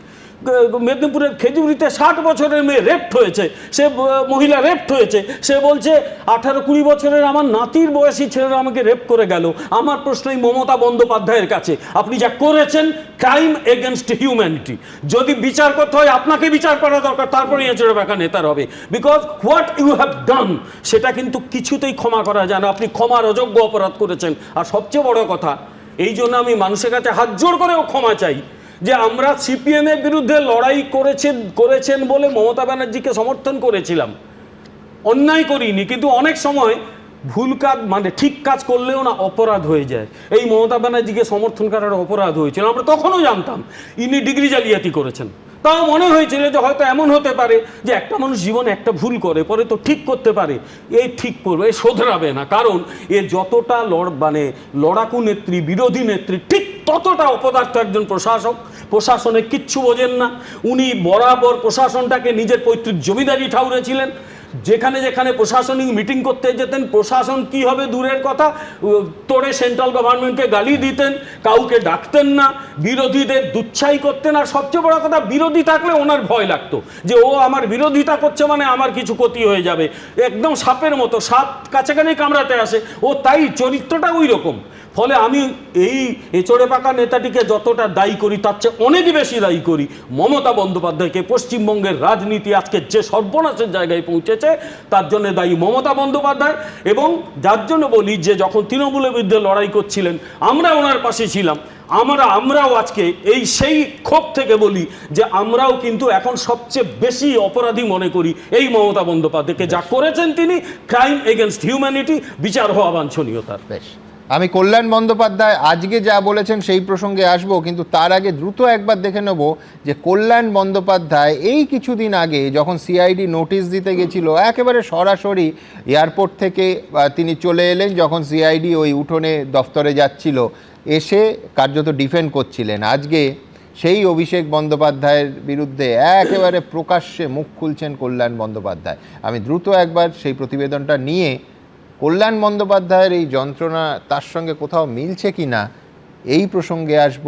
মেদিনীপুরের খেজুরিতে 60 বছরের মেয়ে রেপ্ট হয়েছে, সে মহিলা রেপ্ট হয়েছে, সে বলছে 18-20 বছরের আমার নাতির বয়সী ছেলেরা আমাকে রেপ করে গেল। আমার প্রশ্ন এই মমতা বন্দ্যোপাধ্যায়ের কাছে, আপনি যা করেছেন ক্রাইম এগেনস্ট হিউম্যানিটি। যদি বিচার করতে হয় আপনাকে বিচার করা দরকার, তারপরে এঁচড়ে বাঁকা নেতার হবে। Because what you have done সেটা কিন্তু কিছুতেই ক্ষমা করা যায় না। আপনি ক্ষমার অযোগ্য অপরাধ করেছেন। আর সবচেয়ে বড় কথা, এই জন্য আমি মানুষের কাছে হাত জোড় করেও ক্ষমা চাই যে আমরা সিপিএমের বিরুদ্ধে লড়াই করেছেন বলে মমতা ব্যানার্জিকে সমর্থন করেছিলাম, অন্যায় করিনি। কিন্তু অনেক সময় ভুল কাজ মানে ঠিক কাজ করলেও না অপরাধ হয়ে যায়। এই মমতা ব্যানার্জিকে সমর্থন করার অপরাধ হয়েছিল, আমরা তখনও জানতাম ইনি ডিগ্রি জালিয়াতি করেছেন। তাও মনে হয়েছিল যে হয়তো এমন হতে পারে যে একটা মানুষ জীবনে একটা ভুল করে পরে তো ঠিক করতে পারে, এই ঠিক করবে, এ শোধরাবে না। কারণ এ যতটা লড়াকু নেত্রী, বিরোধী নেত্রী, ঠিক ততটা অপদার্থ একজন প্রশাসক। প্রশাসনে কিচ্ছু বোঝেন না উনি। বরাবর প্রশাসনটাকে নিজের পৈতৃক জমিদারি ঠাউরেছিলেন। যেখানে যেখানে প্রশাসনিক মিটিং করতে যেতেন, প্রশাসন কি হবে দূরের কথা, তোড়ে সেন্ট্রাল গভর্নমেন্টকে গালি দিতেন, কাউকে ডাকতেন না, বিরোধীদের দুচ্ছাই করতেন। আর সবচেয়ে বড় কথা, বিরোধী থাকলে ওনার ভয় লাগতো যে ও আমার বিরোধিতা করছে মানে আমার কিছু ক্ষতি হয়ে যাবে। একদম সাপের মতো, সাপ কাছাকাছি কামড়াতে আসে, ও তাই চরিত্রটা ওই রকম। ফলে আমি এই এচড়ে পাকা নেতাটিকে যতটা দায়ী করি তার চেয়ে অনেক বেশি দায়ী করি মমতা বন্দ্যোপাধ্যায়কে। পশ্চিমবঙ্গের রাজনীতি আজকে যে সর্বনাশের জায়গায় পৌঁছেছে তার জন্য দায়ী মমতা বন্দ্যোপাধ্যায়। এবং যার জন্য বলি যে যখন তৃণমূলের বিরুদ্ধে লড়াই করছিলেন আমরা ওনার পাশে ছিলাম। আমরাও আজকে সেই ক্ষোভ থেকে বলি যে আমরাও কিন্তু এখন সবচেয়ে বেশি অপরাধী মনে করি এই মমতা বন্দ্যোপাধ্যায়কে। যা করেছেন তিনি ক্রাইম এগেনস্ট হিউম্যানিটি, বিচার হওয়া বাঞ্ছনীয়তার। বেশ, আমি কল্যাণ বন্দ্যোপাধ্যায় আজকে যা বলেছেন সেই প্রসঙ্গে আসব, কিন্তু তার আগে দ্রুত একবার দেখে নেব যে কল্যাণ বন্দ্যোপাধ্যায় এই কিছুদিন আগে যখন সিআইডি নোটিশ দিতে গেছিল, একেবারে সরাসরি এয়ারপোর্ট থেকে তিনি চলে এলেন, যখন সিআইডি ওই উঠোনে দফতরে যাচ্ছিল, এসে কার্যত ডিফেন্ড করছিলেন। আজকে সেই অভিষেক বন্দ্যোপাধ্যায়ের বিরুদ্ধে একেবারে প্রকাশ্যে মুখ খুলছেন কল্যাণ বন্দ্যোপাধ্যায়। আমি দ্রুত একবার সেই প্রতিবেদনটা নিয়ে কল্যাণ বন্দ্যোপাধ্যায়ের এই যন্ত্রণা তার সঙ্গে কোথাও মিলছে কি না এই প্রসঙ্গে আসব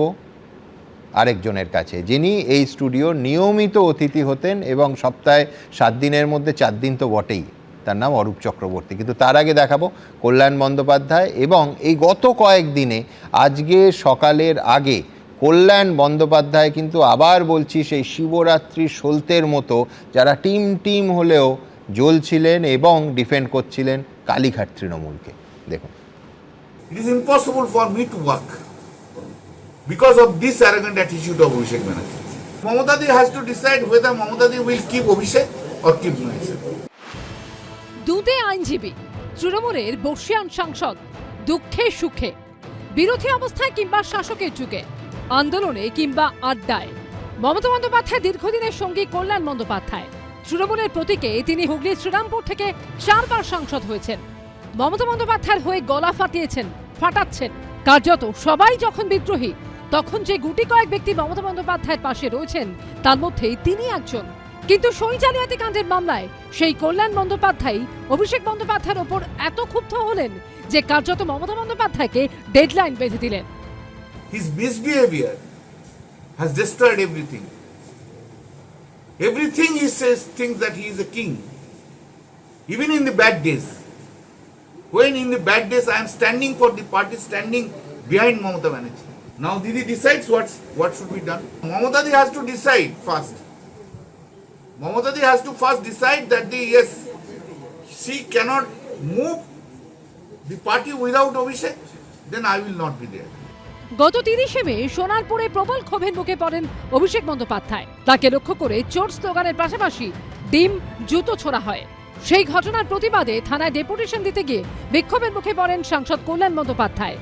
আরেকজনের কাছে, যিনি এই স্টুডিওর নিয়মিত অতিথি হতেন এবং সপ্তাহে 7 দিনের মধ্যে 4 দিন তো বটেই। তার নাম অরূপ চক্রবর্তী। কিন্তু তার আগে দেখাবো কল্যাণ বন্দ্যোপাধ্যায় এবং এই গত কয়েকদিনে আজকে সকালের আগে কল্যাণ বন্দ্যোপাধ্যায় কিন্তু আবার বলছি সেই শিবরাত্রি সলতের মতো যারা টিম হলেও জ্বলছিলেন এবং ডিফেন্ড করছিলেন কালীঘাট তৃণমূলকে। দেখুন, It is impossible for me to work because of this arrogant attitude of Abhishek Banerjee. Mamata Di has to decide whether Mamata Di will keep Abhishek or keep Banerjee. দুদে আইনজীবী, তৃণমূলের বর্ষিয়ান সাংসদ, দুঃখে সুখে, বিরোধী অবস্থায় কিংবা শাসকের যুগে, আন্দোলনে কিংবা আড্ডায়, মমতা বন্দ্যোপাধ্যায় দীর্ঘদিনের সঙ্গী কল্যাণ বন্দ্যোপাধ্যায়। তৃণমূলের প্রতীকে তিনি হুগলির শ্রীরামপুর থেকে 4 বার সাংসদ হয়েছেন। মমতা বন্দ্যোপাধ্যায়ের হয়ে গলা ফাটাচ্ছেন। কার্যত সবাই যখন বিদ্রোহী, তখন যে গুটি কয়েক ব্যক্তি মমতা বন্দ্যোপাধ্যায়ের পাশে রয়েছেন তার মধ্যেই তিনি একজন। কিন্তু সই জালিয়াতি কাণ্ডের মামলায় সেই কল্যাণ বন্দ্যোপাধ্যায় অভিষেক বন্দ্যোপাধ্যায়ের ওপর এত ক্ষুব্ধ হলেন যে কার্যত মমতা বন্দ্যোপাধ্যায়কে ডেডলাইন বেঁধে দিলেন। His misbehavior has destroyed everything. Everything he says thinks that he is a king. Even in the bad days. When in the bad days I am standing for the party, standing behind Mamata Banerjee. Now Didi decides what should be done. Mamata Di has to decide first. Mamata Di has to first decide that yes, she cannot move the party without Abhishek, then I will not be there. গত 30শে মে সোনারপুরে প্রবল ক্ষোভের মুখে পড়েন অভিষেক বন্দ্যোপাধ্যায়। তাকে লক্ষ্য করে চোর স্লোগানের পাশাপাশি ডিম জুতো ছোড়া হয়। সেই ঘটনার প্রতিবাদে থানায় ডেপুটেশন দিতে গিয়ে বিক্ষোভের মুখে পড়েন সাংসদ কল্যাণ বন্দ্যোপাধ্যায়।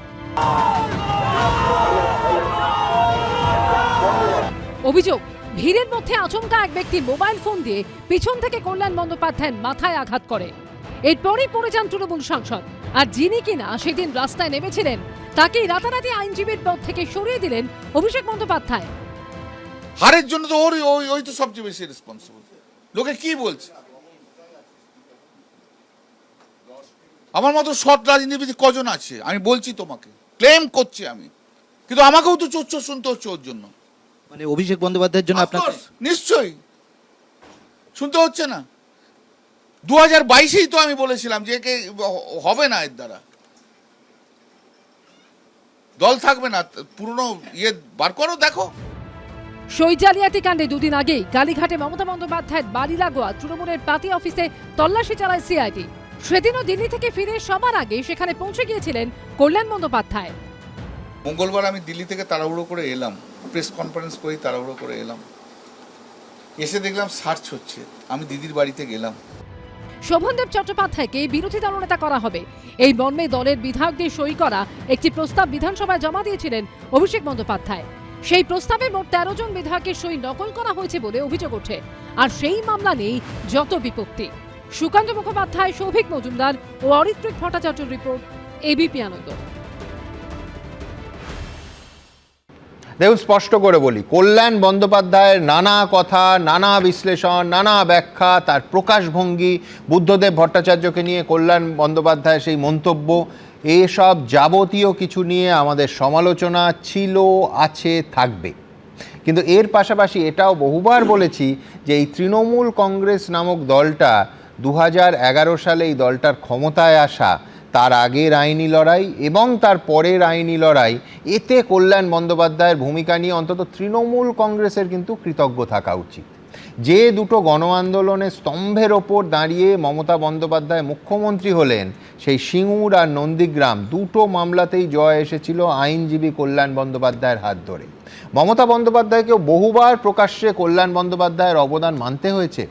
অভিযোগ, ভিড়ের মধ্যে আচমকা এক ব্যক্তি মোবাইল ফোন দিয়ে পিছন থেকে কল্যাণ বন্দ্যোপাধ্যায়ের মাথায় আঘাত করে। এরপরই পড়ে যান তৃণমূল সাংসদ। আর যিনি কিনা সেদিন রাস্তায় নেমেছিলেন তাকেই রাতারাতি আইনজীবীর পদ থেকে সরিয়ে দিলেন অভিষেক বন্দ্যোপাধ্যায়। হারের জন্য তো ওই তো সবচেয়ে বেশি রেসপন্সিবল। লোকে কি বলছে? আমার মতো সৎ রাজনীতিবিদ কজন আছে আমি বলছি তোমাকে, ক্লেম করছি আমি, কিন্তু আমাকেও তো চোর শুনতে হচ্ছে ওর জন্য। মানে অভিষেক বন্দ্যোপাধ্যায়ের জন্য আপনার নিশ্চয়ই শুনতে হচ্ছে না 2022-এই তো আমি বলেছিলাম যে একে হবে না, এর দ্বারা দল থাকবে না, পুরনো ইয়ে বার করো দেখো। সই জালিয়াতি কাণ্ডে দুদিন আগেই কালীঘাটে মমতা বন্দ্যোপাধ্যায়ের বাড়ি লাগোয়া তৃণমূলের পার্টি অফিসে তল্লাশি চালায় সিআইডি। সেদিনও দিল্লি থেকে ফিরে সবার আগে সেখানে পৌঁছে গিয়েছিলেন কল্যাণ বন্দ্যোপাধ্যায়। মঙ্গলবার আমি দিল্লি থেকে তাড়াহুড়ো করে এলাম, প্রেস কনফারেন্স করেই তাড়াহুড়ো করে এলাম, এসে দেখলাম সার্চ হচ্ছে, আমি দিদির বাড়িতে গেলাম। শোভনদেব চট্টোপাধ্যায়কে বিরোধী দলনেতা করা হবে এই মর্মে দলের বিধায়কদের সই করা একটি প্রস্তাব বিধানসভায় জমা দিয়েছিলেন অভিষেক বন্দ্যোপাধ্যায়। সেই প্রস্তাবে মোট 13 জন বিধায়কের সই নকল করা হয়েছে বলে অভিযোগ ওঠে। আর সেই মামলা নেই যত বিপত্তি। সুকান্ত মুখোপাধ্যায়, সৌভিক মজুমদার ও অরিত্রিক ভট্টাচার্যের রিপোর্ট, এবিপি আনন্দ। দেখুন, স্পষ্ট করে বলি, কল্যাণ বন্দ্যোপাধ্যায়ের নানা কথা, নানা বিশ্লেষণ, নানা ব্যাখ্যা, তার প্রকাশভঙ্গি, বুদ্ধদেব ভট্টাচার্যকে নিয়ে কল্যাণ বন্দ্যোপাধ্যায়ের সেই মন্তব্য, এসব যাবতীয় কিছু নিয়ে আমাদের সমালোচনা ছিল, আছে, থাকবে। কিন্তু এর পাশাপাশি এটাও বহুবার বলেছি যে এই তৃণমূল কংগ্রেস নামক দলটা 2011 সালে এই দলটার ক্ষমতায় আসা, তার আগের আইনি লড়াই এবং তার পরের আইনি লড়াই, এতে কল্যাণ বন্দ্যোপাধ্যায়ের ভূমিকা নিয়ে অন্তত তৃণমূল কংগ্রেসের কিন্তু কৃতজ্ঞ থাকা উচিত। যে দুটো গণ আন্দোলনের স্তম্ভের ওপর দাঁড়িয়ে মমতা বন্দ্যোপাধ্যায় মুখ্যমন্ত্রী হলেন, সেই সিঙ্গুর আর নন্দীগ্রাম দুটো মামলাতেই জয় এসেছিল আইনজীবী কল্যাণ বন্দ্যোপাধ্যায়ের হাত ধরে। মমতা বন্দ্যোপাধ্যায়কেও বহুবার প্রকাশ্যে কল্যাণ বন্দ্যোপাধ্যায়ের অবদান মানতে হয়েছে।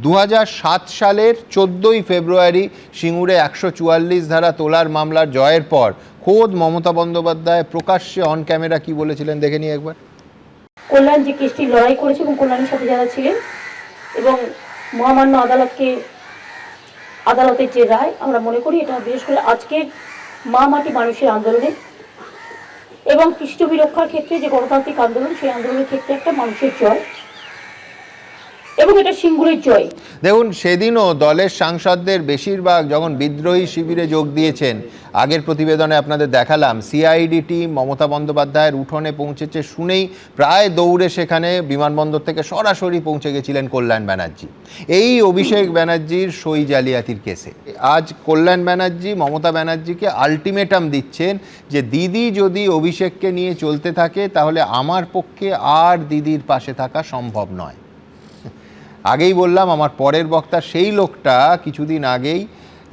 2007 সালের 14ই ফেব্রুয়ারি সিঙ্গুরে 144 ধারা তোলার মামলার জয়ের পর খোদ মমতা বন্দ্যোপাধ্যায় প্রকাশ্যে অন ক্যামেরা কি বলেছিলেন দেখে নিই একবার। কল্যাণ যে কেসটি লড়াই করেছে এবং কল্যাণের সাথে যারা ছিলেন এবং মহামান্য আদালতের যে রায়, আমরা মনে করি এটা বিশেষ করে আজকের মা মাটি মানুষের আন্দোলনে এবং কৃষ্ণবী রক্ষার ক্ষেত্রে যে গণতান্ত্রিক আন্দোলন, সেই আন্দোলনের ক্ষেত্রে একটা মানুষের জয় এবং এটা সিঙ্গুরের জয়। দেখুন, সেদিনও দলের সাংসদদের বেশিরভাগ যখন বিদ্রোহী শিবিরে যোগ দিয়েছেন, আগের প্রতিবেদনে আপনাদের দেখালাম সিআইডি টিম মমতা বন্দ্যোপাধ্যায়ের উঠোনে পৌঁছেছে শুনেই প্রায় দৌড়ে সেখানে বিমানবন্দর থেকে সরাসরি পৌঁছে গেছিলেন কল্যাণ ব্যানার্জি এই অভিষেক ব্যানার্জির সই জালিয়াতির কেসে। আজ কল্যাণ ব্যানার্জি মমতা ব্যানার্জিকে আলটিমেটাম দিচ্ছেন যে দিদি যদি অভিষেককে নিয়ে চলতে থাকে তাহলে আমার পক্ষে আর দিদির পাশে থাকা সম্ভব নয়। আগেই বললাম, আমার পরের বক্তা সেই লোকটা কিছুদিন আগেই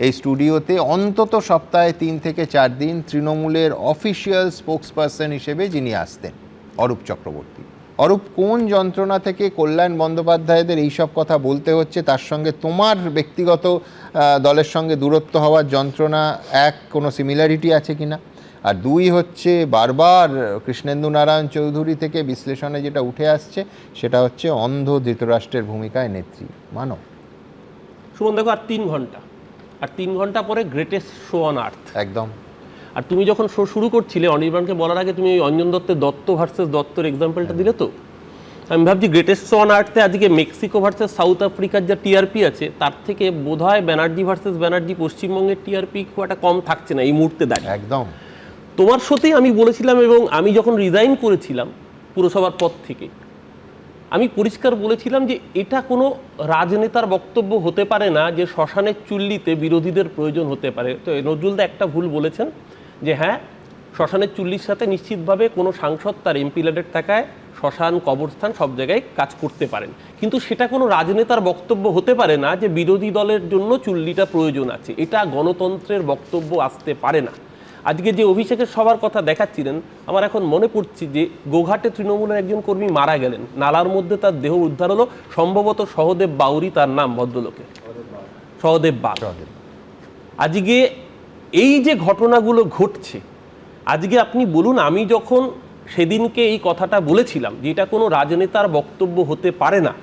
এই স্টুডিওতে অন্তত সপ্তাহে 3 থেকে 4 দিন তৃণমূলের অফিসিয়াল স্পোক্সপারসন হিসেবে যিনি আসতেন, অরূপ চক্রবর্তী। অরূপ, কোন যন্ত্রণা থেকে কল্যাণ বন্দ্যোপাধ্যায়দের এইসব কথা বলতে হচ্ছে, তার সঙ্গে তোমার ব্যক্তিগত দলের সঙ্গে দূরত্ব হওয়ার যন্ত্রণা এক কোনো সিমিলারিটি আছে কিনা? আর 2 হচ্ছে বারবার কৃষ্ণেন্দু নারায়ণ চৌধুরী থেকে বিশ্লেষণে যেটা উঠে আসছে সেটা হচ্ছে অন্ধ ধৃতরাষ্ট্রের ভূমিকায় নেত্রী মানো। সুমন, দেখো আর 3 ঘন্টা, আর 3 ঘন্টা পরে গ্রেটেস্ট শো অন আর্থ একদম। আর তুমি যখন শো শুরু করছিলে অনির্বাণকে বলার আগে তুমি অঞ্জন দত্তের দত্ত ভার্সেস দত্তর এক্সাম্পলটা দিলে, তো আমি ভাবছি গ্রেটেস্ট শো অন আর্থে আজকে মেক্সিকো ভার্সেস সাউথ আফ্রিকার যা টিআরপি আছে তার থেকে বোধহয় ব্যানার্জি ভার্সেস ব্যানার্জি পশ্চিমবঙ্গের টিআরপি খুব একটা কম থাকছে না এই মুহূর্তে দাঁড়িয়ে। একদম তোমার সাথেই আমি বলেছিলাম, এবং আমি যখন রিজাইন করেছিলাম পুরসভার পদ থেকে আমি পরিষ্কার বলেছিলাম যে এটা কোনো রাজনেতার বক্তব্য হতে পারে না যে শ্মশানের চুল্লিতে বিরোধীদের প্রয়োজন হতে পারে। তো নজরুলদা একটা ভুল বলেছেন যে হ্যাঁ, শ্মশানের চুল্লির সাথে নিশ্চিতভাবে কোনো সাংসদ তার এমপি ল্যাডের টাকায় শ্মশান, কবরস্থান সব জায়গায় কাজ করতে পারেন, কিন্তু সেটা কোনো রাজনেতার বক্তব্য হতে পারে না যে বিরোধী দলের জন্য চুল্লিটা প্রয়োজন আছে। এটা গণতন্ত্রের বক্তব্য আসতে পারে না। আজকে যে অভিষেকের সবার কথা দেখাচ্ছিলেন, আমার এখন মনে পড়ছে যে গোঘাটে তৃণমূলের একজন কর্মী মারা গেলেন, নালার মধ্যে তার দেহ উদ্ধার হলো, সম্ভবত সহদেব বাউরি তার নাম, ভদ্রলোকের সহদেব বাগ। আজকে এই যে ঘটনাগুলো ঘটছে, আজকে আপনি বলুন, আমি যখন সেদিনকে এই কথাটা বলেছিলাম যে এটা কোনো রাজনেতার বক্তব্য হতে পারে না,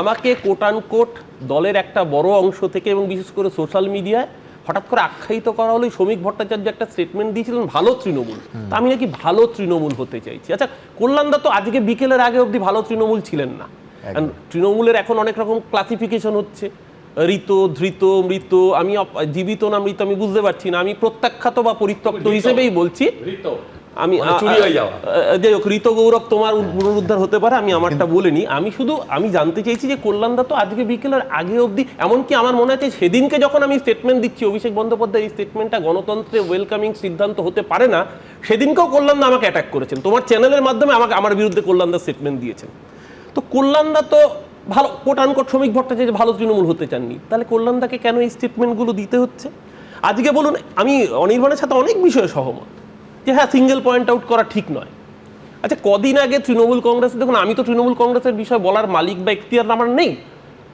আমাকে কোট আনকোট দলের একটা বড় অংশ থেকে এবং বিশেষ করে সোশ্যাল মিডিয়ায় হঠাৎ করে আখ্যায়িত করা হলো। শ্রমিক ভট্টাচার্য একটা স্টেটমেন্ট দিয়েছিলেন ভালো তৃণমূল, তা আমি নাকি ভালো তৃণমূল হতে চাইছি। আচ্ছা, কল্যাণদা তো আজকে বিকেলের আগে অবধি ভালো তৃণমূল ছিলেন না। তৃণমূলের এখন অনেক রকম ক্লাসিফিকেশন হচ্ছে, ঋত, ধৃত, মৃত। আমি জীবিত না মৃত আমি বুঝতে পারছি না, আমি প্রত্যাখ্যাত বা পরিত্যক্ত হিসেবেই বলছি। আমি চুরি হয়ে যাওয়া। যাই হোক, ঋত গৌরব তোমার পুনরুদ্ধার হতে পারে, আমি আমারটা বলিনি। আমি জানতে চাইছি যে কল্যাণদা তো আজকে বিকেলের আগে অবধি, এমনকি আমার মনে আছে সেদিনকে যখন আমি স্টেটমেন্ট দিচ্ছি অভিষেক বন্দ্যোপাধ্যায় এই স্টেটমেন্টটা গণতন্ত্রে ওয়েলকামিং সিদ্ধান্ত হতে পারে না, সেদিনকেও কল্যাণদা আমাকে অ্যাটাক করেছেন, তোমার চ্যানেলের মাধ্যমে আমাকে আমার বিরুদ্ধে কল্যাণদা স্টেটমেন্ট দিয়েছেন। তো কল্যাণদা তো ভালো কোট আনকোট শ্রমিক ভট্টাচার্য ভালো তৃণমূল হতে চাননি, তাহলে কল্যাণদাকে কেন এই স্টেটমেন্টগুলো দিতে হচ্ছে? আজকে বলুন, আমি অনির্বাণের সাথে অনেক বিষয়ে সহমত যে হ্যাঁ, সিঙ্গেল পয়েন্ট আউট করা ঠিক নয়। আচ্ছা, কদিন আগে তৃণমূল কংগ্রেসে, দেখুন আমি তো তৃণমূল কংগ্রেসের বিষয় বলার মালিক বা এখতিয়ার আমার নেই,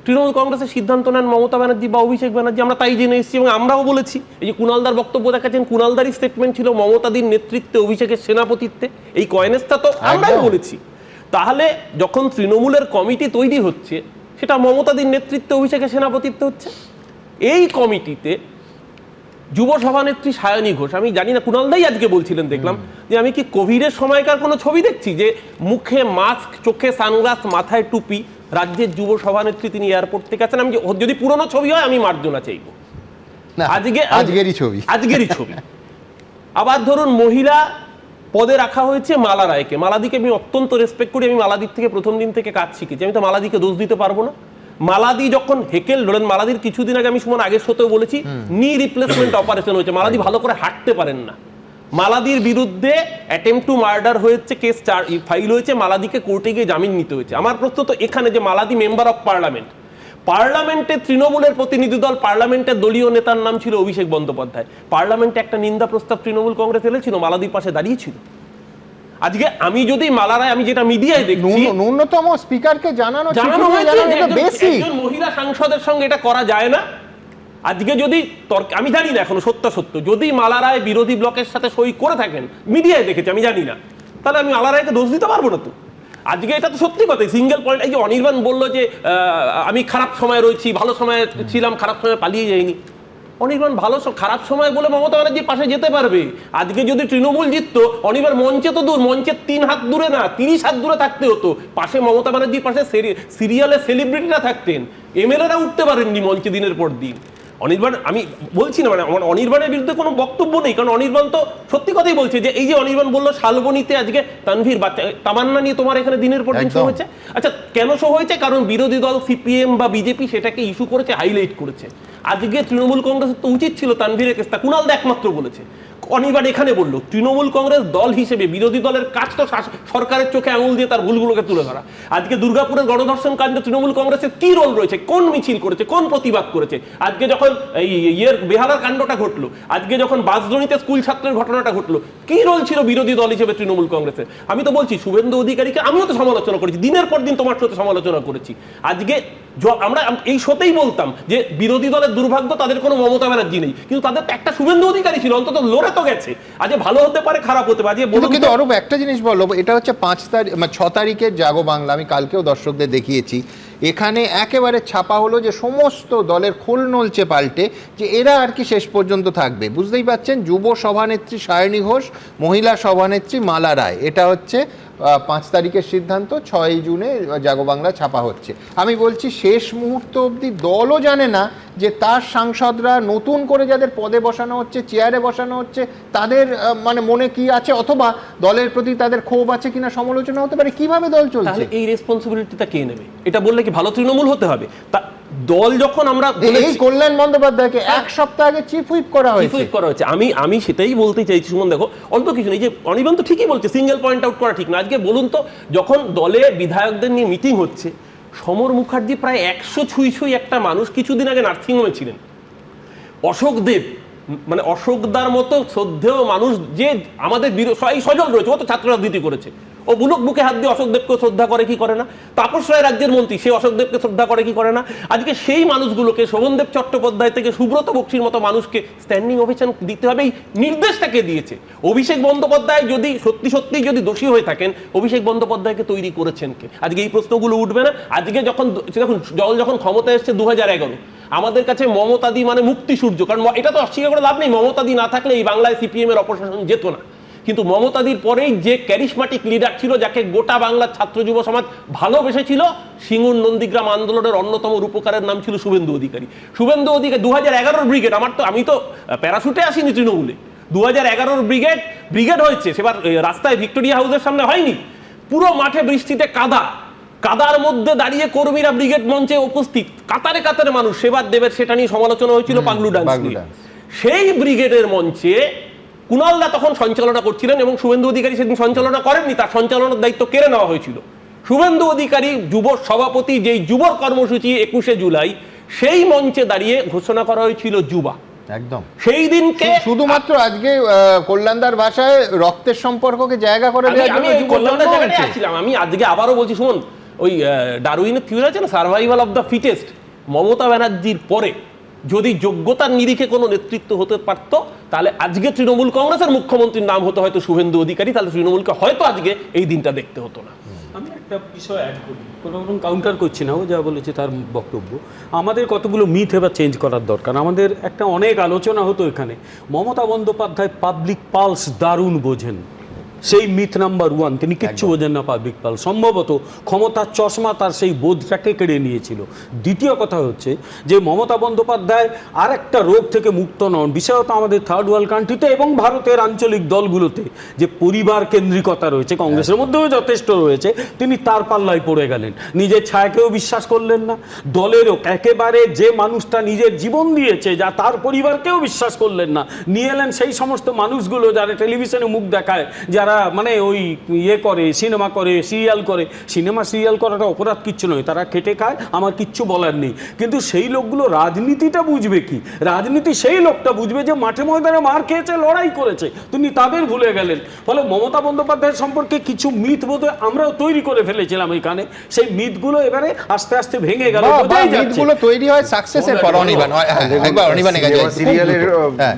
তৃণমূল কংগ্রেসের সিদ্ধান্ত নেন মমতা ব্যানার্জি বা অভিষেক ব্যানার্জি, আমরা তাই জেনে এসেছি এবং আমরাও বলেছি। এই যে কুণালদার বক্তব্য দেখাচ্ছেন, কুণালদারই স্টেটমেন্ট ছিল মমতাদির নেতৃত্বে অভিষেকের সেনাপতিত্বে, এই কয়েনেসটা তো আমরাই বলেছি। তাহলে যখন তৃণমূলের কমিটি তৈরি হচ্ছে, সেটা মমতাদির নেতৃত্বে অভিষেকের সেনাপতিত্বে হচ্ছে। এই কমিটিতে যুব সভানেত্রী সায়নী ঘোষ, আমি জানি না, কুণালদাই আজকে বলছিলেন দেখলাম যে আমি কি কোভিডের সময়কার কোনো ছবি দেখছি, যে মুখে মাস্ক, চোখে সানগ্লাস, মাথায় টুপি, রাজ্যের যুব সভানেত্রী তিনি এয়ারপোর্ট থেকে আছেন। আমি যদি পুরনো ছবি হয় আমি মার্জনা চাইব, আজকেরই ছবি। আবার ধরুন মহিলা পদে রাখা হয়েছে মালা রায়কে। মালাদিকে আমি অত্যন্ত রেসপেক্ট করি, আমি মালাদির থেকে প্রথম দিন থেকে কাজ শিখেছি, আমি তো মালাদিকে দোষ দিতে পারবো না। মালাদি যখন হেকেল ধরেন, মালাদির কিছুদিন আগে আমি সুমন আগের সাথেও বলেছি নি রিপ্লেসমেন্ট অপারেশন হয়েছে, মালাদি ভালো করে হাঁটতে পারেন না। মালাদির বিরুদ্ধে অ্যাটেম্প টু মার্ডার হয়েছে, কেস ফাইল হয়েছে, মালাদিকে কোর্টে গিয়ে জামিন নিতে হয়েছে। আমার প্রশ্ন তো এখানে যে মালাদি মেম্বার অফ পার্লামেন্ট, পার্লামেন্টে তৃণমূলের প্রতিনিধি দল, পার্লামেন্টের দলীয় নেতার নাম ছিল অভিষেক বন্দ্যোপাধ্যায়, পার্লামেন্টে একটা নিন্দা প্রস্তাব তৃণমূল কংগ্রেস এনেছিল, মালাদির পাশে দাঁড়িয়েছিল। আজকে আমি যদি মালারায়, আমি যেটা মিডিয়ায় দেখছি, ন্যূনতম স্পিকারকে জানানো হয়েছে একজন মহিলা সাংসদের সঙ্গে এটা করা যায় না। আজকে যদি আমি জানি না এখনো সত্য, যদি মালারায় বিরোধী ব্লকের সাথে সই করে থাকেন, মিডিয়ায় দেখেছি, আমি জানি না, তাহলে আমি মালারায়কে দোষ দিতে পারবো না তো। আজকে এটা তো সত্যি কথা, সিঙ্গেল পয়েন্ট। এই যে অনির্বাণ বললো যে আমি খারাপ সময় রয়েছি, ভালো সময় ছিলাম, খারাপ সময় পালিয়ে যাইনি। অনির্বাণ ভালো খারাপ সময় বলে মমতা ব্যানার্জির পাশে যেতে পারবে। আজকে যদি তৃণমূল জিততো, অনির্বাণ মঞ্চে তো দূর, মঞ্চের 3 হাত দূরে না 30 হাত দূরে থাকতে হতো, পাশে মমতা ব্যানার্জির পাশে সিরিয়ালের সেলিব্রিটিরা থাকতেন, এমএলএরা উঠতে পারেননি মঞ্চে দিনের পর দিন। অনির্বাণ, আমি বলছি না মানে আমার অনির্বাণের বিরুদ্ধে কোনো বক্তব্য নেই, কারণ অনির্বাণ তো সত্যি কথাই বলছে যে এই যে অনির্বাণ বললো শালবনীতে আজকে তানভীর বাচ্চা তামান্না নিয়ে তোমার এখানে দিনের পর দিন শো হয়েছে। আচ্ছা, কেন শো হয়েছে? কারণ বিরোধী দল সিপিএম বা বিজেপি সেটাকে ইস্যু করেছে, হাইলাইট করেছে। আজকে তৃণমূল কংগ্রেসের তো উচিত ছিল তানভীরের কেসটা, কুণালদা একমাত্র বলেছে, অনির্বাণ এখানে বললো তৃণমূল কংগ্রেস দল হিসেবে বিরোধী দলের কাজ তো সরকারের চোখে আঙুল দিয়ে তার ভুলগুলোকে তুলে ধরা। আজকে দুর্গাপুরের গণধর্ষণ কাণ্ডে তৃণমূল কংগ্রেসের কি রোল রয়েছে, কোন মিছিল করেছে, কোন প্রতিবাদ করেছে? আজকে যখন এই বেহালার কাণ্ডটা ঘটলো, আজকে যখন বাসজনিতে স্কুল ছাত্রের ঘটনাটা ঘটলো, কি রোল ছিল বিরোধী দল হিসেবে তৃণমূল কংগ্রেসের? আমি তো বলছি শুভেন্দু অধিকারীকে আমিও তো সমালোচনা করেছি, দিনের পর দিন তোমার সাথে সমালোচনা করেছি। আজকে আমরা এই শোতেই বলতাম যে বিরোধী দলের দুর্ভাগ্য তাদের কোনো মমতা ব্যানার্জি নেই, কিন্তু তাদের একটা শুভেন্দু অধিকারী ছিল, অন্তত লড়ে তো গেছে। আজ ভালো হতে পারে, খারাপ হতে পারে। কিন্তু অরূপ একটা জিনিস বলো, এটা হচ্ছে 6 তারিখের জাগো বাংলা, আমি কালকেও দর্শকদের দেখিয়েছি, এখানে একেবারে ছাপা হলো যে সমস্ত দলের খোল নলচে পাল্টে যে এরা আর কি শেষ পর্যন্ত থাকবে। বুঝতেই পারছেন, যুব সভানেত্রী সায়নী ঘোষ, মহিলা সভানেত্রী মালা রায়, এটা হচ্ছে 5 তারিখের সিদ্ধান্ত, 6 জুনে জাগো বাংলা ছাপা হচ্ছে। আমি বলছি শেষ মুহূর্ত অবধি দলও জানে না যে তার সাংসদরা নতুন করে যাদের পদে বসানো হচ্ছে, চেয়ারে বসানো হচ্ছে, তাদের মানে মনে কি আছে, অথবা দলের প্রতি তাদের ক্ষোভ আছে কিনা, সমালোচনা হতে পারে। কিভাবে দল চলছে, এই রেসপন্সিবিলিটিটা কে নেবে? এটা বললে কি ভালো তৃণমূল হতে হবে? তা দল যখন আমরা এই কল্যাণ বন্দ্যোপাধ্যায়কে 1 সপ্তাহ আগে চিফ হুইপ করা হয়েছে, আমি সেটাই বলতে চাইছি সুমন। দেখো, অল্প কিছু নেই, যে অনির্বাণ তো ঠিকই বলছে সিঙ্গেল পয়েন্ট আউট করা ঠিক না। আজকে বলুন তো, যখন দলে বিধায়কদের নিয়ে মিটিং হচ্ছে, সমর মুখার্জি প্রায় 100 ছুঁই একটা মানুষ কিছুদিন আগে নার্সিংহোমে ছিলেন। অশোক দেব, মানে অশোকদার মতো শ্রদ্ধেয় মানুষ যে আমাদের সজল রয়েছে, ও তো ছাত্র রাজনীতি করেছে, ও বুকে হাত দিয়ে অশোক দেবকে শ্রদ্ধা করে কি করে না? তাপস রায় রাজ্যের মন্ত্রী, সে অশোক দেবকে শ্রদ্ধা করে কি করে না? আজকে সেই মানুষগুলোকে, শোভনদেব চট্টোপাধ্যায় থেকে সুব্রত বক্সির মতো মানুষকে স্ট্যান্ডিং ওভেশন দিতে হবে, এই নির্দেশটাকে দিয়েছে অভিষেক বন্দ্যোপাধ্যায়। যদি সত্যি যদি দোষী হয়ে থাকেন, অভিষেক বন্দ্যোপাধ্যায়কে তৈরি করেছেন কে? আজকে এই প্রশ্নগুলো উঠবে না। আজকে যখন ক্ষমতা এসছে 2011, আমাদের কাছে মমতাদি মানে মুক্তি সূর্য, কারণ এটা তো অস্বীকার করে লাভ নেই, মমতাদি না থাকলে এই বাংলায় সিপিএম এর অপশাসন যেত না। কিন্তু মমতাদির পরেই যে ক্যারিসমাটিক লিডার ছিল, যাকে গোটা বাংলার ছাত্র যুব সমাজ ভালোবেসেছিল, সিঙ্গুর নন্দীগ্রাম আন্দোলনের অন্যতম রূপকারের নাম ছিল শুভেন্দু অধিকারী। শুভেন্দু অধিকারী 2011 ব্রিগেড, আমি তো প্যারাশুটে আসিনি তৃণমূলে, 2011 ব্রিগেড হয়েছে, সেবার রাস্তায় ভিক্টোরিয়া হাউসের সামনে হয়নি, পুরো মাঠে বৃষ্টিতে কাদার মধ্যে দাঁড়িয়ে কর্মীরা ব্রিগেড মঞ্চে উপস্থিত, কাতারে কাতারে মানুষ, সেবার দেবের সেটা নিয়ে সমালোচনা হয়েছিল পাগলু ডান্স নিয়ে। সেই ব্রিগেডের মঞ্চে কুণালদা তখন সঞ্চালনা করছিলেন এবং শুভেন্দু অধিকারী সেদিন সঞ্চালনা করেননি, তার সঞ্চালনার দায়িত্ব কেড়ে নেওয়া হয়েছিল। শুভেন্দু অধিকারী যুব সভাপতি, যেই যুব কর্মসূচি 21শে জুলাই, সেই মঞ্চে দাঁড়িয়ে ঘোষণা করা হয়েছিল যুবা। একদম সেই দিনকে শুধুমাত্র আজকে কল্যাণদার ভাষায় রক্তের সম্পর্ককে জায়গা করে দেওয়ার জন্য কল্যাণদার জায়গাটায় আসছিলাম। আমি আজকে আবারও বলছি, শুনুন, ওই ডারউইনের থিওরি আছে না, survival of the fittest, Mamata ব্যানার্জির পরে যদি যোগ্যতার নিরিখে কোনো নেতৃত্ব হতে পারত, তাহলে আজকে তৃণমূল কংগ্রেসের মুখ্যমন্ত্রীর নাম হতো হয়তো শুভেন্দু অধিকারী, তাহলে তৃণমূলকে হয়তো আজকে এই দিনটা দেখতে হতো না। আমি একটা বিষয় অ্যাড করি, কোনো রকম কাউন্টার করছি না, ও যা বলেছে তার বক্তব্য। আমাদের কতগুলো মিথ এবার চেঞ্জ করার দরকার। আমাদের একটা অনেক আলোচনা হতো এখানে, মমতা বন্দ্যোপাধ্যায় পাবলিক পালস দারুণ বোঝেন, সেই মিথ নাম্বার 1, তিনি কিচ্ছু বোঝেন না পাবলিক পালস। সম্ভবত ক্ষমতার চশমা তার সেই বোধটাকে কেড়ে নিয়েছিল। দ্বিতীয় কথা হচ্ছে যে মমতা বন্দ্যোপাধ্যায় আর একটা রোগ থেকে মুক্ত নন, বিশেষত আমাদের থার্ড ওয়ার্ল্ড কান্ট্রিতে এবং ভারতের আঞ্চলিক দলগুলোতে যে পরিবার কেন্দ্রিকতা রয়েছে, কংগ্রেসের মধ্যেও যথেষ্ট রয়েছে, তিনি তার পাল্লায় পড়ে গেলেন। নিজের ছায়াকেও বিশ্বাস করলেন না, দলেরও একেবারে যে মানুষটা নিজের জীবন দিয়েছে, যা তার পরিবারকেও বিশ্বাস করলেন না। নিয়ে এলেন সেই সমস্ত মানুষগুলো যারা টেলিভিশনে মুখ দেখায়, যারা মানে ওই ইয়ে করে, সিনেমা করে, সিরিয়াল করে। সিনেমা সিরিয়াল করাটা অপরাধ কিচ্ছু নয়, তারা খেটে খায়, আমার কিচ্ছু বলার নেই। কিন্তু সেই লোকগুলো রাজনীতিটা বুঝবে কি? রাজনীতি সেই লোকটা বুঝবে যে মাঠে ময়দানে মার খেয়েছে, লড়াই করেছে, তিনি তাদের ভুলে গেলেন। ফলে মমতা বন্দ্যোপাধ্যায়ের সম্পর্কে কিছু মিথ বোধহয় আমরাও তৈরি করে ফেলেছিলাম এখানে, সেই মিথগুলো এবারে আস্তে আস্তে ভেঙে গেল। মিথগুলো তৈরি হয় সাকসেসের পর। অনির্বাণ, একবার অনির্বাণের কাছে সিরিয়ালের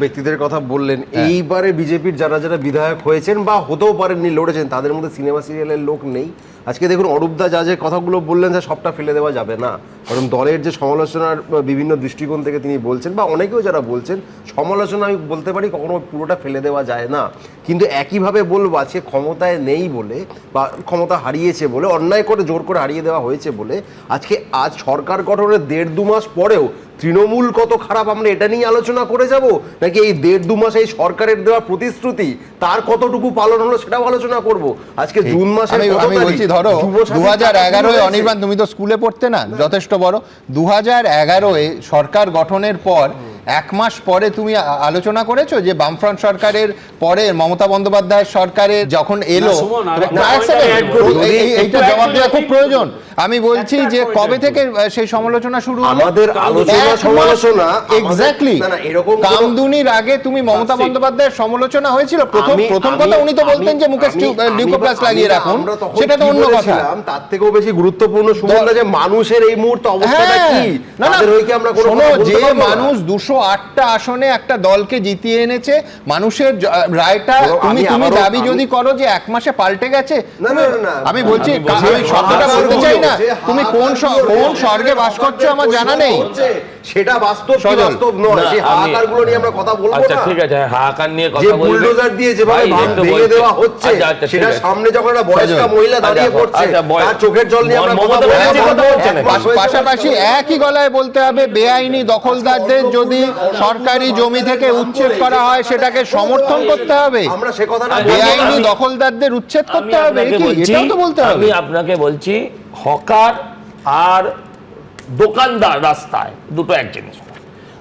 ব্যক্তিদের কথা বললেন, এইবারে বিজেপির যারা যারা বিধায়ক হয়েছেন বা হতেও পারেননি, লড়েছেন, তাদের মধ্যে সিনেমা সিরিয়ালের লোক নেই। আজকে দেখুন অরূপদা যা যে কথাগুলো বললেন, যে সবটা ফেলে দেওয়া যাবে না, কারণ দলের যে সমালোচনার বিভিন্ন দৃষ্টিকোণ থেকে তিনি বলছেন, বা অনেকেও যারা বলছেন, সমালোচনা আমি বলতে পারি কখনো পুরোটা ফেলে দেওয়া যায় না। কিন্তু একইভাবে বলবো, আজকে ক্ষমতায় নেই বলে বা ক্ষমতা হারিয়েছে বলে, অন্যায় করে জোর করে হারিয়ে দেওয়া হয়েছে বলে, আজ সরকার গঠনের 1.5-2 মাস পরেও তৃণমূল কত খারাপ, আমরা এটা নিয়ে আলোচনা করে যাব, নাকি এই 1.5-2 মাসে এই সরকারের দেওয়া প্রতিশ্রুতি তার কতটুকু পালন হলো সেটাও আলোচনা করব। আজকে জুন মাসে আমি বলছি, ধরো 2011-এ, অনির্বাণ তুমি তো স্কুলে পড়তে না, যথেষ্ট বড়, 2011-এ সরকার গঠনের পর 1 মাস পরে তুমি আলোচনা করেছো যে বামফ্রন্ট সরকারের পরে মমতা বন্দ্যোপাধ্যায়ের সরকারের যখন এলো, এইটা জবাব দেওয়া খুব প্রয়োজন। আমি বলছি যে কবে থেকে সেই সমালোচনা শুরু হলো? আমাদের আলোচনা সমালোচনা এক্স্যাক্টলি কামদুনির আগে তুমি মমতা বন্দ্যোপাধ্যায়ের সমালোচনা হয়েছিল। প্রথম কথা উনি তো বলতেন যে মুখে লিউকোপ্লাস লাগিয়ে রাখুন, সেটা তো অন্য কথা। তার থেকেও বেশি গুরুত্বপূর্ণ সুমনদা যে মানুষের এই মুহূর্তে অবস্থাটা কি, তাদের হইকে আমরা কোনো কথা বলতে পারবো না। মানুষ 208টা আসনে একটা দলকে জিতিয়ে এনেছে, মানুষের রায়টা তুমি দাবি যদি করো যে 1 মাসে পাল্টে গেছে, আমি বলছি, আমি শব্দটা বলতে চাই না, তুমি কোন স্বর্গে বাস করছো আমার জানা নেই, সেটা বাস্তব কি বাস্তব নয়, সেই হাহাকারগুলো নিয়ে আমরা কথা বলবো না। আচ্ছা ঠিক আছে, হাহাকার নিয়ে কথা বলবো, বুলডোজার দিয়ে যেভাবে ভেঙে দেওয়া হচ্ছে, সেটা সামনে যখন একটা বয়স্ক মহিলা দাঁড়িয়ে পড়ছে, তার চোখের জল নিয়ে আমরা কথা বলবো। পাশাপাশি একই গলায় বলতে হবে, বেআইনি দখলদারদের যদি সরকারি জমি থেকে উচ্ছেদ করা হয় সেটাকে সমর্থন করতে হবে, আমরা সে কথাটা বেআইনি দখলদারদের উচ্ছেদ করতে হবে, এটাও তো বলতে হবে। আমি আপনাকে বলছি, হকার আর দোকানদার রাস্তায় দুটো এক জিনিস।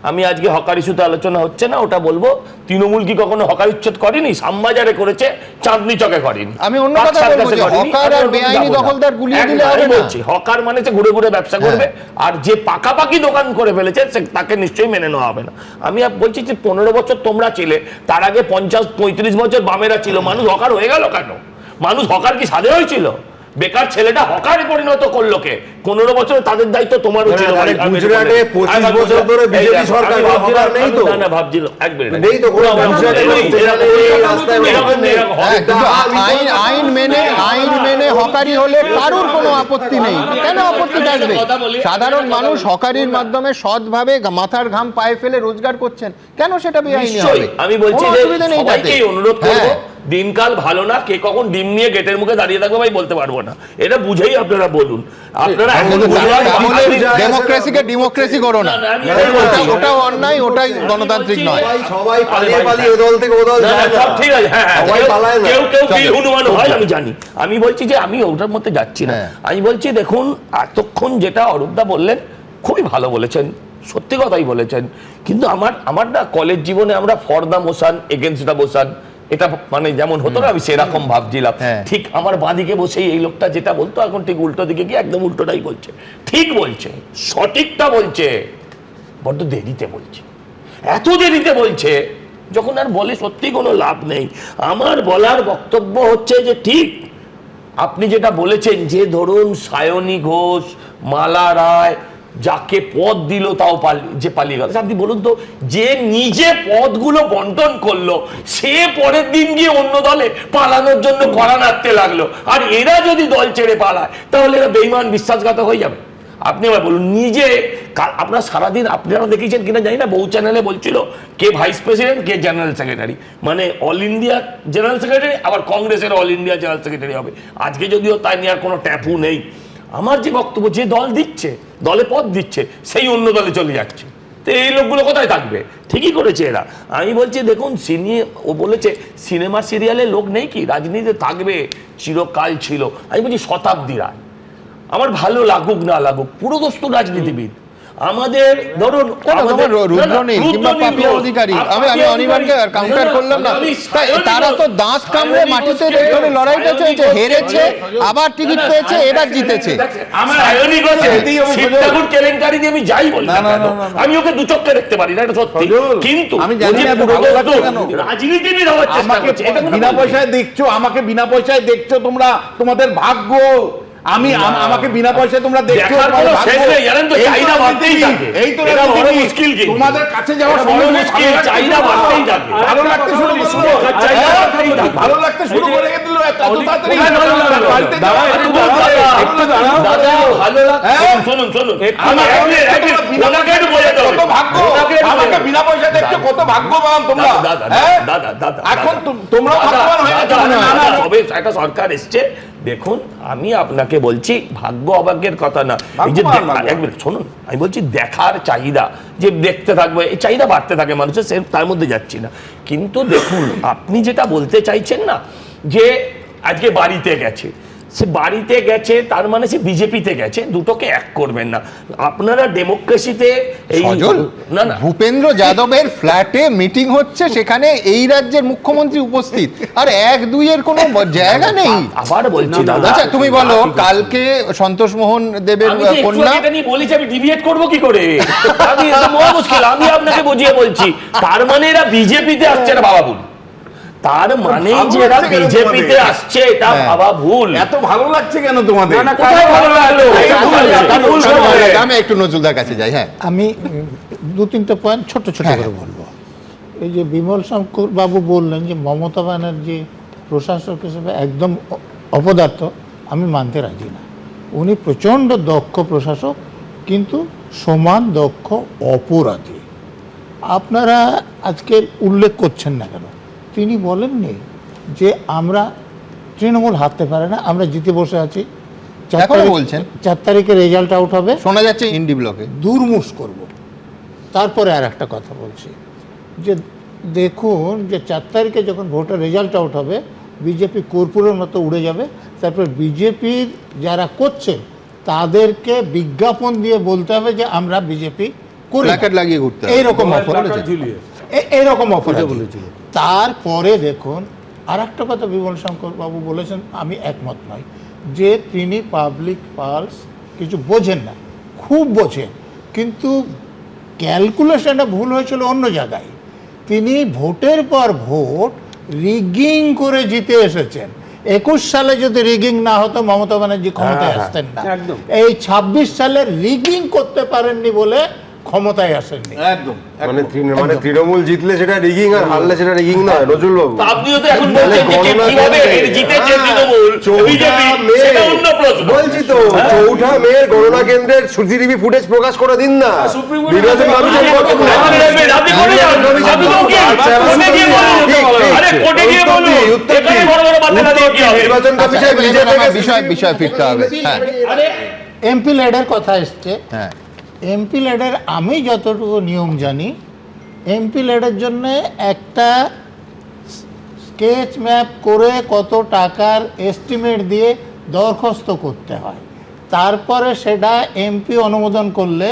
আমি আজকে হকার ইস্যুতে আলোচনা হচ্ছে না, ওটা বলবো তৃণমূল কি কখনো হকার উচ্ছেদ করেনি? শ্যামবাজারে করেছে, চাঁদনি চকে করেনি। আমি অন্য কথা বলবো যে হকার আর বেআইনি দখলদার গুলিয়ে দিলে হবে না। বলছি হকার মানে যে ঘুরে ঘুরে ব্যবসা করবে, আর যে পাকাপাকি দোকান করে ফেলেছে তাকে নিশ্চয়ই মেনে নেওয়া হবে না। আমি বলছি যে 15 বছর তোমরা ছিলে, তার আগে 50-35 বছর বামেরা ছিল, মানুষ হকার হয়ে গেল কেন? মানুষ হকার কি সাধে হয়েছিল? বেকার ছেলেটা হকারে পরিণত করলো কে? 15 বছরে তাদের দায়িত্ব তোমারও ছিল। গুজরাটে 25 বছর ধরে বিজেপি সরকার হকার নেই তো, না ভাবছিল এক মিনিট নেই তো কোনো আইন মেনে হকারি হলে কারোর কোনো আপত্তি নেই। কেন আপত্তি থাকবে? সাধারণ মানুষ হকারির মাধ্যমে সৎভাবে মাথার ঘাম পায়ে ফেলে রোজগার করছেন, কেন সেটা বেআইনি হবে? আমি বলছি যে সবাইকে অনুরোধ করব দিনকাল ভালো না, কে কখন ডিম নিয়ে গেটের মুখে দাঁড়িয়ে থাকবে ভাই বলতে পারবো না, এটা বুঝেই আপনারা বলুন। আপনারা ডেমোক্রেসিকে ডেমোক্রেসি করো না, ওটাও অন্যায়, ওটাই গণতান্ত্রিক নয়। সবাই পালিয়ে পালিয়ে ও দল থেকে ও দল যায় না। সব ঠিক আছে, হ্যাঁ হ্যাঁ, সবাই পালায় না। কেউ কেউ হনুমান হয় আমি জানি, আমি বলছি যে আমি ওটার মধ্যে যাচ্ছি না। আমি বলছি দেখুন এতক্ষণ যেটা অরূপদা বললেন খুবই ভালো বলেছেন, সত্যি কথাই বলেছেন, কিন্তু আমার না কলেজ জীবনে আমরা for the motion against the motion, এটা মানে যেমন হতো না আমি সেরকম ভাবছিলাম। ঠিক আমার বাঁদিকে বসেই এই লোকটা যেটা বলতো এখন ঠিক উল্টো দিকে গিয়ে একদম উল্টোটাই বলছে, ঠিক বলছে, সঠিকটা বলছে, বড্ড দেরিতে বলছে, এত দেরিতে বলছে যখন আর বলে সত্যি কোনো লাভ নেই। আমার বলার বক্তব্য হচ্ছে যে ঠিক আপনি যেটা বলেছেন যে ধরুন সায়নী ঘোষ, মালা রায়, যাকে পদ দিল তাও পালিয়ে গেল, আপনি বলুন তো যে নিজে পদগুলো বন্টন করলো সে পরের দিন গিয়ে অন্য দলে পালানোর জন্য কড়া নাড়তে লাগলো, আর এরা যদি দল ছেড়ে পালায় তাহলে এরা বেঈমান বিশ্বাসঘাতক হয়ে যাবে। আপনি আবার বলুন নিজে, আপনারা সারাদিন আপনারা দেখেছেন কিনা জানি না, বহু চ্যানেলে বলছিল কে ভাইস প্রেসিডেন্ট কে জেনারেল সেক্রেটারি, মানে অল ইন্ডিয়া জেনারেল সেক্রেটারি আবার কংগ্রেসের অল ইন্ডিয়া জেনারেল সেক্রেটারি হবে। আজকে যদিও তাই নিয়ে আর কোনো ট্যাপু নেই। আমার যে বক্তব্য, যে দল দিচ্ছে, দলে পদ দিচ্ছে, সেই অন্য দলে চলে যাচ্ছে, তো এই লোকগুলো কোথায় থাকবে? ঠিকই করেছে এরা। আমি বলছি দেখুন ও বলেছে সিনেমা সিরিয়ালে লোক নেই কি, রাজনীতিতে থাকবে, চিরকাল ছিল। আমি বলছি শতাব্দী রায়, আমার ভালো লাগুক না লাগুক পুরোদস্ত রাজনীতিবিদ, আমাদের ধরুন আমি অনির্বাণকে কাউন্টার করলাম না, তারা তো দাঁত কামড়ে মাটিতে লড়াইটা চলছে, হেরেছে আবার টিকিট পেয়েছে, এবার জিতেছে। কেলেঙ্কারি নিয়ে আমি যাই বলি না কেন, আমি ওকে দু চক্ষে দেখতে পারি না, এটা সত্যি, কিন্তু রাজনীতিবিদ হওয়ার চেষ্টা করছে। বিনা পয়সায় দেখছো, আমাকে বিনা পয়সায় দেখছো তোমরা, তোমাদের ভাগ্য। আমি আমাকে বিনা পয়সায় তোমরা দেখছো, এই তো তোমাদের কাছে যাওয়া ভালো লাগতে শুরু করে দিল এত তাড়াতাড়ি। আমাকে বিনা পয়সায় দেখছো, কত ভাগ্যবান তোমরা। এখন তোমরা একটা সরকার এসছে, দেখুন আমি আপনাকে বলছি ভাগ্য অভাগ্যের কথা না, এই যে শুনুন আমি বলছি দেখার চাহিদা, যে দেখতে থাকবে, এই চাহিদা বাড়তে থাকে মানুষের, সে তার মধ্যে যাচ্ছি না। কিন্তু দেখুন আপনি যেটা বলতে চাইছেন না, যে আজকে বাড়িতে গেছে, সে বাড়িতে গেছে তার মানে সে বিজেপিতে গেছে, দুটোকে এক করবেন না আপনারা। ডেমোক্রেসিতে এই না না ভূপেন্দ্র যাদবের ফ্ল্যাটে মিটিং হচ্ছে, সেখানে এই রাজ্যের মুখ্যমন্ত্রী উপস্থিত, আর এক দুইয়ের কোনো জায়গা নেই। আবার বলছি দাদা, আচ্ছা তুমি বলো কালকে সন্তোষ মোহন দেবের কন্যা, আমি বলেছি আমি ডিভিয়েট করবো কি করে, আমি মুশকিল, আমি আপনাকে বুঝিয়ে বলছি, তার মানে এরা বিজেপিতে আসছে না বাবা ভুল, তার মানে যে এরা বিজেপিতে আসছে এটা ভাবা ভুল। এত ভালো লাগছে কেন তোমাদের? কোথায় ভালো লাগলো? আমি একটু নজরুলদার কাছে যাই। হ্যাঁ আমি দু তিনটা পয়েন্ট ছোট ছোট করে বলবো। এই যে বিমল শঙ্কর বাবু বললেন যে মমতা ব্যানার্জি প্রশাসক হিসেবে একদম অপদার্থ, আমি মানতে রাজি না। উনি প্রচণ্ড দক্ষ প্রশাসক, কিন্তু সমান দক্ষ অপরাধী। আপনারা আজকে উল্লেখ করছেন না কেন? তিনি বলেননি যে আমরা তৃণমূল হারতে পারে না, আমরা জিতে বসে আছি, বলছেন 4 তারিখে রেজাল্ট আউট হবে, শোনা যাচ্ছে ইন্ডি ব্লকে দুর্মুষ করব। তারপরে আর একটা কথা বলছি যে দেখুন যে 4 তারিখে যখন ভোটের রেজাল্ট আউট হবে, বিজেপি কর্পূরের মতো উড়ে যাবে। তারপর বিজেপির যারা করছেন তাদেরকে বিজ্ঞাপন দিয়ে বলতে হবে যে আমরা বিজেপি করি, লাগিয়ে ঘুরতে হবে, এইরকম অফার বলেছিল। তারপরে দেখুন আর একটা কথা বিমল শঙ্কর বাবু বলেছেন, আমি একমত নই, যে তিনি পাবলিক পালস কিছু বোঝেন না, খুব বোঝেন, কিন্তু ক্যালকুলেশনটা ভুল হয়েছিল অন্য জায়গায়। তিনি ভোটের পর ভোট রিগিং করে জিতে এসেছেন। 21 সালে যদি রিগিং না হতো মমতা ব্যানার্জি ক্ষমতায় আসতেন না। এই 26 সালে রিগিং করতে পারেননি বলে ক্ষমতায় আসেননি। একদম মানে তৃণমূল জিতলে সেটা রিগিং, আর হারলে সেটা রিগিং নয়। নজরুল বাবু আপনিও তো এখন বলছেন যে কিভাবে জিতেছে তৃণমূল, বিজেপি, সেটা অন্য প্রশ্ন। বলছি তো 4 মের গণনা কেন্দ্রের সিসিটিভি ফুটেজ প্রকাশ করে দিন না, নির্বাচন কমিশন করতে আপনি করে যান, আপনি করে যান, আপনি তো কি কোর্টে গিয়ে বলুন, আরে কোর্টে গিয়ে বলুন, এখানে বড় বড় বাতিল দিয়ে কি হবে? নির্বাচন কমিশন নিজে থেকে বিষয় ফিরতে হবে। হ্যাঁ, এমপি ল্যাডের কথা এসছে। হ্যাঁ, এমপি ল্যাডের আমি যতটুকু নিয়ম জানি, এমপি ল্যাডের জন্য একটা স্কেচ ম্যাপ করে কত টাকার এস্টিমেট দিয়ে দরখাস্ত করতে হয়, তারপরে সেটা এমপি অনুমোদন করলে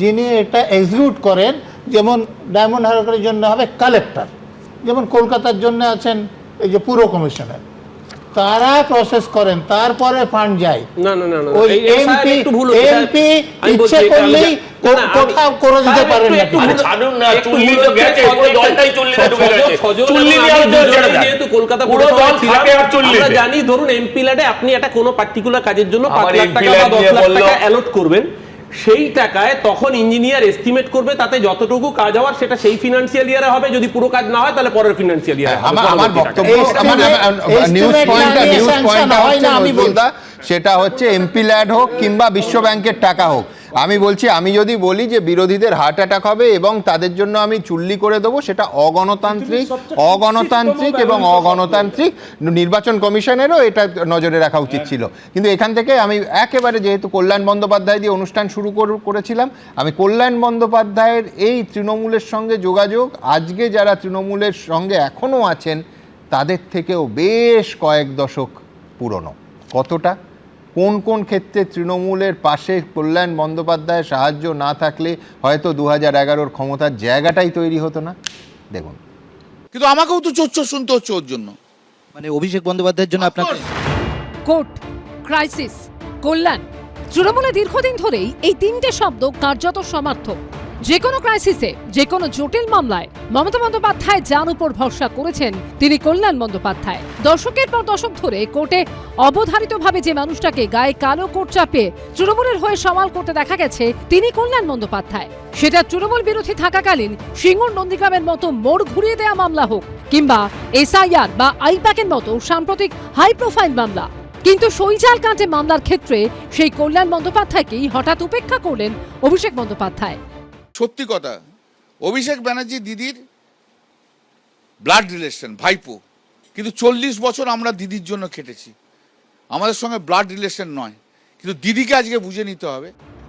যিনি এটা এক্সিকিউট করেন, যেমন ডায়মন্ড হারবারের জন্য হবে কালেক্টর, যেমন কলকাতার জন্য আছেন এই যে পুর কমিশনার, তারা প্রসেস করেন, তারপরে ফান্ড যায়। না না না না, ওই এই এমপি একটু ভুল হচ্ছে। এমপি আমি বলছি, ইচ্ছে করলেই না, না, কোথাও করে দিতে পারেন না। আরে ছাড়ুন না, চুল্লি তো গেছে, পুরো দলটাই চুল্লিতে ঢুকে গেছে। চুল্লি নিয়ে আলোচনা ছেড়ে দেন। যেহেতু কলকাতা পুরো দল থাকে আর চুল্লিতে। আমরা জানি, ধরুন এমপি ল্যাডে আপনি একটা কোনো পার্টিকুলার কাজের জন্য 5 আমার লাখ MP টাকা বা ল্যাড 10 নিয়ে লাখ বললো। টাকা অ্যালট করবেন, সেই টাকায় তখন ইঞ্জিনিয়ার এস্টিমেট করবে, তাতে যতটুকু কাজ হওয়ার সেটা সেই ফিনান্সিয়াল ইয়ারে হবে, যদি পুরো কাজ না হয় তাহলে পরের ফিনান্সিয়াল ইয়ারে হবে। আমার বক্তব্য, আমার নিউজ পয়েন্টটা হচ্ছে নজরুলদা, সেটা হচ্ছে এমপি ল্যাড হোক কিংবা বিশ্ব ব্যাংকের টাকা হোক। আমি বলছি, আমি যদি বলি যে বিরোধীদের হার্ট অ্যাটাক হবে এবং তাদের জন্য আমি চুল্লি করে দেবো, সেটা অগণতান্ত্রিক এবং অগণতান্ত্রিক। নির্বাচন কমিশনেরও এটা নজরে রাখা উচিত ছিল। কিন্তু এখান থেকে আমি একেবারে, যেহেতু কল্যাণ বন্দ্যোপাধ্যায় দিয়ে অনুষ্ঠান শুরু করেছিলাম, আমি কল্যাণ বন্দ্যোপাধ্যায়ের এই তৃণমূলের সঙ্গে যোগাযোগ, আজকে যারা তৃণমূলের সঙ্গে এখনও আছেন তাদের থেকেও বেশ কয়েক দশক পুরনো। কতটা, কোন কোন ক্ষেত্রে তৃণমূলের পাশে কল্যাণ বন্দ্যোপাধ্যায়ের সাহায্য না থাকলে হয়তো 2011-র ক্ষমতার জায়গাটাই তৈরি হতো না। দেখুন, কিন্তু আমাকেও তো চোচ্চ শুনতে হচ্ছে ওর জন্য। মানে অভিষেক বন্দ্যোপাধ্যায়ের জন্য আপনাকে কোর্ট, ক্রাইসিস, কল্যাণ, তৃণমূলে দীর্ঘদিন ধরেই এই তিনটে শব্দ কার্যত সমার্থক। যে কোনো ক্রাইসিসে, যে কোনো জটিল মামলায় মমতা বন্দ্যোপাধ্যায় যার উপর ভরসা করেছেন তিনি কল্যাণ বন্দ্যোপাধ্যায়। দশকের পর দশক ধরে কোর্টে অবধারিতভাবে যে মানুষটাকে গায়ে কালো কোট চাপিয়ে তৃণমূলের হয়ে সওয়াল করতে দেখা গেছে তিনি কল্যাণ বন্দ্যোপাধ্যায়। সেটা তৃণমূল বিরোধী থাকাকালীন সিঙ্গুর নন্দীগ্রামের মতো মোড় ঘুরিয়ে দেওয়া মামলা হোক, কিংবা এসআইআর বা আইপ্যাকের মতো সাম্প্রতিক হাই প্রোফাইল মামলা। কিন্তু সইজাল কাণ্ডে মামলার ক্ষেত্রে সেই কল্যাণ বন্দ্যোপাধ্যায়কেই হঠাৎ উপেক্ষা করলেন অভিষেক বন্দ্যোপাধ্যায়। সত্যি কথা, অভিষেক ব্যানার্জি দিদির ব্লাড রিলেশন, ভাইপো, কিন্তু 40 বছর আমরা দিদির জন্য খেটেছি। আমাদের সঙ্গে ব্লাড রিলেশন নয়, কিন্তু দিদিকে আজকে বুঝে নিতে হবে।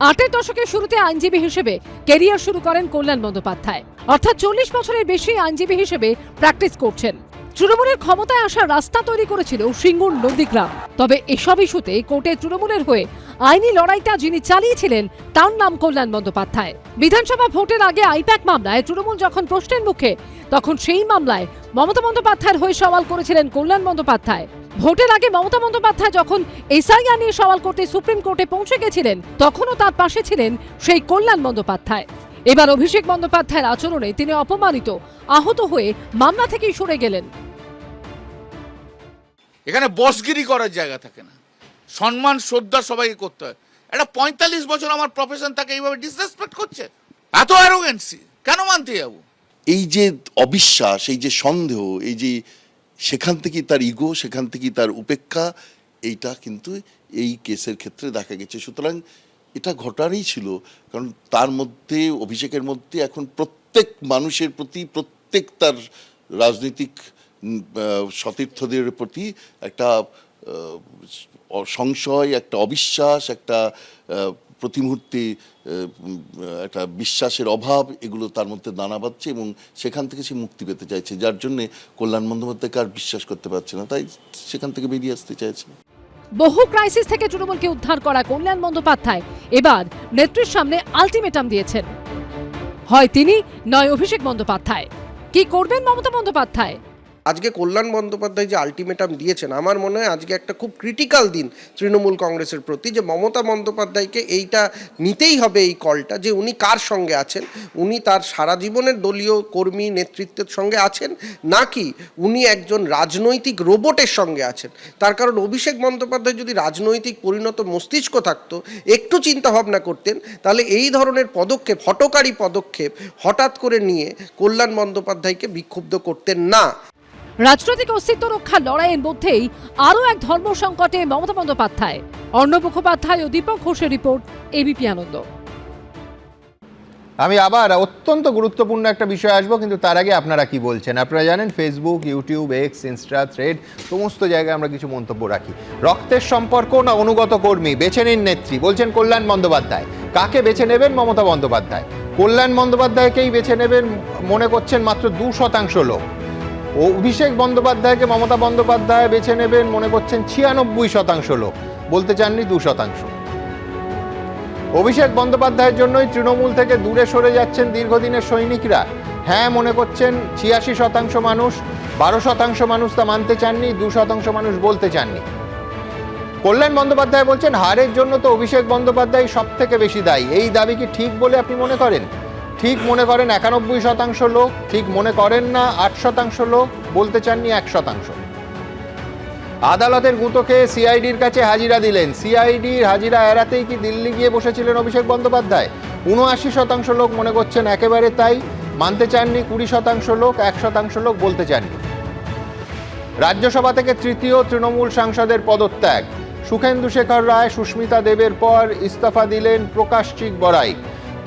8-এর দশকের শুরুতে আইনজীবী হিসেবে ক্যারিয়ার শুরু করেন কল্যাণ বন্দ্যোপাধ্যায়, অর্থাৎ 40 বছরের বেশি আইনজীবী হিসেবে প্র্যাকটিস করছেন। তৃণমূলের ক্ষমতায় আসার রাস্তা তৈরি করেছিল সিঙ্গুর নন্দীগ্রাম। তবে এসব ইস্যুতে কোর্টে তৃণমূলের হয়ে আইনি লড়াইটা যিনি চালিয়েছিলেন তার নাম কল্যাণ বন্দ্যোপাধ্যায়। বিধানসভা ভোটের আগে আইপ্যাক মামলায় তৃণমূল যখন প্রশ্নের মুখে, তখন সেই মামলায় মমতা বন্দ্যোপাধ্যায়ের হয়ে সওয়াল করেছিলেন কল্যাণ বন্দ্যোপাধ্যায়। ভোটের আগে মমতা বন্দ্যোপাধ্যায় যখন এসআইআর নিয়ে সওয়াল করতে সুপ্রিম কোর্টে পৌঁছে গেছিলেন, তখনও তার পাশে ছিলেন সেই কল্যাণ বন্দ্যোপাধ্যায়। এবার অভিষেক বন্দ্যোপাধ্যায়ের আচরণে তিনি অপমানিত, আহত হয়ে মামলা থেকেই সরে গেলেন। এখানে বসগিরি করার জায়গা থাকে না, সম্মান শ্রদ্ধা সবাইকে করতে হয়। একটা 45 বছর আমার প্রফেশন তাকে এইভাবে ডিসরেসপেক্ট করছে, এত অ্যারোগেন্সি কেন মানতে যাবো? এই যে অবিশ্বাস, এই যে সন্দেহ, এই যে সেখান থেকে তার ইগো, সেখান থেকে তার উপেক্ষা, এইটা কিন্তু এই কেসের ক্ষেত্রে দেখা গেছে। সুতরাং এটা ঘটারই ছিল, কারণ তার মধ্যে, অভিষেকের মধ্যে এখন প্রত্যেক মানুষের প্রতি, প্রত্যেক তার রাজনৈতিক সতীর্থদের প্রতি একটা সংশয়, একটা অবিশ্বাস, একটা প্রতি মুহূর্তে একটা বিশ্বাসের অভাব, এগুলো তার মধ্যে দানা বাঁধছে এবং সেখান থেকে সে মুক্তি পেতে চাইছে, যার জন্যে কল্যাণ বন্দ্যোপাধ্যায়কে আর বিশ্বাস করতে পারছে না, তাই সেখান থেকে বেরিয়ে আসতে চাইছে। বহু ক্রাইসিস থেকে তৃণমূলকে উদ্ধার করা কল্যাণ বন্দ্যোপাধ্যায় এবার নেত্রীর সামনে আলটিমেটাম দিয়েছেন। হয় তিনি, নয় অভিষেক বন্দ্যোপাধ্যায়। কি করবেন মমতা বন্দ্যোপাধ্যায়? আজকে কল্যাণ বন্দ্যোপাধ্যায় যে আলটিমেটাম দিয়েছেন, আমার মনে হয় আজকে একটা খুব ক্রিটিক্যাল দিন তৃণমূল কংগ্রেসের প্রতি, যে মমতা বন্দ্যোপাধ্যায়কে এইটা নিতেই হবে, এই কলটা, যে উনি কার সঙ্গে আছেন, উনি তার সারা জীবনের দলীয় কর্মী নেতৃত্বের সঙ্গে আছেন, নাকি উনি একজন রাজনৈতিক রোবটের সঙ্গে আছেন। তার কারণ অভিষেক বন্দ্যোপাধ্যায় যদি রাজনৈতিক পরিণত মস্তিষ্ক থাকতো, একটু চিন্তা ভাবনা করতেন, তাহলে এই ধরনের পদক্ষেপ, হঠকারী পদক্ষেপ হঠাৎ করে নিয়ে কল্যাণ বন্দ্যোপাধ্যায়কে বিক্ষুব্ধ করতেন না। রাজনৈতিক অস্তিত্ব রক্ষার লড়াইয়ের মধ্যেই আরও এক ধর্ম সংকটে মমতা বন্দ্যোপাধ্যায়। অর্ণব মুখোপাধ্যায় ও দীপক ঘোষের রিপোর্ট, এবিপি আনন্দ। আমি আবার অত্যন্ত গুরুত্বপূর্ণ একটা বিষয় আসবো, কিন্তু তার আগে আপনারা কি বলছেন? আপনারা জানেন Facebook, YouTube, x, Insta, thread সমস্ত জায়গায় আমরা কিছু মন্তব্য রাখি। রক্তের সম্পর্ক না অনুগত কর্মী, বেছে নিন নেত্রী, বলছেন কল্যাণ বন্দ্যোপাধ্যায়। কাকে বেছে নেবেন? মমতা বন্দ্যোপাধ্যায়। কল্যাণ বন্দ্যোপাধ্যায়কেই বেছে নেবেন মনে করছেন মাত্র 2% লোক। অভিষেক বন্দ্যোপাধ্যায়কে মমতা বন্দ্যোপাধ্যায় বেছে নেবেন মনে করছেন 96% লোক, বলতে চাননি 2%। অভিষেক বন্দ্যোপাধ্যায়ের জন্যই তৃণমূল থেকে দূরে সরে যাচ্ছেন দীর্ঘদিনের সৈনিকরা, হ্যাঁ মনে করছেন 86% মানুষ, 12% মানুষ তা মানতে চাননি, 2% মানুষ বলতে চাননি। কল্যাণ বন্দ্যোপাধ্যায় বলছেন হারের জন্য তো অভিষেক বন্দ্যোপাধ্যায় সব থেকে বেশি দায়ী। এই দাবি কি ঠিক বলে আপনি মনে করেন? ঠিক মনে করেন 91% লোক, ঠিক মনে করেন না 8% লোক, বলতে চাননি 1%। আদালতের গুঁতোকে সিআইডির কাছে হাজিরা দিলেন। সিআইডির হাজিরা এড়াতেই কি দিল্লি গিয়ে বসেছিলেন অভিষেক বন্দ্যোপাধ্যায়? 79% লোক মনে করছেন একেবারে তাই, মানতে চাননি 20% লোক, 1% লোক বলতে চাননি। রাজ্যসভা থেকে তৃতীয় তৃণমূল সাংসদের পদত্যাগ। সুখেন্দু শেখর রায়, সুস্মিতা দেবের পর ইস্তফা দিলেন প্রকাশচিক বড়াইক।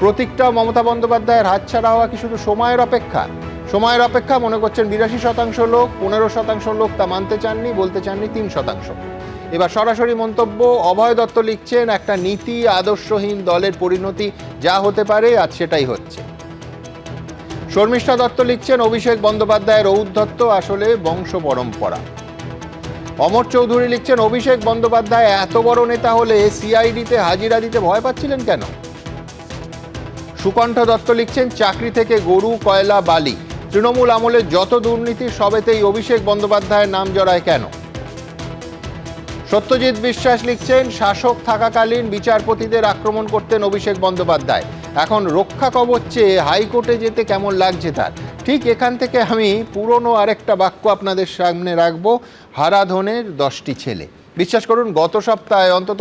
প্রতীকটা মমতা বন্দ্যোপাধ্যায়ের হাতছাড়া হওয়া কি শুধু সময়ের অপেক্ষা? সময়ের অপেক্ষা মনে করছেন 82% লোক, 15% লোক তা মানতে চাননি, বলতে চাননি 3%। এবার সরাসরি মন্তব্য। অভয় দত্ত লিখছেন একটা নীতি আদর্শহীন দলের পরিণতি যা হতে পারে আজ সেটাই হচ্ছে। শর্মিষ্ঠা দত্ত লিখছেন অভিষেক বন্দ্যোপাধ্যায়ের ঔদ্ধত্য আসলে বংশ পরম্পরা। অমর চৌধুরী লিখছেন অভিষেক বন্দ্যোপাধ্যায় এত বড় নেতা হলে সিআইডিতে হাজিরা দিতে ভয় পাচ্ছিলেন কেন? সুকণ্ঠ দত্ত লিখছেন চাকরি থেকে গরু, কয়লা, বালি, তৃণমূল আমলে যত দুর্নীতি সবেতেই অভিষেক বন্দ্যোপাধ্যায়ের নাম জড়ায় কেন? সত্যজিৎ বিশ্বাস লিখছেন শাসক থাকাকালীন বিচারপতিদের আক্রমণ করতেন অভিষেক বন্দ্যোপাধ্যায়, এখন রক্ষা কবচ চেয়ে হাইকোর্টে যেতে কেমন লাগছে তার? ঠিক এখান থেকে আমি পুরনো আরেকটা বাক্য আপনাদের সামনে রাখবো, হারাধনের 10টি ছেলে। বিশ্বাস করুন গত সপ্তাহে, অন্তত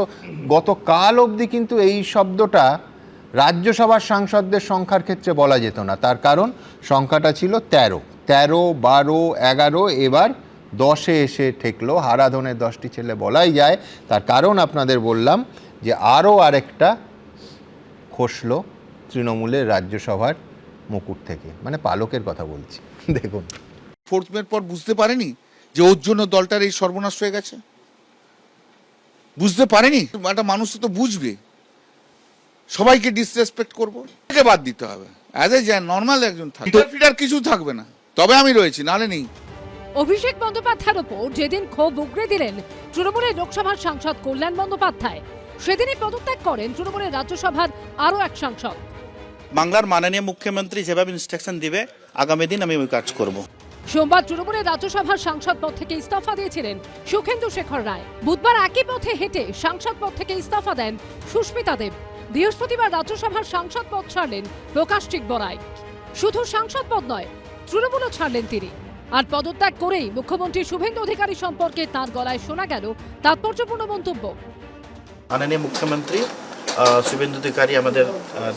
গতকাল অবধি কিন্তু এই শব্দটা রাজ্যসভার সাংসদদের সংখ্যার ক্ষেত্রে বলা যেত না। তার কারণ সংখ্যাটা ছিল 13, 12, 11, এবার 10-এ এসে ঠেকলো। হারাধনের 10টি ছেলে বলাই যায়। তার কারণ আপনাদের বললাম যে আরও আরেকটা খসলো তৃণমূলের রাজ্যসভার মুকুট থেকে, মানে পালকের কথা বলছি। দেখুন, 4th মের পর বুঝতে পারেনি যে ওর জন্য দলটার এই সর্বনাশ হয়ে গেছে? বুঝতে পারেনি? একটা মানুষ তো বুঝবে। সবাইকে ডিসরেসপেক্ট করবো, একে বাদ দিতে হবে। অ্যাজ এ নর্মাল একজন থাকবে, ফিডার কিছু থাকবে না, তবে আমি রয়েছি, নালে নেই। অভিষেক বন্দ্যোপাধ্যায়ের ওপর যেদিন ক্ষোভ উগরে দিলেন তৃণমূলের লোকসভার সাংসদ কল্যাণ বন্দ্যোপাধ্যায়, সেদিনই পদত্যাগ করেন তৃণমূলের রাজ্যসভার আরও এক সাংসদ। বাংলার মাননীয় মুখ্যমন্ত্রী যেভাবে ইনস্ট্রাকশন দিবে আগামী দিন আমি ওই কাজ করব। সোমবার তৃণমূলের রাজ্যসভার সাংসদ পদ থেকে ইস্তফা দিয়েছিলেন সুখেন্দু শেখর রায়। বুধবার একই পথে হেঁটে সাংসদ পদ থেকে ইস্তফা দেন সুস্মিতা দেব। বৃহস্পতিবার রাজ্যসভার সাংসদ পদ ছাড়লেন প্রকাশচিক বড়াইক। শুধু সাংসদ পদ নয়, তৃণমূলও ছাড়লেন তিনি। আর পদত্যাগ করেই মুখ্যমন্ত্রী শুভেন্দু অধিকারী সম্পর্কে তাঁর গলায় শোনা গেল তাৎপর্যপূর্ণ মন্তব্য। মাননীয় মুখ্যমন্ত্রী শুভেন্দু অধিকারী আমাদের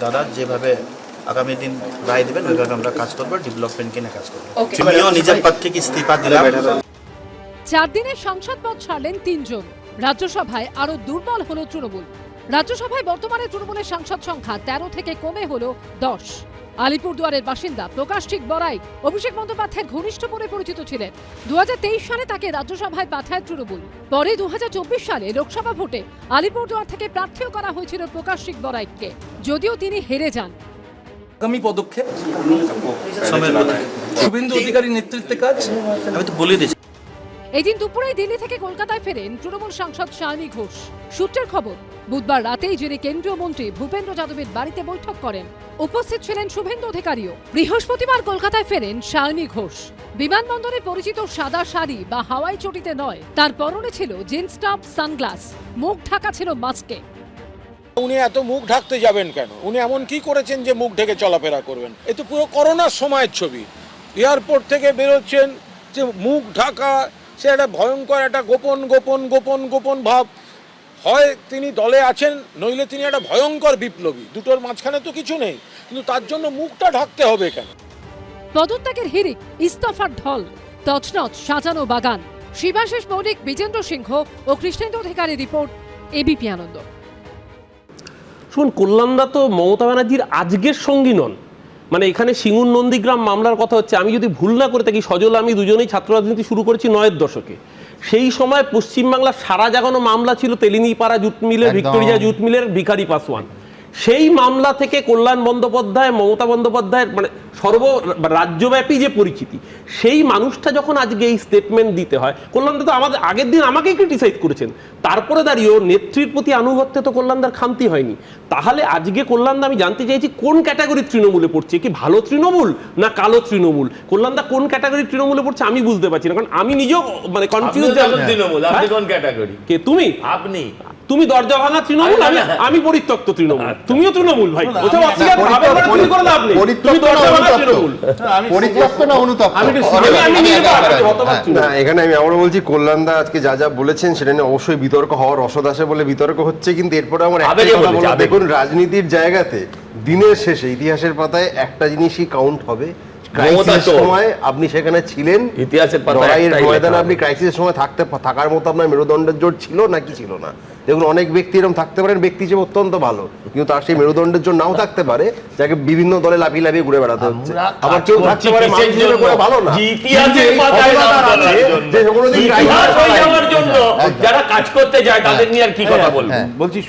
দাদা যেভাবে আগামী দিন রায় দেবেন ওইভাবে আমরা কাজ করবো, ডেভেলপমেন্টকে নিয়ে কাজ করবো। আমিও নিজের পদ থেকে ইস্তফা দিলাম। 4 দিনে সংসদ পদ ছাড়লেন 3 জন। রাজ্যসভায় আরো দুর্বল হলো তৃণমূল। রাজ্যসভায় বর্তমানে তৃণমূলের সাংসদ সংখ্যা 13 থেকে কমে হলো 10। আলিপুরদুয়ারের বাসিন্দা প্রকাশচিক বড়াইক অভিষেক বন্দ্যোপাধ্যায়ের ঘনিষ্ঠ বলে পরিচিত ছিলেন। 2023 সালে তাকে রাজ্যসভায় পাঠায় তৃণমূল। পরে 2024 সালে লোকসভা ভোটে আলিপুরদুয়ার থেকে প্রার্থীও করা হয়েছিল প্রকাশচিক বড়াইককে, যদিও তিনি হেরে যান। আগামী পদক্ষেপ শুভেন্দু অধিকারী নেতৃত্বে কাজ, আমি তো বলে দিয়েছি। এদিন দুপুরেই দিল্লি থেকে কলকাতায় ফেরেন তৃণমূল সাংসদ সায়নী ঘোষ। সূত্রের খবর, বুধবার রাতেই যিনি কেন্দ্রীয় মন্ত্রী ভূপেন্দ্র যাদবের বাড়িতে বৈঠক করেন, উপস্থিত ছিলেন শুভেন্দু অধিকারীও। বৃহস্পতিবার কলকাতায় ফেরেন সায়নী ঘোষ। বিমানবন্দরে পরিচিত সাদা শাড়ি বা হাওয়াই চটিতে নয়, তার পরনে ছিল জিন্স টপ, সানগ্লাস, মুখ ঢাকা ছিল মাস্কে। উনি এত মুখ ঢাকতে যাবেন কেন? উনি এমন কি করেছেন যে মুখ ঢেকে চলাফেরা করবেন? এ তো পুরো করোনার সময়ের ছবি। এয়ারপোর্ট থেকে বেরোচ্ছেন যে মুখ ঢাকা, সে একটা ভয়ঙ্কর একটা গোপন গোপন গোপন গোপন ভাব। হয় তিনি দলে আছেন, নইলে তিনি একটা ভয়ঙ্কর বিপ্লবী। দুটোর মাঝখানে তো কিছু নেই, কিন্তু তার জন্য মুখটা ঢাকতে হবে কেন? পদত্যাগের হিড়িক, ইস্তফার ঢল, তছনছ সাজানো বাগান। শিবাশিস মৌলিক, বিজেন্দ্র সিংহ ও কৃষ্ণেন্দু অধিকারী রিপোর্ট, এবিপি আনন্দ। শুনুন, কল্যাণদা তো মমতা ব্যানার্জির আজকের সঙ্গী নন। মানে এখানে সিঙ্গুর নন্দীগ্রাম মামলার কথা হচ্ছে, আমি যদি ভুল না করে থাকি সজল আমি দুজনেই ছাত্র রাজনীতি শুরু করেছি 9-এর দশকে। সেই সময় পশ্চিমবাংলার সারা জাগানো মামলা ছিল তেলিনীপাড়া জুট মিলের, ভিক্টোরিয়া জুট মিলের ভিখারি পাসওয়ান। সেই মামলা থেকে কল্যাণ বন্দ্যোপাধ্যায়, মমতা বন্দ্যোপাধ্যায়ের মানে রাজ্যব্যাপী যে পরিচিতি, সেই মানুষটা যখন আজকে এই স্টেটমেন্ট দিতে হয়, কল্যাণদা তো আমাদের আগের দিন আমাকেই ক্রিটিসাইজ করেছেন, তারপরে দাঁড়িয়েও নেত্রীর প্রতি আনুগত্যে তো কল্যাণদার খামতি হয়নি। তাহলে আজকে কল্যাণদা, আমি জানতে চাইছি কোন ক্যাটাগরির তৃণমূলে পড়ছে, কি ভালো তৃণমূল না কালো তৃণমূল? কল্যাণদা কোন ক্যাটাগরির তৃণমূলে পড়ছে আমি বুঝতে পারছি না, কারণ আমি নিজেও মানে কনফিউজ। তৃণমূল আপনি কোন ক্যাটাগরি? কে তুমি? আপনি তুমি দরজা ভাঙা তৃণমূল, আমি পরিত্যক্ত তৃণমূল। তুমিও তৃণমূল ভাই, ওসব অস্বীকার ভাবেন না, তুমি করে দাও। আপনি তুমি দরজা ভাঙা তৃণমূল, পরিত্যক্ত না অনুতপ্ত? না, এখানে আমি আবারও বলছি, কল্যাণদা আজকে যা যা বলেছেন সেটা নিয়ে অবশ্যই বিতর্ক হওয়ার রসদ আছে বলে বিতর্ক হচ্ছে, কিন্তু এরপরে আমার একটাই কথা বলবো, দেখুন রাজনীতির জায়গাতে দিনের শেষে ইতিহাসের পাতায় একটা জিনিসই কাউন্ট হবে, ক্রাইসিসের সময় আপনি সেখানে ছিলেন, ইতিহাসের লড়াইয়ের ময়দানে আপনি ক্রাইসিসের সময় থাকার মতো আপনার মেরুদণ্ডের জোর ছিল নাকি ছিল না। দেখুন অনেক ব্যক্তি এরকম থাকতে পারেন, ব্যক্তি হিসেবে অত্যন্ত ভালো, কিন্তু তার সেই মেরুদণ্ডের জোর নাও থাকতে পারে, যাকে বিভিন্ন দলে লাফিয়ে লাফিয়ে ঘুরে বেড়াতে হচ্ছে। আবার কেউ থাকতে পারে মানুষ হিসেবে করে ভালো না, যারা কাজ করতে যায় তাদের নিয়ে আর কি কথা বলবো। বলছি,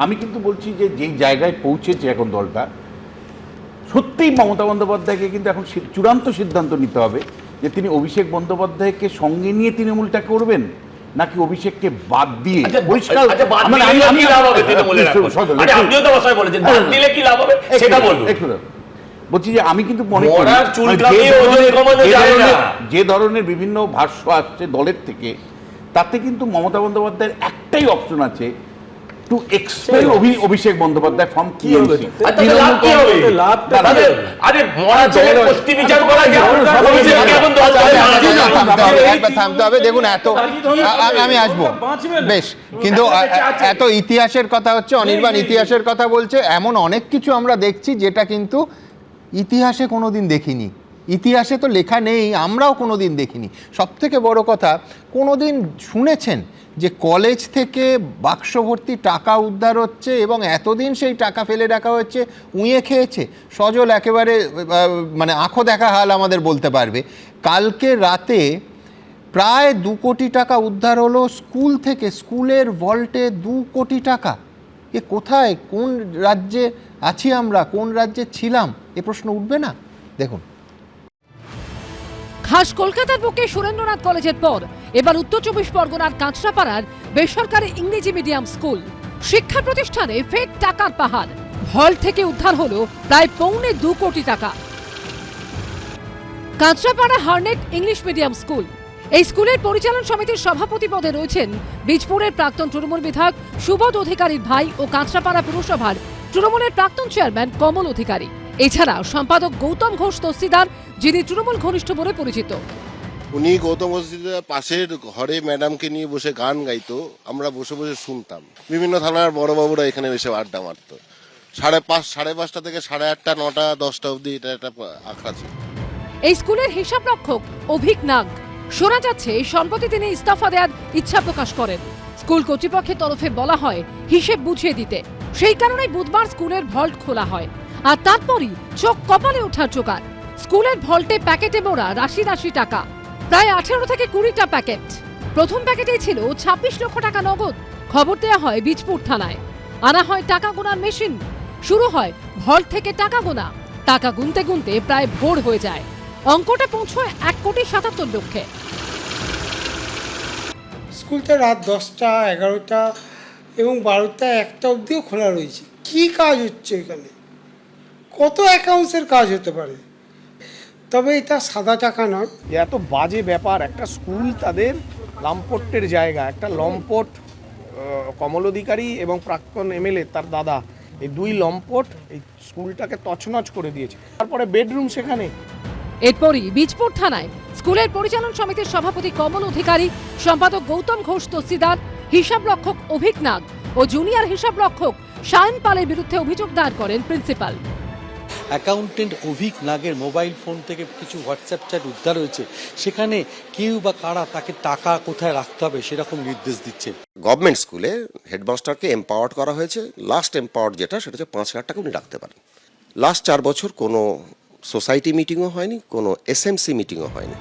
আমি কিন্তু বলছি যে যেই জায়গায় পৌঁছেছে এখন দলটা, সত্যিই মমতা বন্দ্যোপাধ্যায়কে কিন্তু এখন চূড়ান্ত সিদ্ধান্ত নিতে হবে যে তিনি অভিষেক বন্দ্যোপাধ্যায়কে সঙ্গে নিয়ে তৃণমূলটা করবেন নাকি অভিষেককে বাদ দিয়ে পরিষ্কার। বলছি যে আমি কিন্তু মনে করি যে ধরনের বিভিন্ন ভাষ্য আসছে দলের থেকে, তাতে কিন্তু মমতা বন্দ্যোপাধ্যায়ের একটাই অপশন আছে, to expel Abhishek Bandyopadhyay from TMC. থামতে হবে। দেখুন আমি আসবো বেশ, কিন্তু এত ইতিহাসের কথা হচ্ছে, অনির্বাণ ইতিহাসের কথা বলছে, এমন অনেক কিছু আমরা দেখছি যেটা কিন্তু ইতিহাসে কোনোদিন দেখিনি, ইতিহাসে তো লেখা নেই, আমরাও কোনোদিন দেখিনি। সব থেকে বড় কথা, কোনোদিন শুনেছেন যে কলেজ থেকে বাক্স ভর্তি টাকা উদ্ধার হচ্ছে এবং এতদিন সেই টাকা ফেলে রাখা হচ্ছে, উঁয়ে খেয়েছে? সজল একেবারে মানে আঁখো দেখা হাল আমাদের বলতে পারবে। কালকে রাতে প্রায় 2 কোটি টাকা উদ্ধার হলো স্কুল থেকে, স্কুলের ভল্টে 2 কোটি টাকা। এ কোথায়, কোন রাজ্যে আছি আমরা, কোন রাজ্যে ছিলাম, এ প্রশ্ন উঠবে না? দেখুন, খাস কলকাতার বুকে সুরেন্দ্রনাথ কলেজের পর এবার উত্তর 24 পরগনার কাঁচরাপাড়ার বেসরকারি ইংরেজি মিডিয়াম স্কুল শিক্ষা প্রতিষ্ঠানে ফেক টাকার পাহাড়। হল থেকে উদ্ধার হলো প্রায় 2.25 কোটি টাকা। কাঁচরাপাড়া হার্নেট ইংলিশ মিডিয়াম স্কুল, এই স্কুলের পরিচালন সমিতির সভাপতি পদে রয়েছেন বীজপুরের প্রাক্তন তৃণমূল বিধায়ক সুবোধ অধিকারীর ভাই ও কাঁচরাপাড়া পুরসভার তৃণমূলের প্রাক্তন চেয়ারম্যান কমল অধিকারী। এছাড়া সম্পাদক গৌতম ঘোষ তস্তিদার, যিনি তৃণমূল ঘনিষ্ঠ বলে পরিচিত। উনি গৌতম ঘোষের পাশের ঘরে ম্যাডামকে নিয়ে বসে গান গাইতো, আমরা বসে বসে শুনতাম। বিভিন্ন থানার বড় বাবুরা এখানে এসে আড্ডা মারতো। 5:30, 5:30 থেকে 8:30, 9টা, 10টা অবধি এটা একটা আখড়া ছিল। এই স্কুলের হিসাব রক্ষক অভিক নাগ, শোনা যাচ্ছে সম্প্রতি তিনি ইস্তফা দেওয়ার ইচ্ছা প্রকাশ করেন। স্কুল কর্তৃপক্ষের তরফে বলা হয় হিসেব বুঝিয়ে দিতে, সেই কারণেই বুধবার স্কুলের ভল্ট খোলা হয়। আর তারপরই চোখ কপালে ওঠার জোগাড়, স্কুলের ভল্টে প্যাকেটে মোড়া রাশি রাশি টাকা, প্রায় 18 থেকে 20টা প্যাকেট। প্রথম প্যাকেটেই ছিল 26 লক্ষ টাকা নগদ। খবর দেওয়া হয় বীজপুর থানায়, আনা হয় টাকা গোনার মেশিন, শুরু হয় ভল্ট থেকে টাকা গোনা। টাকা গুনতে গুনতে প্রায় ভোর হয়ে যায়, অঙ্কটা পৌঁছয় 1,77,00,000 স্কুলটা রাত 10টা, 11টা এবং 12টা, 1টা অবধিও খোলা রয়েছে। কি কাজ হচ্ছে এখানে? কত অ্যাকাউন্টসের কাজ হতে পারে? তবে এটা সাদা টাকা নয়। এত বাজে ব্যাপার, একটা স্কুল তাদের লম্পটের জায়গা, একটা লম্পট কমল অধিকারী এবং প্রাক্তন এমএলএ তার দাদা, এই 2 লম্পট এই স্কুলটাকে তছনছ করে দিয়েছে। তারপরে বেডরুম সেখানে। এরপরই বীজপুর থানায় স্কুলের পরিচালন সমিতির সভাপতি কমল অধিকারী, সম্পাদক গৌতম ঘোষ তস্তিদার, হিসাব রক্ষক অভিক নাগ ও জুনিয়র হিসাব রক্ষক শায়ন পালের বিরুদ্ধে অভিযোগ দায়ের করেন প্রিন্সিপাল। অ্যাকাউন্টেন্ট অভিক নাগের মোবাইল ফোন থেকে কিছু হোয়াটসঅ্যাপ চ্যাট উদ্ধার হয়েছে, সেখানে কেউ বা কারা তাকে টাকা কোথায় রাখতে হবে সেরকম নির্দেশ দিচ্ছে। গভর্নমেন্ট স্কুলে হেডমাস্টারকে এম্পাওয়ার্ড করা হয়েছে, লাস্ট এম্পাওয়ার্ড যেটা সেটা হচ্ছে 5,000 টাকা উনি রাখতে পারেন। লাস্ট 4 বছর কোনো সোসাইটি মিটিংও হয়নি, কোনো এসএমসি মিটিংও হয়নি।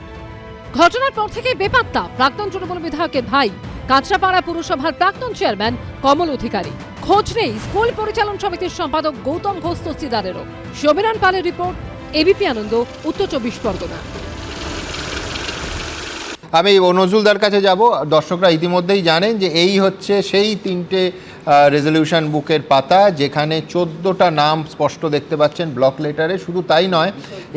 ঘটনার পর থেকে বেপাত্তা প্রাক্তন তৃণমূল বিধায়কের ভাই কাঁচরাপাড়া পুরসভার প্রাক্তন চেয়ারম্যান কমল অধিকারী। খোঁজ নেই স্কুল পরিচালন সমিতির সম্পাদক গৌতম ঘোষ তস্তিদারেরও। সমীরণ পালের রিপোর্ট, এবিপি আনন্দ, উত্তর 24 পরগনা। আমি নজরুলদার কাছে যাব। দর্শকরা ইতিমধ্যেই জানেন যে এই হচ্ছে সেই 3টে রেজলিউশন বুকের পাতা, যেখানে 14টা নাম স্পষ্ট দেখতে পাচ্ছেন ব্লক লেটারে। শুধু তাই নয়,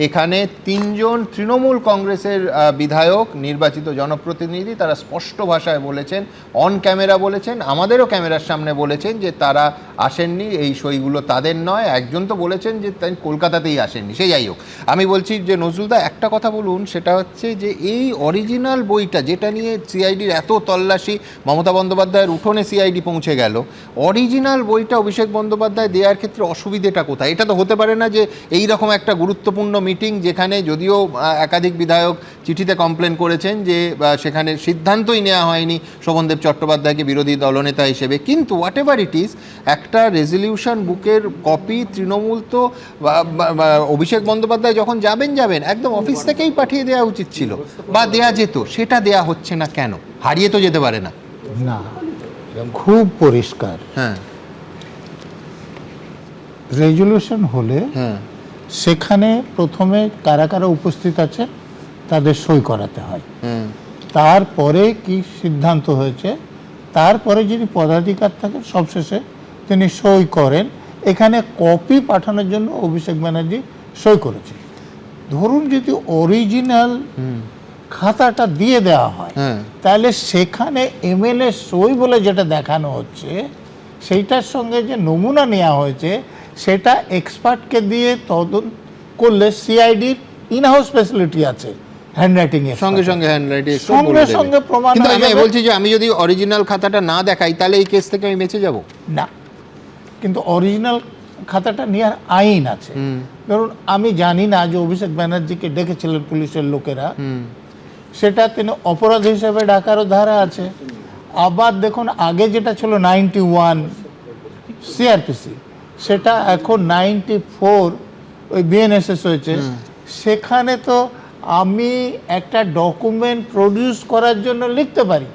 এখানে 3 জন তৃণমূল কংগ্রেসের বিধায়ক, নির্বাচিত জনপ্রতিনিধি, তারা স্পষ্ট ভাষায় বলেছেন, অন ক্যামেরা বলেছেন, আমাদেরও ক্যামেরার সামনে বলেছেন যে তারা আসেননি, এই সইগুলো তাদের নয়। একজন তো বলেছেন যে তাই কলকাতাতেই আসেননি। সে যাই হোক, আমি বলছি যে নজরুলদা একটা কথা বলুন, সেটা হচ্ছে যে এই অরিজিনাল বইটা যেটা নিয়ে সিআইডির এত তল্লাশি, মমতা বন্দ্যোপাধ্যায়ের উঠোনে সিআইডি পৌঁছে গেল, অরিজিনাল বইটা অভিষেক বন্দ্যোপাধ্যায় দেওয়ার ক্ষেত্রে অসুবিধেটা কোথায়? এটা তো হতে পারে না যে এই রকম একটা গুরুত্বপূর্ণ মিটিং, যেখানে যদিও একাধিক বিধায়ক চিঠিতে কমপ্লেন করেছেন যে সেখানে সিদ্ধান্তই নেওয়া হয়নি শোভনদেব চট্টোপাধ্যায়কে বিরোধী দলনেতা হিসেবে, কিন্তু হোয়াট এভার ইট ইজ, একটা রেজলিউশন বুকের কপি তৃণমূল তো অভিষেক বন্দ্যোপাধ্যায় যখন যাবেন একদম অফিস থেকেই পাঠিয়ে দেওয়া উচিত ছিল, বা দেয়া যেত। সেটা দেয়া হচ্ছে না কেন? হারিয়ে তো যেতে পারে না? না, খুব পরিষ্কার। হ্যাঁ, রেজলিউশন হলে সেখানে প্রথমে কারা কারা উপস্থিত আছে তাদের সই করাতে হয়, তারপরে কি সিদ্ধান্ত হয়েছে, তারপরে যিনি পদাধিকার থাকেন সবশেষে তিনি সই করেন। এখানে কপি পাঠানোর জন্য অভিষেক ব্যানার্জি সই করেছে। ধরুন যদি অরিজিনাল খাতাটা দিয়ে দেওয়া হয়, তাহলে সেখানে এমএলএ সই বলে যেটা দেখানো হচ্ছে, সেইটার সঙ্গে যে নমুনা নেওয়া হয়েছে সেটা এক্সপার্টকে দিয়ে তদন্ত করলে সিআইডির ইনহাউস ফ্যাসিলিটি আছে, হ্যান্ডরাইটিং এর সঙ্গে সঙ্গে হ্যান্ডরাইটিং সঙ্গে সঙ্গে প্রমাণ। কিন্তু আমি বলছি যে আমি যদি অরিজিনাল খাতাটা না দেখাই তাহলে এই কেস থেকে আমি বেঁচে যাব না, কিন্তু অরিজিনাল খাতাটা নেওয়ার আইন আছে। ধরুন আমি জানি না যে অভিষেক ব্যানার্জিকে ডেকেছিলেন পুলিশের লোকেরা, সেটা তিনি অপরাধ হিসেবে ডাকারও ধারা আছে। আবার দেখুন আগে যেটা ছিল 91 সিআরপিসি, সেটা এখন 94 ওই বিএনএসএস হয়েছে। সেখানে তো আমি একটা ডকুমেন্ট প্রডিউস করার জন্য লিখতে পারি,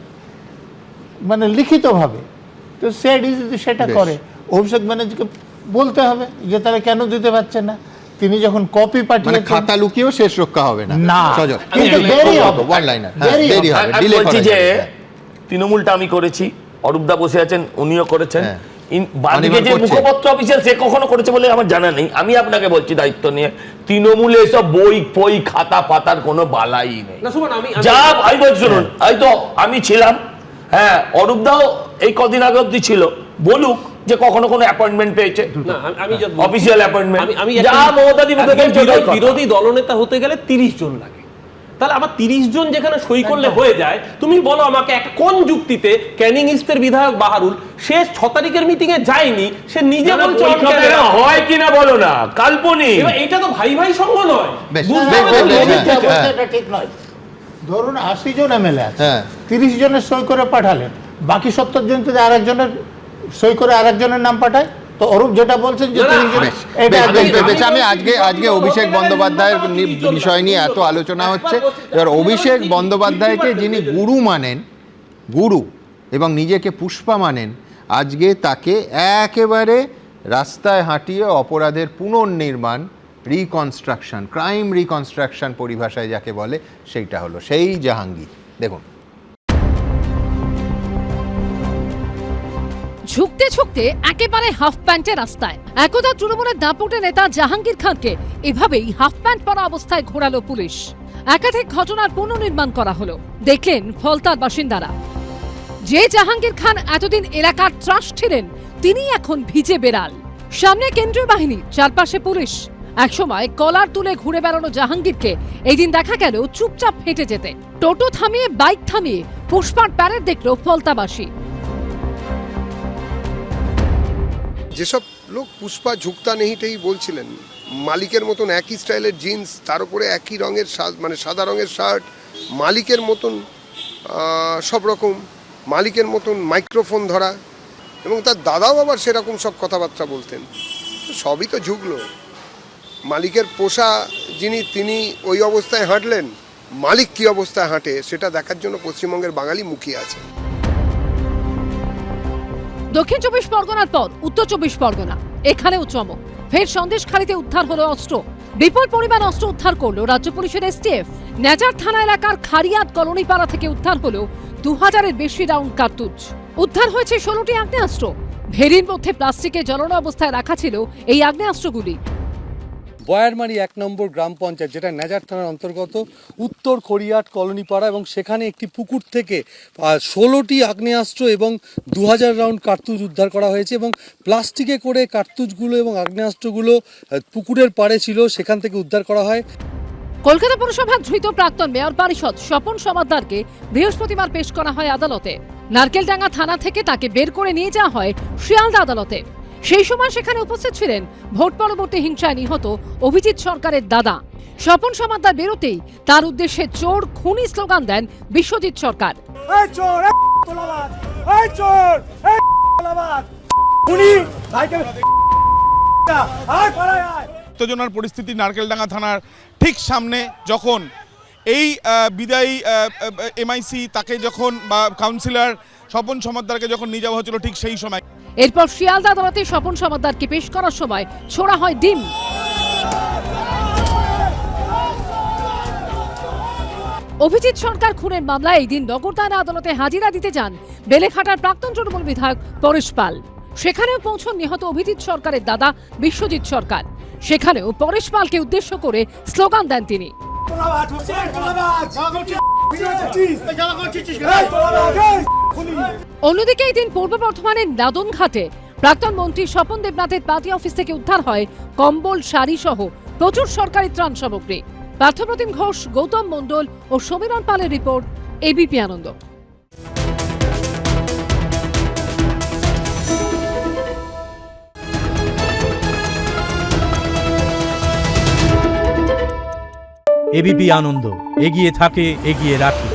মানে লিখিতভাবে, তো সিআইডি যদি সেটা করে অভিষেক ব্যানার্জিকে বলতে হবে যে তারা কেন দিতে পারছে না। তিনি যখন কপি পাঠিয়ে, খাতা লুকিয়েও শেষ রক্ষা হবে না, কিন্তু দেরি হবে, ওয়ান লাইনার দেরি হবে। বলছি যে তৃণমূলটা আমি করেছি, অরূপদা বসে আছেন, উনিও করেছেন, বাদিকে যে মুখপত্র অফিসিয়াল সে কখনো করেছে বলে আমার জানা নেই। আমি আপনাকে বলছি দায়িত্ব নিয়ে, তৃণমূলে এসব বই ফই খাতা পাতার কোনো বালাই নেই। যা ভাই বল শুনুন, হয়তো আমি ছিলাম, হ্যাঁ অরূপদাও এই কদিন আগে অব্দি ছিল, বলুক যে কখনো কোনো অ্যাপয়েন্টমেন্ট পেয়েছে, অফিসিয়াল অ্যাপয়েন্টমেন্ট। যা মমতাদি বিরোধী দলনেতা হতে গেলে 30 জন লাগে, তাহলে আমার 30 জন যেখানে সই করলে হয়ে যায়, তুমি বলো আমাকে একটা কোন যুক্তিতে ক্যানিং ইস্টের বিধায়ক বাহারুল সে 6 তারিখের মিটিং এ যায়নি, সে নিজে বলছে হয় কিনা বলো না, কাল্পনিক। এটা তো ভাই ভাই সঙ্গ নয়, ঠিক নয়। ধরুন 80 জন এমএলএ আছে, 30 জনের সই করে পাঠালেন, বাকি 70 জন যদি আরেকজনের সই করে আরেকজনের নাম পাঠায়, তো অরূপ যেটা বলছেন যে আমি আজকে অভিষেক বন্দ্যোপাধ্যায়ের বিষয় নিয়ে এত আলোচনা হচ্ছে, এবার অভিষেক বন্দ্যোপাধ্যায়কে যিনি গুরু মানেন, গুরু এবং নিজেকে পুষ্পা মানেন, আজকে তাকে একেবারে রাস্তায় হাঁটিয়ে অপরাধের পুনর্নির্মাণ, রিকনস্ট্রাকশন, ক্রাইম রিকনস্ট্রাকশন পরিভাষায় যাকে বলে, সেইটা হলো সেই জাহাঙ্গীর। দেখুন, ঝুঁকতে ঝুঁকতে একেবারে হাফ প্যান্টে রাস্তায় একদা তৃণমূলের দাপটে নেতা জাহাঙ্গীর খানকে এভাবেই হাফ প্যান্ট পরা অবস্থায় ঘোরালো পুলিশ। একাধিক ঘটনার পুনর্নির্মাণ করা হলো, দেখলেন ফলতার বাসিন্দারা। যে জাহাঙ্গীর খান এতদিন এলাকার ত্রাস ছিলেন, তিনি এখন ভিজে বেড়াল। সামনে কেন্দ্রীয় বাহিনী, চারপাশে পুলিশ। একসময় কলার তুলে ঘুরে বেড়ানো জাহাঙ্গীরকে এই দিন দেখা গেল চুপচাপ হেঁটে যেতে। টোটো থামিয়ে, বাইক থামিয়ে পুষ্পার প্যারেড দেখল ফলতাবাসী। যেসব লোক পুষ্পা ঝুঁকতা নেহিতেই বলছিলেন, মালিকের মতন একই স্টাইলের জিন্স, তার উপরে একই রঙের মানে সাদা রঙের শার্ট, মালিকের মতন সব রকম, মালিকের মতন মাইক্রোফোন ধরা, এবং তার দাদাও আবার সেরকম সব কথাবার্তা বলতেন। সবই তো ঝুঁকলো। মালিকের পোষা তিনি ওই অবস্থায় হাঁটলেন, মালিক কি অবস্থায় হাঁটে সেটা দেখার জন্য পশ্চিমবঙ্গের বাঙালি মুখিয়ে আছে। দক্ষিণ 24 পরগনার পর উত্তর 24 পরগনা, এখানেও চমক। ফের সন্দেশখালীতে উদ্ধার হলো অস্ত্র। বিপুল পরিমাণ অস্ত্র উদ্ধার করলো রাজ্য পুলিশের এসটিএফ। নেজার থানা এলাকার খারিয়াত কলোনিপাড়া থেকে উদ্ধার হলো 2000-এর বেশি রাউন্ড কার্তুজ। উদ্ধার হয়েছে 16টি আগ্নেয়াস্ত্র। ভেরির মধ্যে প্লাস্টিকে ঝোলানো অবস্থায় রাখা ছিল এই আগ্নেয়াস্ত্রগুলি। বয়ারমারি 1 নম্বর গ্রাম পঞ্চায়েত, যেটা নেজার থানার অন্তর্গত, উত্তর খড়িয়াট কলোনিপাড়া, এবং সেখানে একটি পুকুর থেকে 16টি আগ্নেয়াস্ত্র এবং 2000 রাউন্ড কার্তুজ উদ্ধার করা হয়েছে, এবং প্লাস্টিকে করে কার্তুজগুলো এবং আগ্নেয়াস্ত্রগুলো পুকুরের পাড়ে ছিল, সেখান থেকে উদ্ধার করা হয়। কলকাতা পুরসভার ধৃত প্রাক্তন মেয়র পরিষদ স্বপন সমাদ্দারকে বৃহস্পতিবার পেশ করা হয় আদালতে। নারকেলডাঙ্গা থানা থেকে তাকে বের করে নিয়ে যাওয়া হয় শিয়ালদা আদালতে। সেই সময় সেখানে উপস্থিত ছিলেন ভোট পরবর্তী হিংসায় নিহত অভিজিৎ সরকারের দাদা। স্বপন সমাদ্দার বেরোতেই তার উদ্দেশ্যে চোর খুনি স্লোগান দেন বিশ্বজিৎ সরকার। উত্তেজনার পরিস্থিতি নারকেলডাঙ্গা থানার ঠিক সামনে, যখন এই বিদায়ী এমআইসি তাকে যখন বা কাউন্সিলর স্বপন সমাদ্দারকে যখন নিয়ে যাওয়া হচ্ছিল, ঠিক সেই সময় এরপর শিয়ালদা আদালতে স্বপন সমাদ্দারকে পেশ করার সময় ছোড়া হয় ডিম। অভিজিৎ সরকার খুনের মামলায় এই দিন নগরদায়রা আদালতে হাজিরা দিতে যান বেলেঘাটার প্রাক্তন তৃণমূল বিধায়ক পরেশ পাল। সেখানেও পৌঁছন নিহত অভিজিৎ সরকারের দাদা বিশ্বজিৎ সরকার। সেখানেও পরেশ পালকে উদ্দেশ্য করে স্লোগান দেন তিনি। অন্যদিকে এই দিন পূর্ব বর্ধমানের নাদনঘাটে প্রাক্তন মন্ত্রী স্বপন দেবনাথের পার্টি অফিস থেকে উদ্ধার হয় কম্বল, শাড়ি সহ প্রচুর সরকারি ত্রাণ সামগ্রী। পার্থপ্রতিম ঘোষ, গৌতম মণ্ডল ও সমীরণ পালের রিপোর্ট, এবিপি আনন্দ। এবিপি আনন্দ, এগিয়ে থাকে, এগিয়ে রাখে।